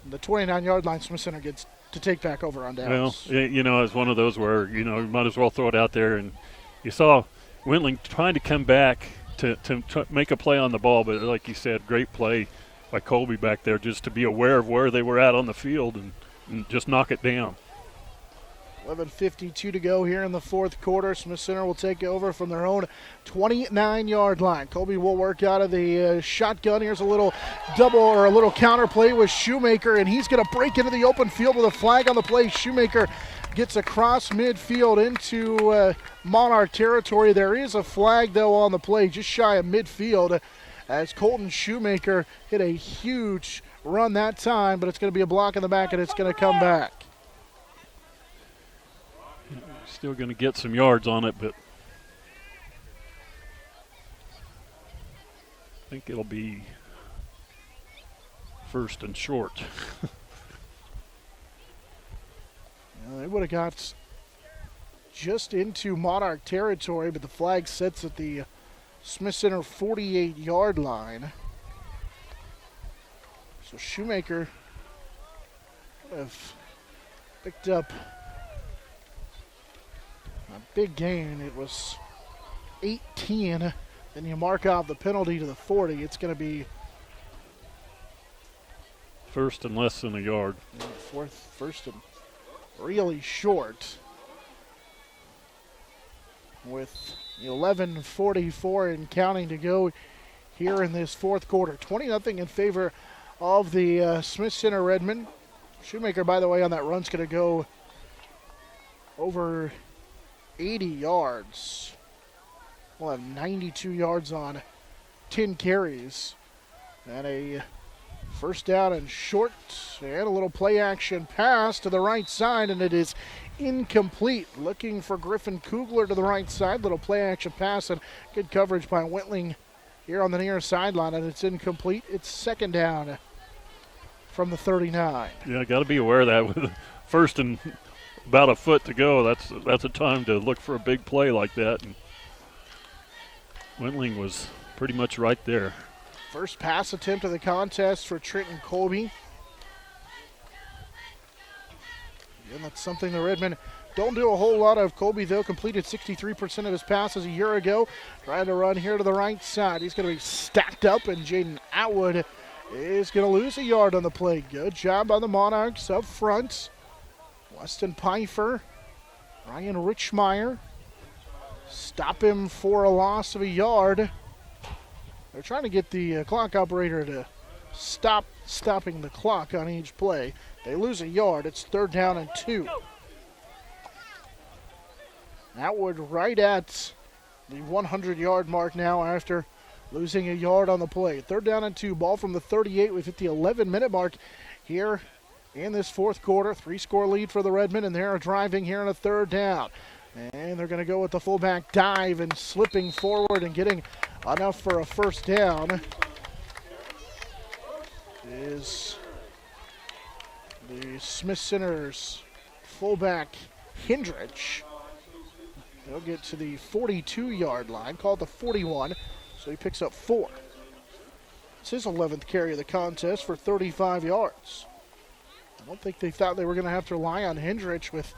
The 29-yard line, Smith Center gets to take back over on downs. Well, it's one of those where, you might as well throw it out there. And you saw Wentling trying to come back to make a play on the ball, but like you said, great play by Colby back there just to be aware of where they were at on the field and and just knock it down. 11:52 to go here in the fourth quarter. Smith Center will take over from their own 29-yard line. Colby will work out of the shotgun. Here's a little double or a little counter play with Shoemaker, and he's going to break into the open field with a flag on the play. Shoemaker gets across midfield into Monarch territory. There is a flag, though, on the play just shy of midfield as Colton Shoemaker hit a huge run that time, but it's going to be a block in the back, and it's going to come back. Still going to get some yards on it, but I think it'll be first and short. They would have got just into Monarch territory, but the flag sits at the Smith Center 48-yard line. So Shoemaker would have picked up a big gain. It was 18. Then you mark off the penalty to the 40. It's going to be first and less than a yard. First and really short. With 11:44 and counting to go here in this fourth quarter. 20-0 in favor of the Smith Center Redmen. Shoemaker, by the way, on that run is going to go over 80 yards. We'll have 92 yards on 10 carries. And a first down and short, and a little play action pass to the right side, and it is incomplete. Looking for Griffin Kugler to the right side. Little play action pass and good coverage by Wentling here on the near sideline, and it's incomplete. It's second down from the 39. Yeah, got to be aware of that with first and about a foot to go. That's a time to look for a big play like that. And Wentling was pretty much right there. First pass attempt of the contest for Trenton Colby. And that's something the Redmen don't do a whole lot of. Colby, though, completed 63% of his passes a year ago. Trying to run here to the right side. He's going to be stacked up, and Jaden Atwood is going to lose a yard on the play. Good job by the Monarchs up front. Weston Pfeiffer, Ryan Richmeyer. Stop him for a loss of a yard. They're trying to get the clock operator to stop stopping the clock on each play. They lose a yard. It's third down and 2. Atwood right at the 100-yard mark now after losing a yard on the play. Third down and 2. Ball from the 38. We've hit the 11-minute mark here in this fourth quarter. 3-score lead for the Redmen, and they're driving here on a third down. And they're going to go with the fullback dive and slipping forward and getting enough for a first down. Is the Smith Center's fullback Hendrich. They'll get to the 42-yard line, called the 41, so he picks up 4. It's his 11th carry of the contest for 35 yards. I don't think they thought they were going to have to rely on Hendrich with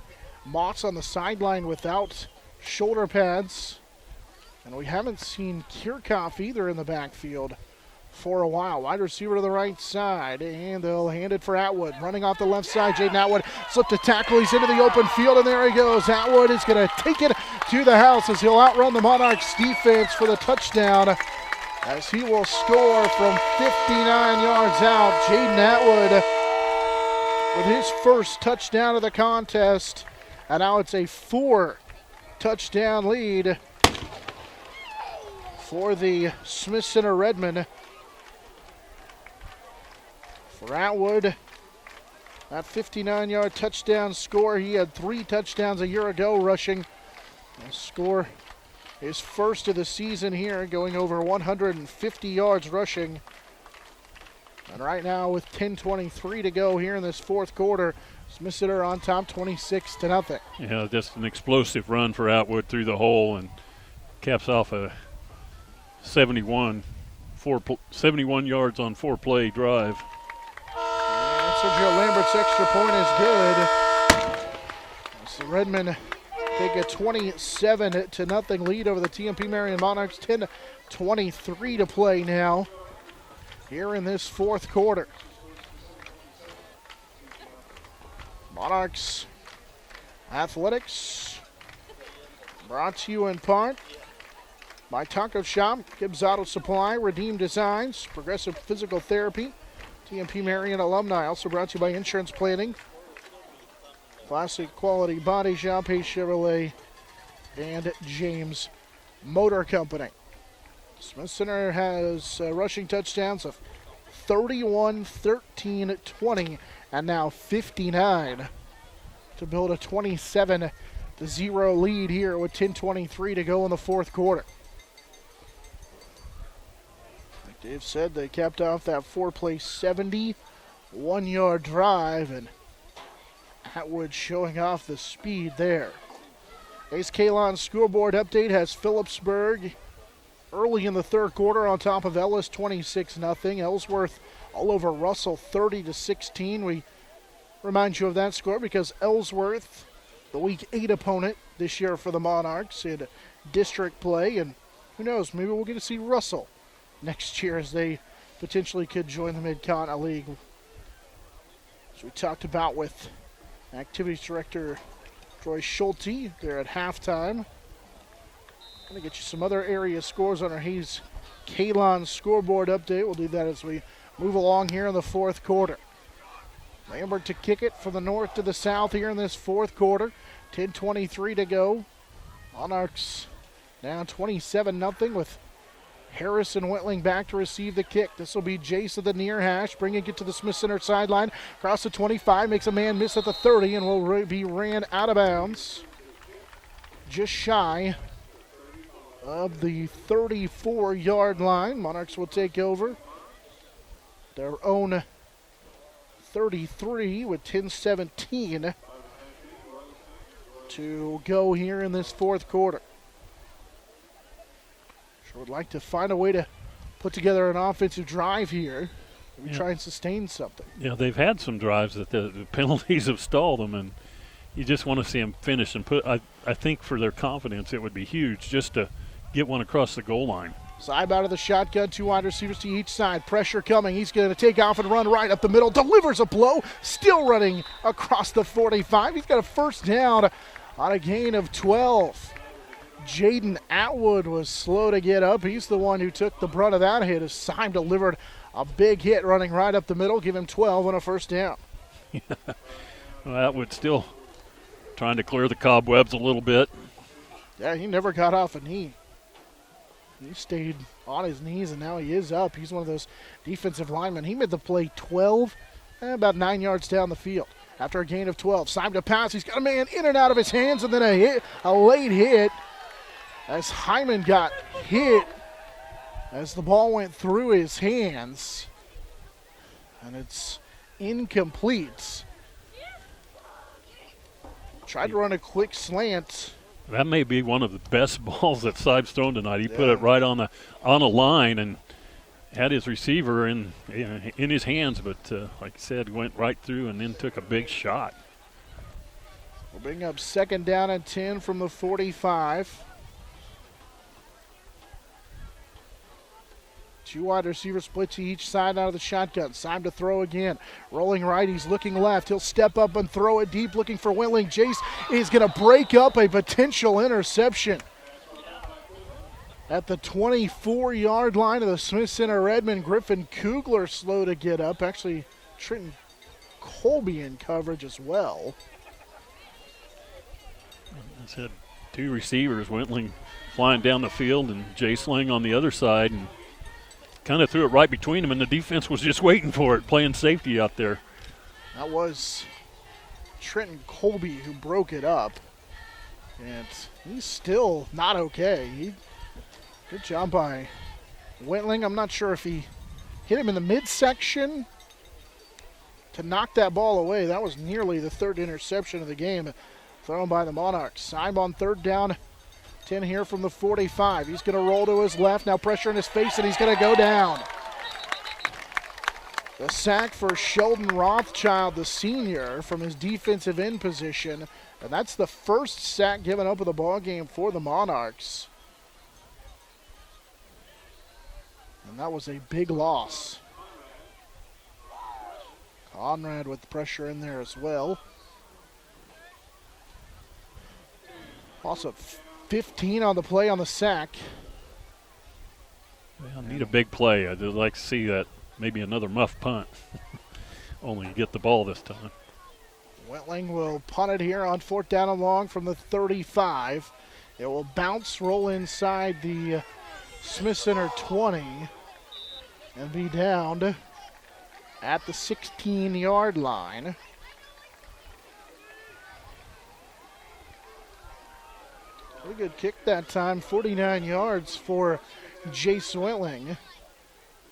Mott's on the sideline without shoulder pads. And we haven't seen Kirchhoff either in the backfield for a while. Wide receiver to the right side, and they'll hand it for Atwood. Running off the left side, Jaden Atwood slipped a tackle. He's into the open field, and there he goes. Atwood is going to take it to the house as he'll outrun the Monarchs defense for the touchdown, as he will score from 59 yards out. Jaden Atwood with his first touchdown of the contest, and now it's a 4-touchdown lead for the Smith Center Redmen. For Atwood, that 59-yard touchdown score. He had 3 touchdowns a year ago rushing. And score his first of the season here, going over 150 yards rushing. And right now with 10:23 to go here in this fourth quarter, Smith Center on top 26-0. Yeah, just an explosive run for Atwood through the hole and caps off a 71 yards on 4-play drive. Sergio Lambert's extra point is good. As the Redmen take a 27-0 lead over the TMP Marion Monarchs. 10:23 to play now here in this fourth quarter. Monarchs Athletics brought to you in part by Taco Shop, Gibbs Auto Supply, Redeem Designs, Progressive Physical Therapy, TMP Marion Alumni. Also brought to you by Insurance Planning, Classic Quality Body Shop, Hayes Chevrolet, and James Motor Company. Smith Center has rushing touchdowns of 31, 13, 20, and now 59 to build a 27-0 lead here with 10:23 to go in the fourth quarter. Like Dave said, they capped off that four-play 71-yard drive, and Atwood showing off the speed there. Ace Kalon scoreboard update has Phillipsburg early in the third quarter on top of Ellis 26-0. Ellsworth all over Russell 30-16. We remind you of that score because Ellsworth, the Week 8 opponent this year for the Monarchs in district play, and who knows, maybe we'll get to see Russell next year as they potentially could join the Mid-Continent League. As we talked about with Activities Director Troy Schulte there at halftime. Going to get you some other area scores on our Hayes Kalon scoreboard update. We'll do that as we move along here in the fourth quarter. Lambert to kick it from the north to the south here in this fourth quarter. 10:23 to go. Monarchs down 27-0 with Harris and Whitling back to receive the kick. This will be Jace at the near hash, bringing it to the Smith Center sideline. Across the 25, makes a man miss at the 30, and will be ran out of bounds. Just shy of the 34-yard line. Monarchs will take over their own 33 with 10:17 to go here in this fourth quarter. Sure would like to find a way to put together an offensive drive here. Maybe try and sustain something. Yeah, they've had some drives that the penalties have stalled them, and you just want to see them finish and put. I think for their confidence, it would be huge just to get one across the goal line. Saib out of the shotgun, two wide receivers to each side. Pressure coming. He's going to take off and run right up the middle. Delivers a blow. Still running across the 45. He's got a first down on a gain of 12. Jaden Atwood was slow to get up. He's the one who took the brunt of that hit as Saib delivered a big hit running right up the middle. Give him 12 on a first down. Well, Atwood still trying to clear the cobwebs a little bit. Yeah, he never got off a knee. He stayed on his knees, and now he is up. He's one of those defensive linemen. He made the play 12, about 9 yards down the field. After a gain of 12, Saib to pass. He's got a man in and out of his hands, and then a late hit as Hyman got hit as the ball went through his hands. And it's incomplete. Tried to run a quick slant. That may be one of the best balls that Saib's thrown tonight. He put it right on a line and had his receiver in his hands, but like I said, went right through and then took a big shot. We'll bring up second down and 10 from the 45. Two wide receivers split to each side out of the shotgun. Saib to throw again. Rolling right, he's looking left. He'll step up and throw it deep, looking for Whitling. Jace is going to break up a potential interception at the 24-yard line of the Smith Center Redmond. Griffin Kugler slow to get up. Actually, Trenton Colby in coverage as well. I said two receivers, Whitling flying down the field and Jace Lang on the other side, and kind of threw it right between them, and the defense was just waiting for it, playing safety out there. That was Trenton Colby who broke it up, and he's still not okay. Good job by Whitling. I'm not sure if he hit him in the midsection to knock that ball away. That was nearly the third interception of the game thrown by the Monarchs. Saib on third down, 10 here from the 45. He's going to roll to his left. Now pressure in his face, and he's going to go down. The sack for Sheldon Rothschild, the senior, from his defensive end position. And that's the first sack given up of the ball game for the Monarchs. And that was a big loss. Conrad with the pressure in there as well. Loss of 15 on the play on the sack. Well, need a big play. I'd like to see that, maybe another muff punt. Only get the ball this time. Wetling will punt it here on 4th down and long from the 35. It will bounce, roll inside the Smith Center 20, and be downed at the 16-yard line. Pretty good kick that time, 49 yards for Jace Wetling.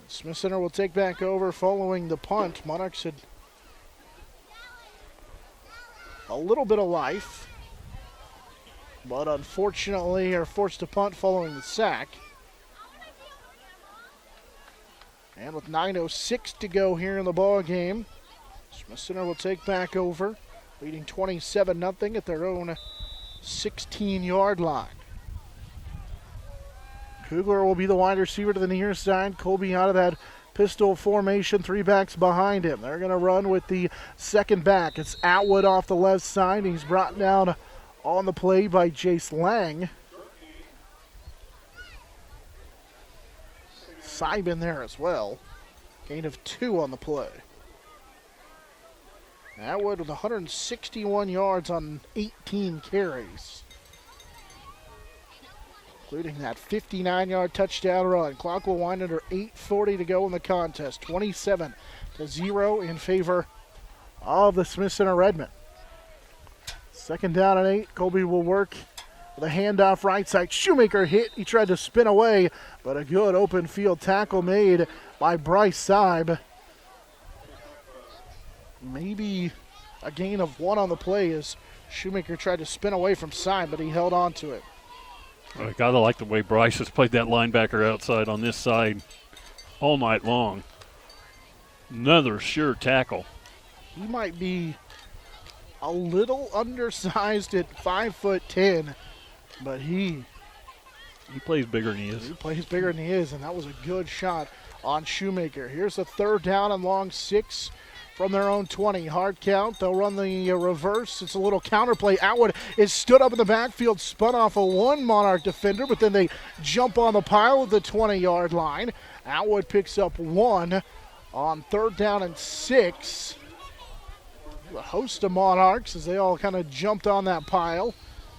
Smith Center will take back over following the punt. Monarchs had a little bit of life, but unfortunately are forced to punt following the sack. And with 9:06 to go here in the ball game, Smith Center will take back over, leading 27-0 at their own 16-yard line. Kugler will be the wide receiver to the near side. Colby out of that pistol formation, 3 backs behind him. They're going to run with the second back. It's Atwood off the left side. He's brought down on the play by Jace Lang. Simon there as well. Gain of 2 on the play. Atwood with 161 yards on 18 carries, including that 59-yard touchdown run. Clock will wind under 8:40 to go in the contest. 27-0 in favor of the Smith Center Redmen. 2nd down and 8. Colby will work with a handoff right side. Shoemaker hit. He tried to spin away, but a good open field tackle made by Bryce Seib. Maybe a gain of 1 on the play as Shoemaker tried to spin away from Seib, but he held on to it. I gotta like the way Bryce has played that linebacker outside on this side all night long. Another sure tackle. He might be a little undersized at 5'10", but he plays bigger than he is. He plays bigger than he is, and that was a good shot on Shoemaker. Here's a 3rd down and long, 6 from their own 20. Hard count. They'll run the reverse. It's a little counterplay. Atwood is stood up in the backfield, spun off a 1 Monarch defender, but then they jump on the pile at the 20-yard line. Atwood picks up 1 on 3rd down and 6. A host of Monarchs as they all kind of jumped on that pile.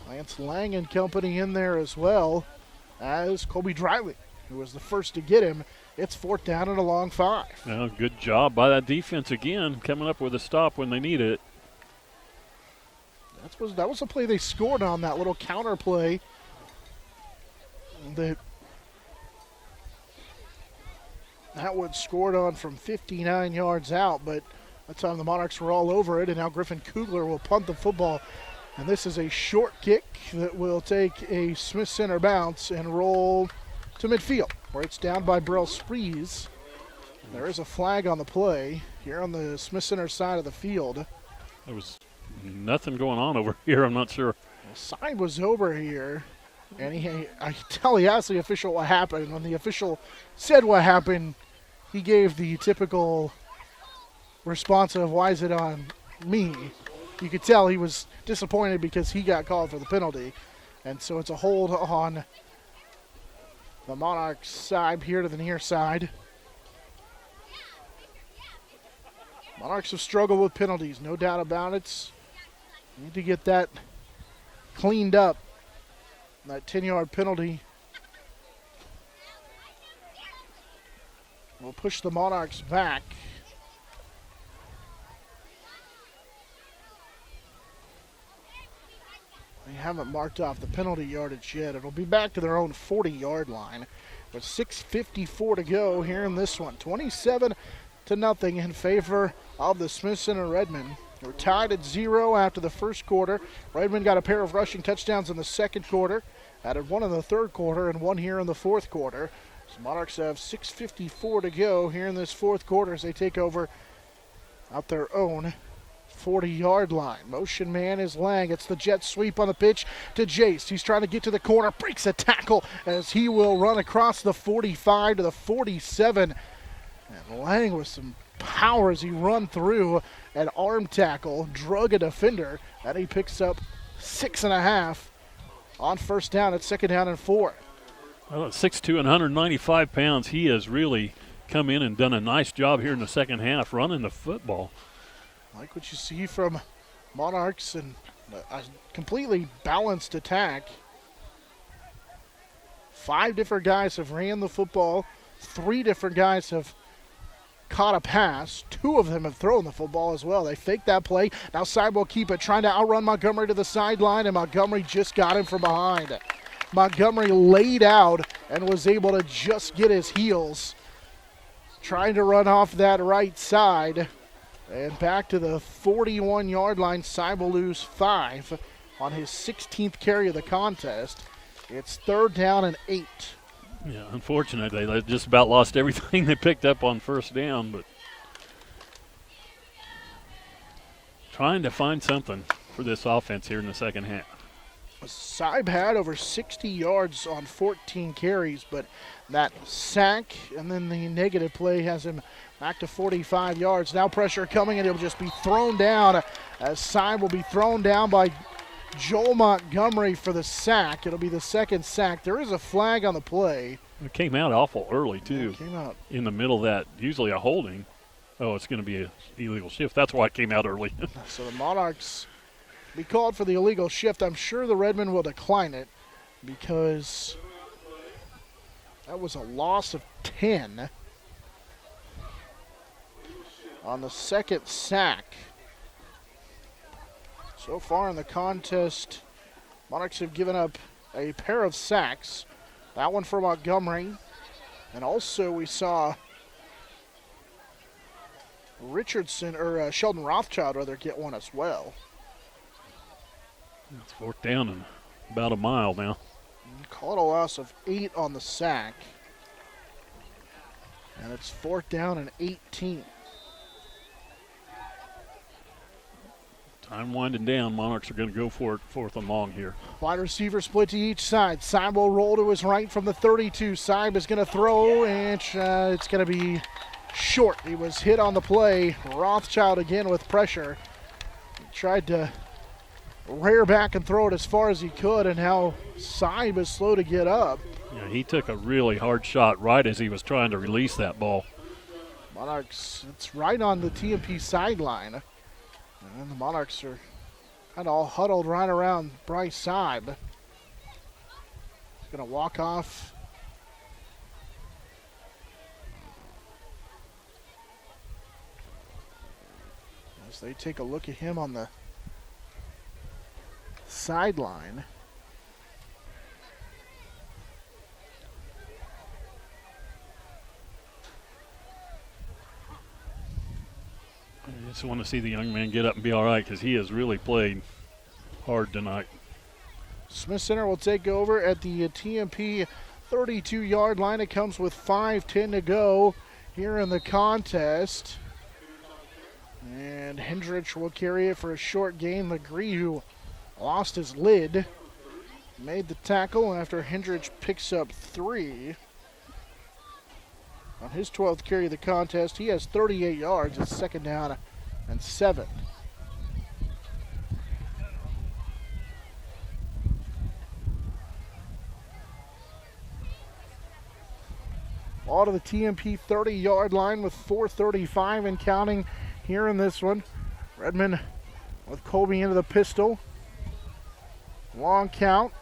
Lance Lang and company in there as well as Colby Driley, who was the first to get him. It's 4th down and a long 5. Well, good job by that defense again, coming up with a stop when they need it. That was a play they scored on, that little counter play. That Atwood scored on from 59 yards out, but that time the Monarchs were all over it, and now Griffin Kugler will punt the football. And this is a short kick that will take a Smith Center bounce and roll to midfield, where it's down by Brell Sprees. There is a flag on the play here on the Smith Center side of the field. There was nothing going on over here, I'm not sure. Seib was over here, and I could tell he asked the official what happened. When the official said what happened, he gave the typical response of, why is it on me? You could tell he was disappointed because he got called for the penalty. And so it's a hold on the Monarchs side here to the near side. Monarchs have struggled with penalties, no doubt about it. Need to get that cleaned up. That 10-yard penalty will push the Monarchs back. They haven't marked off the penalty yardage yet. It'll be back to their own 40-yard line with 6:54 to go here in this one. 27-0 in favor of the Smith Center Redmen. We're tied at 0 after the first quarter. Redmen got a pair of rushing touchdowns in the second quarter, added 1 in the third quarter and 1 here in the fourth quarter. So Monarchs have 6:54 to go here in this fourth quarter as they take over out their own 40-yard line. Motion man is Lang. It's the jet sweep on the pitch to Jace. He's trying to get to the corner, breaks a tackle as he will run across the 45 to the 47. And Lang with some power as he run through an arm tackle, drug a defender, and he picks up 6.5 on first down. It's 2nd down and 4. Well, at 6'2" and 195 pounds, he has really come in and done a nice job here in the second half running the football. Like what you see from Monarchs, and a completely balanced attack. 5 different guys have ran the football. 3 different guys have caught a pass. 2 of them have thrown the football as well. They faked that play. Now Seib will keep it, trying to outrun Montgomery to the sideline, and Montgomery just got him from behind. Montgomery laid out and was able to just get his heels, trying to run off that right side. And back to the 41-yard line. Seib will lose 5 on his 16th carry of the contest. It's 3rd down and 8. Yeah, unfortunately, they just about lost everything they picked up on first down, but trying to find something for this offense here in the second half. Seib had over 60 yards on 14 carries, but that sack and then the negative play has him back to 45 yards. Now pressure coming, and he'll just be thrown down, as Seib will be thrown down by Joel Montgomery for the sack. It'll be the 2nd sack. There is a flag on the play. It came out awful early, too. It came out in the middle of that, usually a holding. Oh, it's going to be an illegal shift. That's why it came out early. So the Monarchs be called for the illegal shift. I'm sure the Redmen will decline it because that was a loss of 10 on the 2nd sack. So far in the contest, Monarchs have given up a pair of sacks. That one for Montgomery. And also we saw Richardson, or Sheldon Rothschild rather, get one as well. It's 4th down and about a mile now. Call it a loss of 8 on the sack. And it's 4th down and 18. Time winding down. Monarchs are going to go for it 4th and long here. Wide receiver split to each side. Seib will roll to his right from the 32. Seib is going to throw, and it's going to be short. He was hit on the play. Rothschild again with pressure. He tried to rear back and throw it as far as he could, and now Seib is slow to get up. Yeah, he took a really hard shot right as he was trying to release that ball. Monarchs, it's right on the TMP sideline. And the Monarchs are kind of all huddled right around Bryce Seib. He's going to walk off. As they take a look at him on the sideline. I just want to see the young man get up and be all right, because he has really played hard tonight. Smith Center will take over at the TMP 32-yard line. It comes with 5:10 to go here in the contest. And Hendrich will carry it for a short gain. Legree, who lost his lid, made the tackle after Hendrich picks up 3. On his 12th carry of the contest, he has 38 yards. It's 2nd down and 7. All to the TMP 30-yard line with 4:35 and counting here in this one. Redmond with Colby into the pistol. Long count.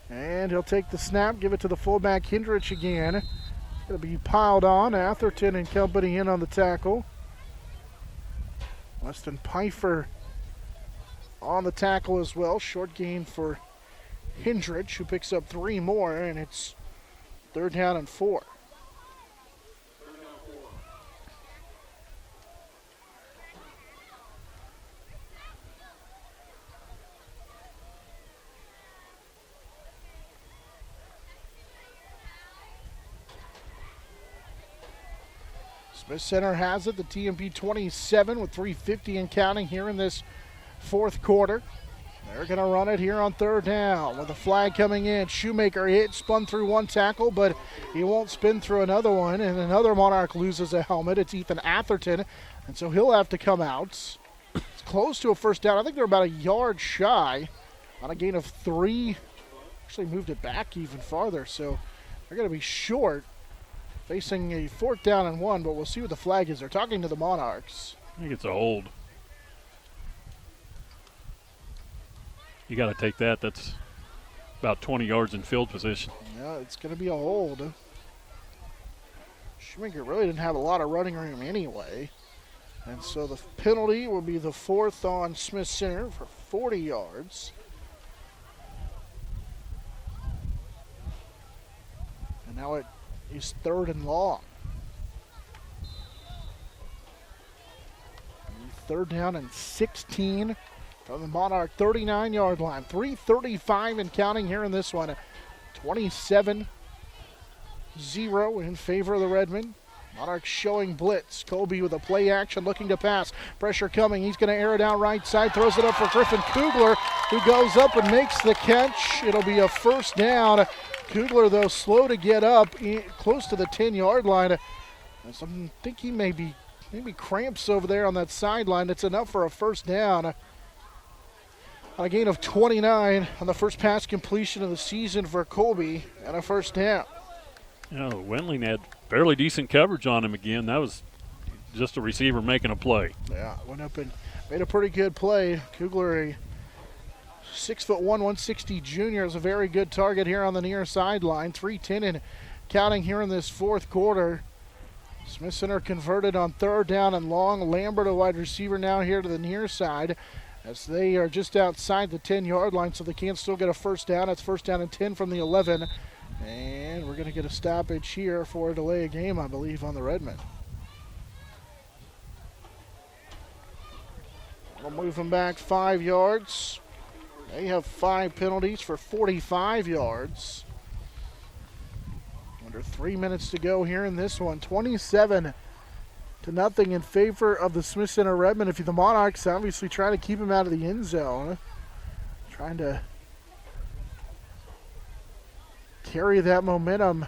And he'll take the snap, give it to the fullback Hendrich again. Going to be piled on. Atherton and company in on the tackle. Weston Pfeiffer on the tackle as well. Short gain for Hendrich, who picks up 3 more, and it's 3rd down and 4. Smith Center has it, the TMP 27 with 3:50 and counting here in this 4th quarter. They're going to run it here on 3rd down with a flag coming in. Shoemaker hit, spun through one tackle, but he won't spin through another one, and another Monarch loses a helmet. It's Ethan Atherton, and so he'll have to come out. It's close to a 1st down. I think they're about a yard shy on a gain of 3, actually moved it back even farther, so they're going to be short, facing a 4th down and 1, but we'll see what the flag is. They're talking to the Monarchs. I think it's a hold. You got to take that. That's about 20 yards in field position. Yeah, it's going to be a hold. Shoemaker really didn't have a lot of running room anyway. And so the penalty will be the 4th on Smith Center for 40 yards. And now it is 3rd and long. 3rd down and 16 from the Monarch 39-yard line. 3:35 and counting here in this one. 27-0 in favor of the Redmen. Monarchs showing blitz. Colby with a play action, looking to pass. Pressure coming. He's going to air it out right side. Throws it up for Griffin Kugler, who goes up and makes the catch. It'll be a 1st down. Kugler, though, slow to get up, close to the 10-yard line. I think he maybe cramps over there on that sideline. It's enough for a 1st down. On a gain of 29 on the first pass completion of the season for Colby, and a 1st down. Wendling had fairly decent coverage on him again. That was just a receiver making a play. Yeah, went up and made a pretty good play. Kugler, a 6'1", 160 junior, is a very good target here on the near sideline. 3:10 and counting here in this 4th quarter. Smith Center converted on 3rd down and long. Lambert, a wide receiver, now here to the near side, as they are just outside the 10-yard line, so they can still get a 1st down. It's 1st down and 10 from the 11. And we're going to get a stoppage here for a delay of game, I believe, on the Redmen. We'll move them back 5 yards. They have 5 penalties for 45 yards. Under 3 minutes to go here in this one. 27-0 in favor of the Smith Center Redmen. If you're the Monarchs, obviously trying to keep him out of the end zone. Trying to carry that momentum.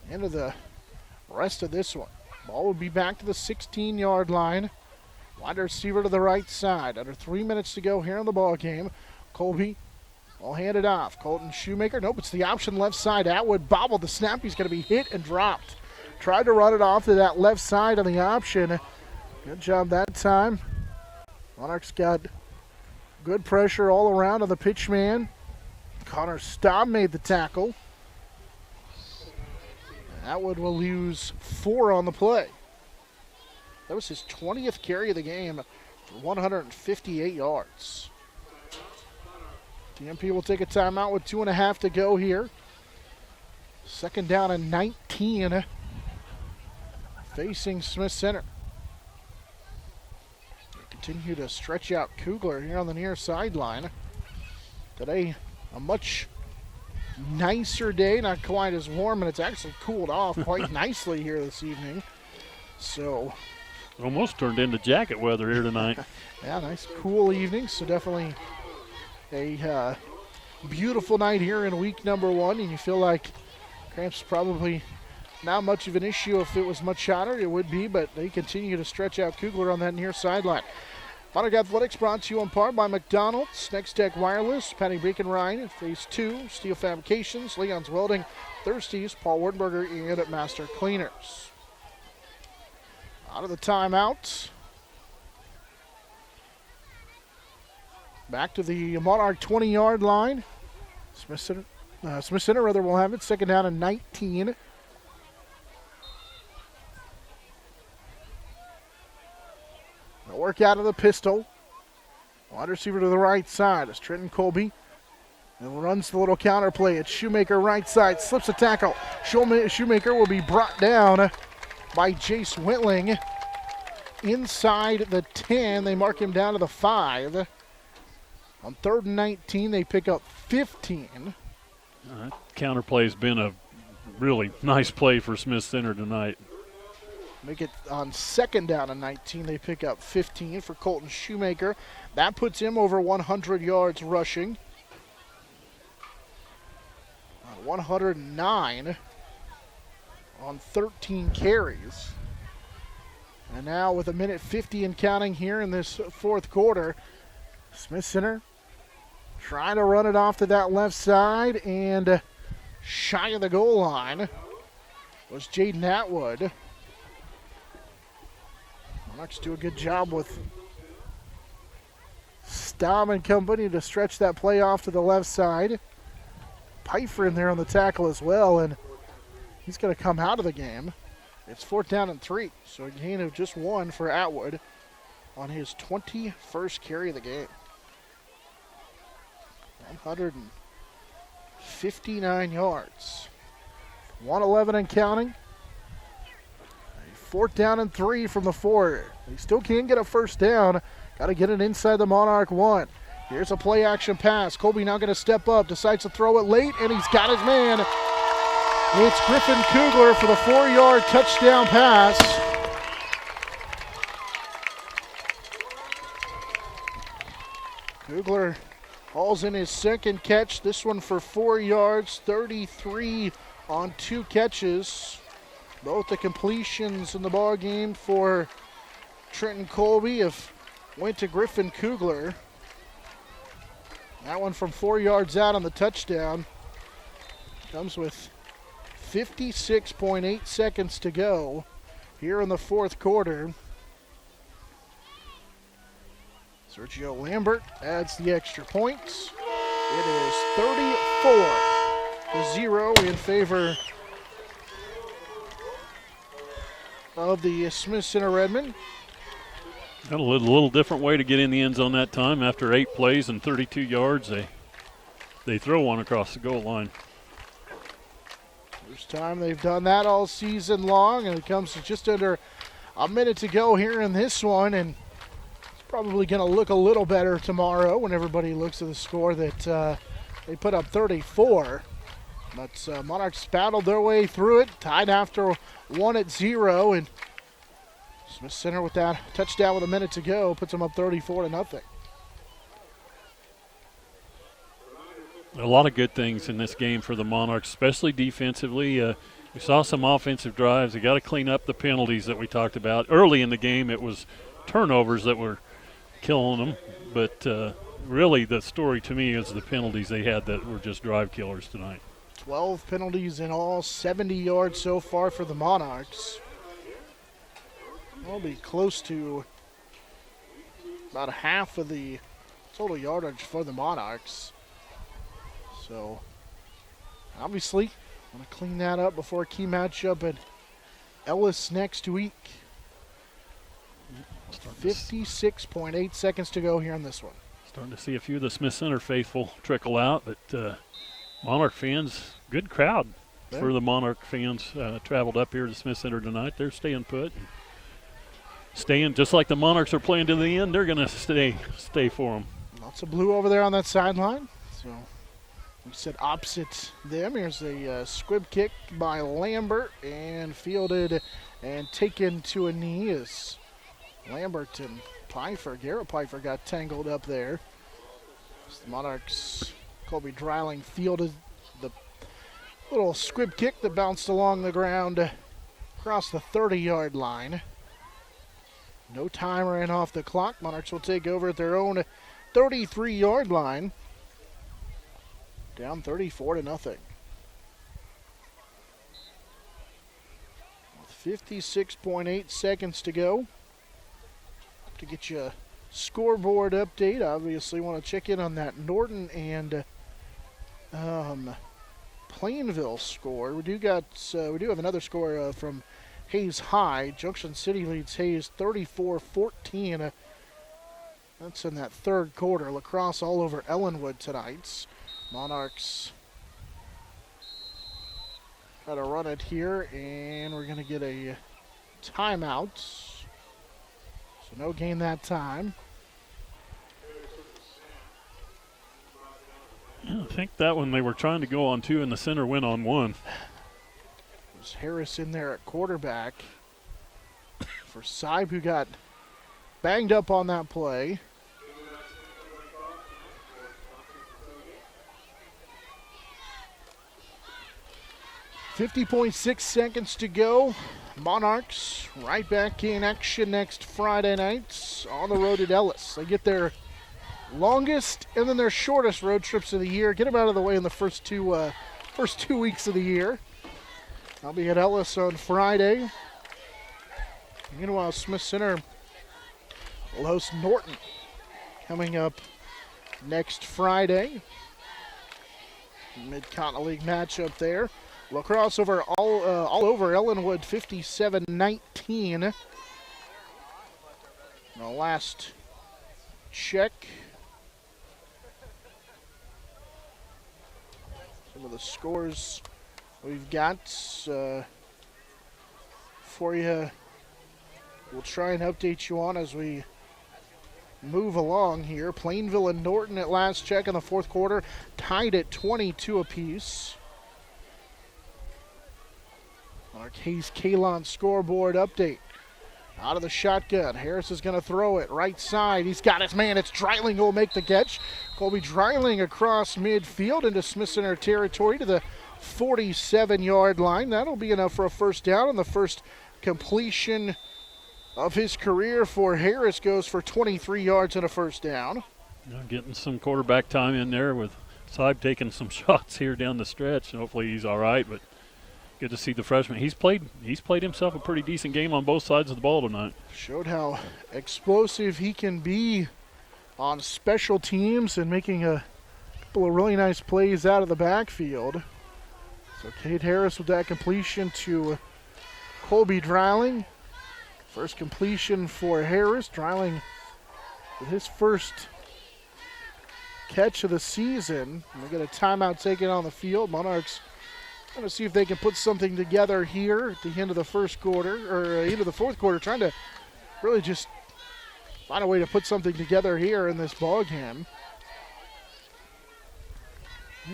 Into the rest of this one. Ball would be back to the 16-yard line. Wide receiver to the right side. Under 3 minutes to go here in the ball game. Colby will hand it off. Colton Shoemaker. Nope, it's the option left side. Atwood bobbled the snap. He's going to be hit and dropped. Tried to run it off to that left side on the option. Good job that time. Monarchs got good pressure all around on the pitch man. Connor Staub made the tackle. Atwood will lose 4 on the play. That was his 20th carry of the game for 158 yards. TMP will take a timeout with 2.5 to go here. 2nd down and 19 facing Smith Center. Continue to stretch out Kugler here on the near sideline. Today, a much nicer day, not quite as warm, and it's actually cooled off quite nicely here this evening. So, almost turned into jacket weather here tonight. Yeah, nice cool evening. So definitely a beautiful night here in week number 1, and you feel like cramps probably not much of an issue. If it was much hotter, it would be, but they continue to stretch out Kugler on that near sideline. Monarch Athletics brought to you in part by McDonald's, Next Tech Wireless, Patty Bacon Ryan, Phase 2, Steel Fabrications, Leon's Welding, Thirsties, Paul Wartenberger, and Master Cleaners. Out of the timeout. Back to the Monarch 20-yard line. Smith Center will have it. 2nd down and 19. They'll work out of the pistol. Wide receiver to the right side. It's Trenton Colby. And runs the little counter play. It's Shoemaker right side. Slips a tackle. Shoemaker will be brought down by Jace Whitling. Inside the 10. They mark him down to the 5. On 3rd and 19, they pick up 15. Counter play's been a really nice play for Smith Center tonight. Make it on 2nd down and 19. They pick up 15 for Colton Shoemaker. That puts him over 100 yards rushing. 109 on 13 carries. And now with 1:50 and counting here in this fourth quarter, Smith Center trying to run it off to that left side, and shy of the goal line was Jaden Atwood. Monarchs do a good job with Staub and company to stretch that play off to the left side. Pfeiffer in there on the tackle as well, and he's going to come out of the game. It's 4th down and 3, so a gain of just 1 for Atwood on his 21st carry of the game. 159 yards. 111 and counting. A 4th down and 3 from the 4. They still can't get a first down. Got to get it inside the Monarch 1. Here's a play action pass. Colby now going to step up, decides to throw it late, and he's got his man. It's Griffin Kugler for the 4-yard touchdown pass. Kugler hauls in his second catch, this one for 4 yards, 33 on 2 catches. Both the completions in the ball game for Trenton Colby went to Griffin Kugler. That one from 4 yards out on the touchdown. Comes with 56.8 seconds to go here in the fourth quarter. Sergio Lambert adds the extra points. It is 34-0 in favor of the Smith Center Redmen. Got a little different way to get in the end zone that time. After 8 plays and 32 yards, they throw one across the goal line. First time they've done that all season long, and it comes to just under a minute to go here in this one, and it's probably going to look a little better tomorrow when everybody looks at the score that they put up 34. But Monarchs battled their way through it, tied after 1-0, and Smith Center with that touchdown with a minute to go puts them up 34-0. A lot of good things in this game for the Monarchs, especially defensively. We saw some offensive drives. They got to clean up the penalties that we talked about. Early in the game, it was turnovers that were killing them. But really the story to me is the penalties they had that were just drive killers tonight. 12 penalties in all, 70 yards so far for the Monarchs. I'll be close to about half of the total yardage for the Monarchs. So, obviously, want to clean that up before a key matchup at Ellis next week. 56.8 seconds to go here on this one. Starting to see a few of the Smith Center faithful trickle out, but Monarch fans, good crowd for the Monarch fans traveled up here to Smith Center tonight. They're staying put. Staying just like the Monarchs are playing to the end. They're going to stay for them. Lots of blue over there on that sideline. So we sit opposite them. Here's a squib kick by Lambert and fielded and taken to a knee as Lambert and Garrett Pfeiffer got tangled up there. As the Monarchs, Colby Dreiling fielded the little squib kick that bounced along the ground across the 30-yard line. No time ran off the clock. Monarchs will take over at their own 33-yard line. Down 34-0. With 56.8 seconds to go. To get you a scoreboard update, obviously want to check in on that Norton and Plainville score. We do have another score from Hayes High. Junction City leads Hayes 34-14. That's in that third quarter. Lacrosse all over Ellenwood tonight. Monarchs got to run it here, and we're going to get a timeout. So no gain that time. Yeah, I think that one they were trying to go on 2 and the center went on 1. There's Harris in there at quarterback for Saib, who got banged up on that play. .6 seconds to go. Monarchs right back in action next Friday night on the road at Ellis. They get their longest and then their shortest road trips of the year. Get them out of the way in the first two weeks of the year. I'll be at Ellis on Friday. Meanwhile, Smith Center will host Norton coming up next Friday. Mid-Continental League matchup there. Lacrosse over all over Ellenwood, 57-19. The last check. Some of the scores we've got for you. We'll try and update you on as we move along here. Plainville and Norton at last check in the fourth quarter, tied at 22 apiece. Our Case Kalon scoreboard update. Out of the shotgun. Harris is going to throw it right side. He's got his man. It's Dreiling who will make the catch. Colby Dreiling across midfield into Smith Center territory to the 47-yard line. That'll be enough for a first down, and the first completion of his career for Harris goes for 23 yards and a first down. Getting some quarterback time in there with Saib taking some shots here down the stretch. Hopefully he's all right, but good to see the freshman. He's played himself a pretty decent game on both sides of the ball tonight. Showed how explosive he can be on special teams and making a couple of really nice plays out of the backfield. So Cade Harris with that completion to Colby Dreiling. First completion for Harris. Dreiling with his first catch of the season. And we get a timeout taken on the field. Monarchs trying to see if they can put something together here at the end of the first quarter, or into the fourth quarter, trying to really just find a way to put something together here in this ball game.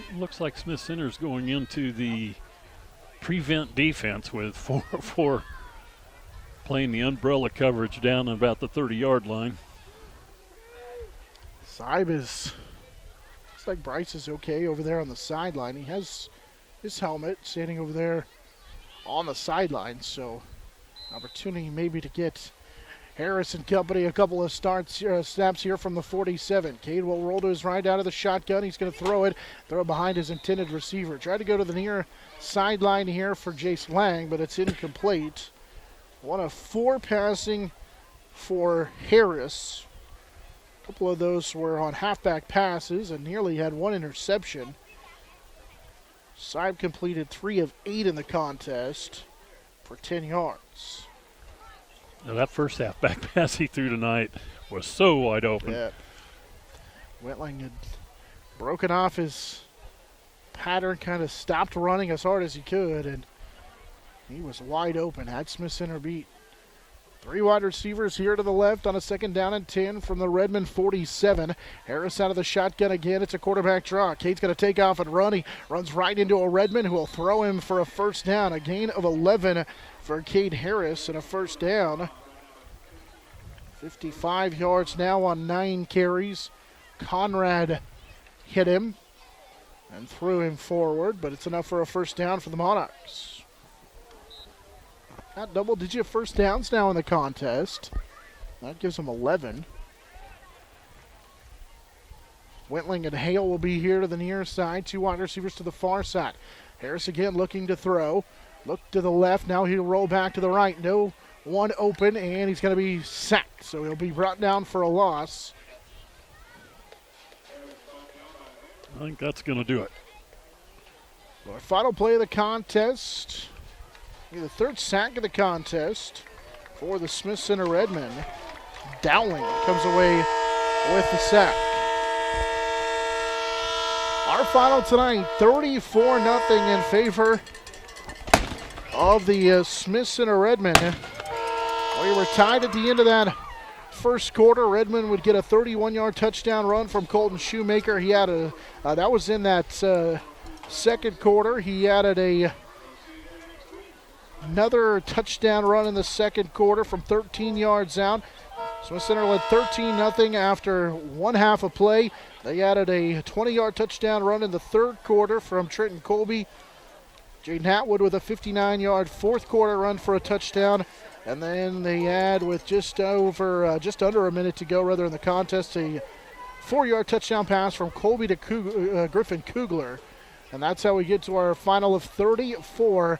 It looks like Smith Center's going into the prevent defense with four playing the umbrella coverage down about the 30-yard line. Saib looks like Bryce is okay over there on the sideline. He has his helmet standing over there on the sideline, so opportunity maybe to get Harris and company a couple of snaps here from the 47. Cade will roll to his right out of the shotgun. He's going to throw it behind his intended receiver. Try to go to the near sideline here for Jace Lang, but it's incomplete. 1 of 4 passing for Harris. A couple of those were on halfback passes and nearly had 1 interception. Saib completed 3 of 8 in the contest for 10 yards. Now that first halfback pass he threw tonight was so wide open. Yeah. Wentling had broken off his pattern, kind of stopped running as hard as he could, and he was wide open. Had Smith Center beat. 3 wide receivers here to the left on a 2nd down and 10 from the Redmond 47. Harris out of the shotgun again. It's a quarterback draw. Cade's going to take off and run. He runs right into a Redmond who will throw him for a first down. A gain of 11 for Cade Harris and a first down. 55 yards now on 9 carries. Conrad hit him and threw him forward, but it's enough for a first down for the Monarchs. Got double-digit first downs now in the contest. That gives them 11. Wentling and Hale will be here to the near side. 2 wide receivers to the far side. Harris again looking to throw. Look to the left. Now he'll roll back to the right. No one open, and he's going to be sacked. So he'll be brought down for a loss. I think that's going to do it. Our final play of the contest. The 3rd sack of the contest for the Smith Center Redmen. Dowling comes away with the sack. Our final tonight, 34-0 in favor of the Smith Center Redmen. We were tied at the end of that first quarter. Redmond would get a 31-yard touchdown run from Colton Shoemaker. He had that was in that second quarter. He added another touchdown run in the second quarter from 13 yards out. Smith Center led 13-0 after 1 half of play. They added a 20-yard touchdown run in the third quarter from Trenton Colby Jaden Atwood with a 59-yard fourth quarter run for a touchdown. And then they add with just under a minute to go in the contest, a 4-yard touchdown pass from Colby to Griffin Kugler. And that's how we get to our final of 34-0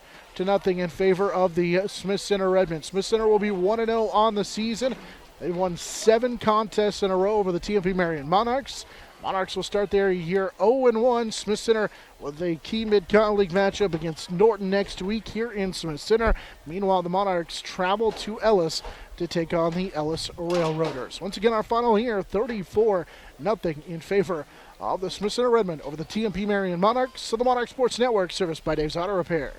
in favor of the Smith Center Redmen. Smith Center will be 1-0 on the season. They've won 7 contests in a row over the TMP Marion Monarchs. Monarchs will start their year 0-1. Smith Center with a key mid-con league matchup against Norton next week here in Smith Center. Meanwhile, the Monarchs travel to Ellis to take on the Ellis Railroaders. Once again, our final here, 34-0 in favor of the Smith Center Redmen over the TMP Marion Monarchs. So the Monarch Sports Network, serviced by Dave's Auto Repair.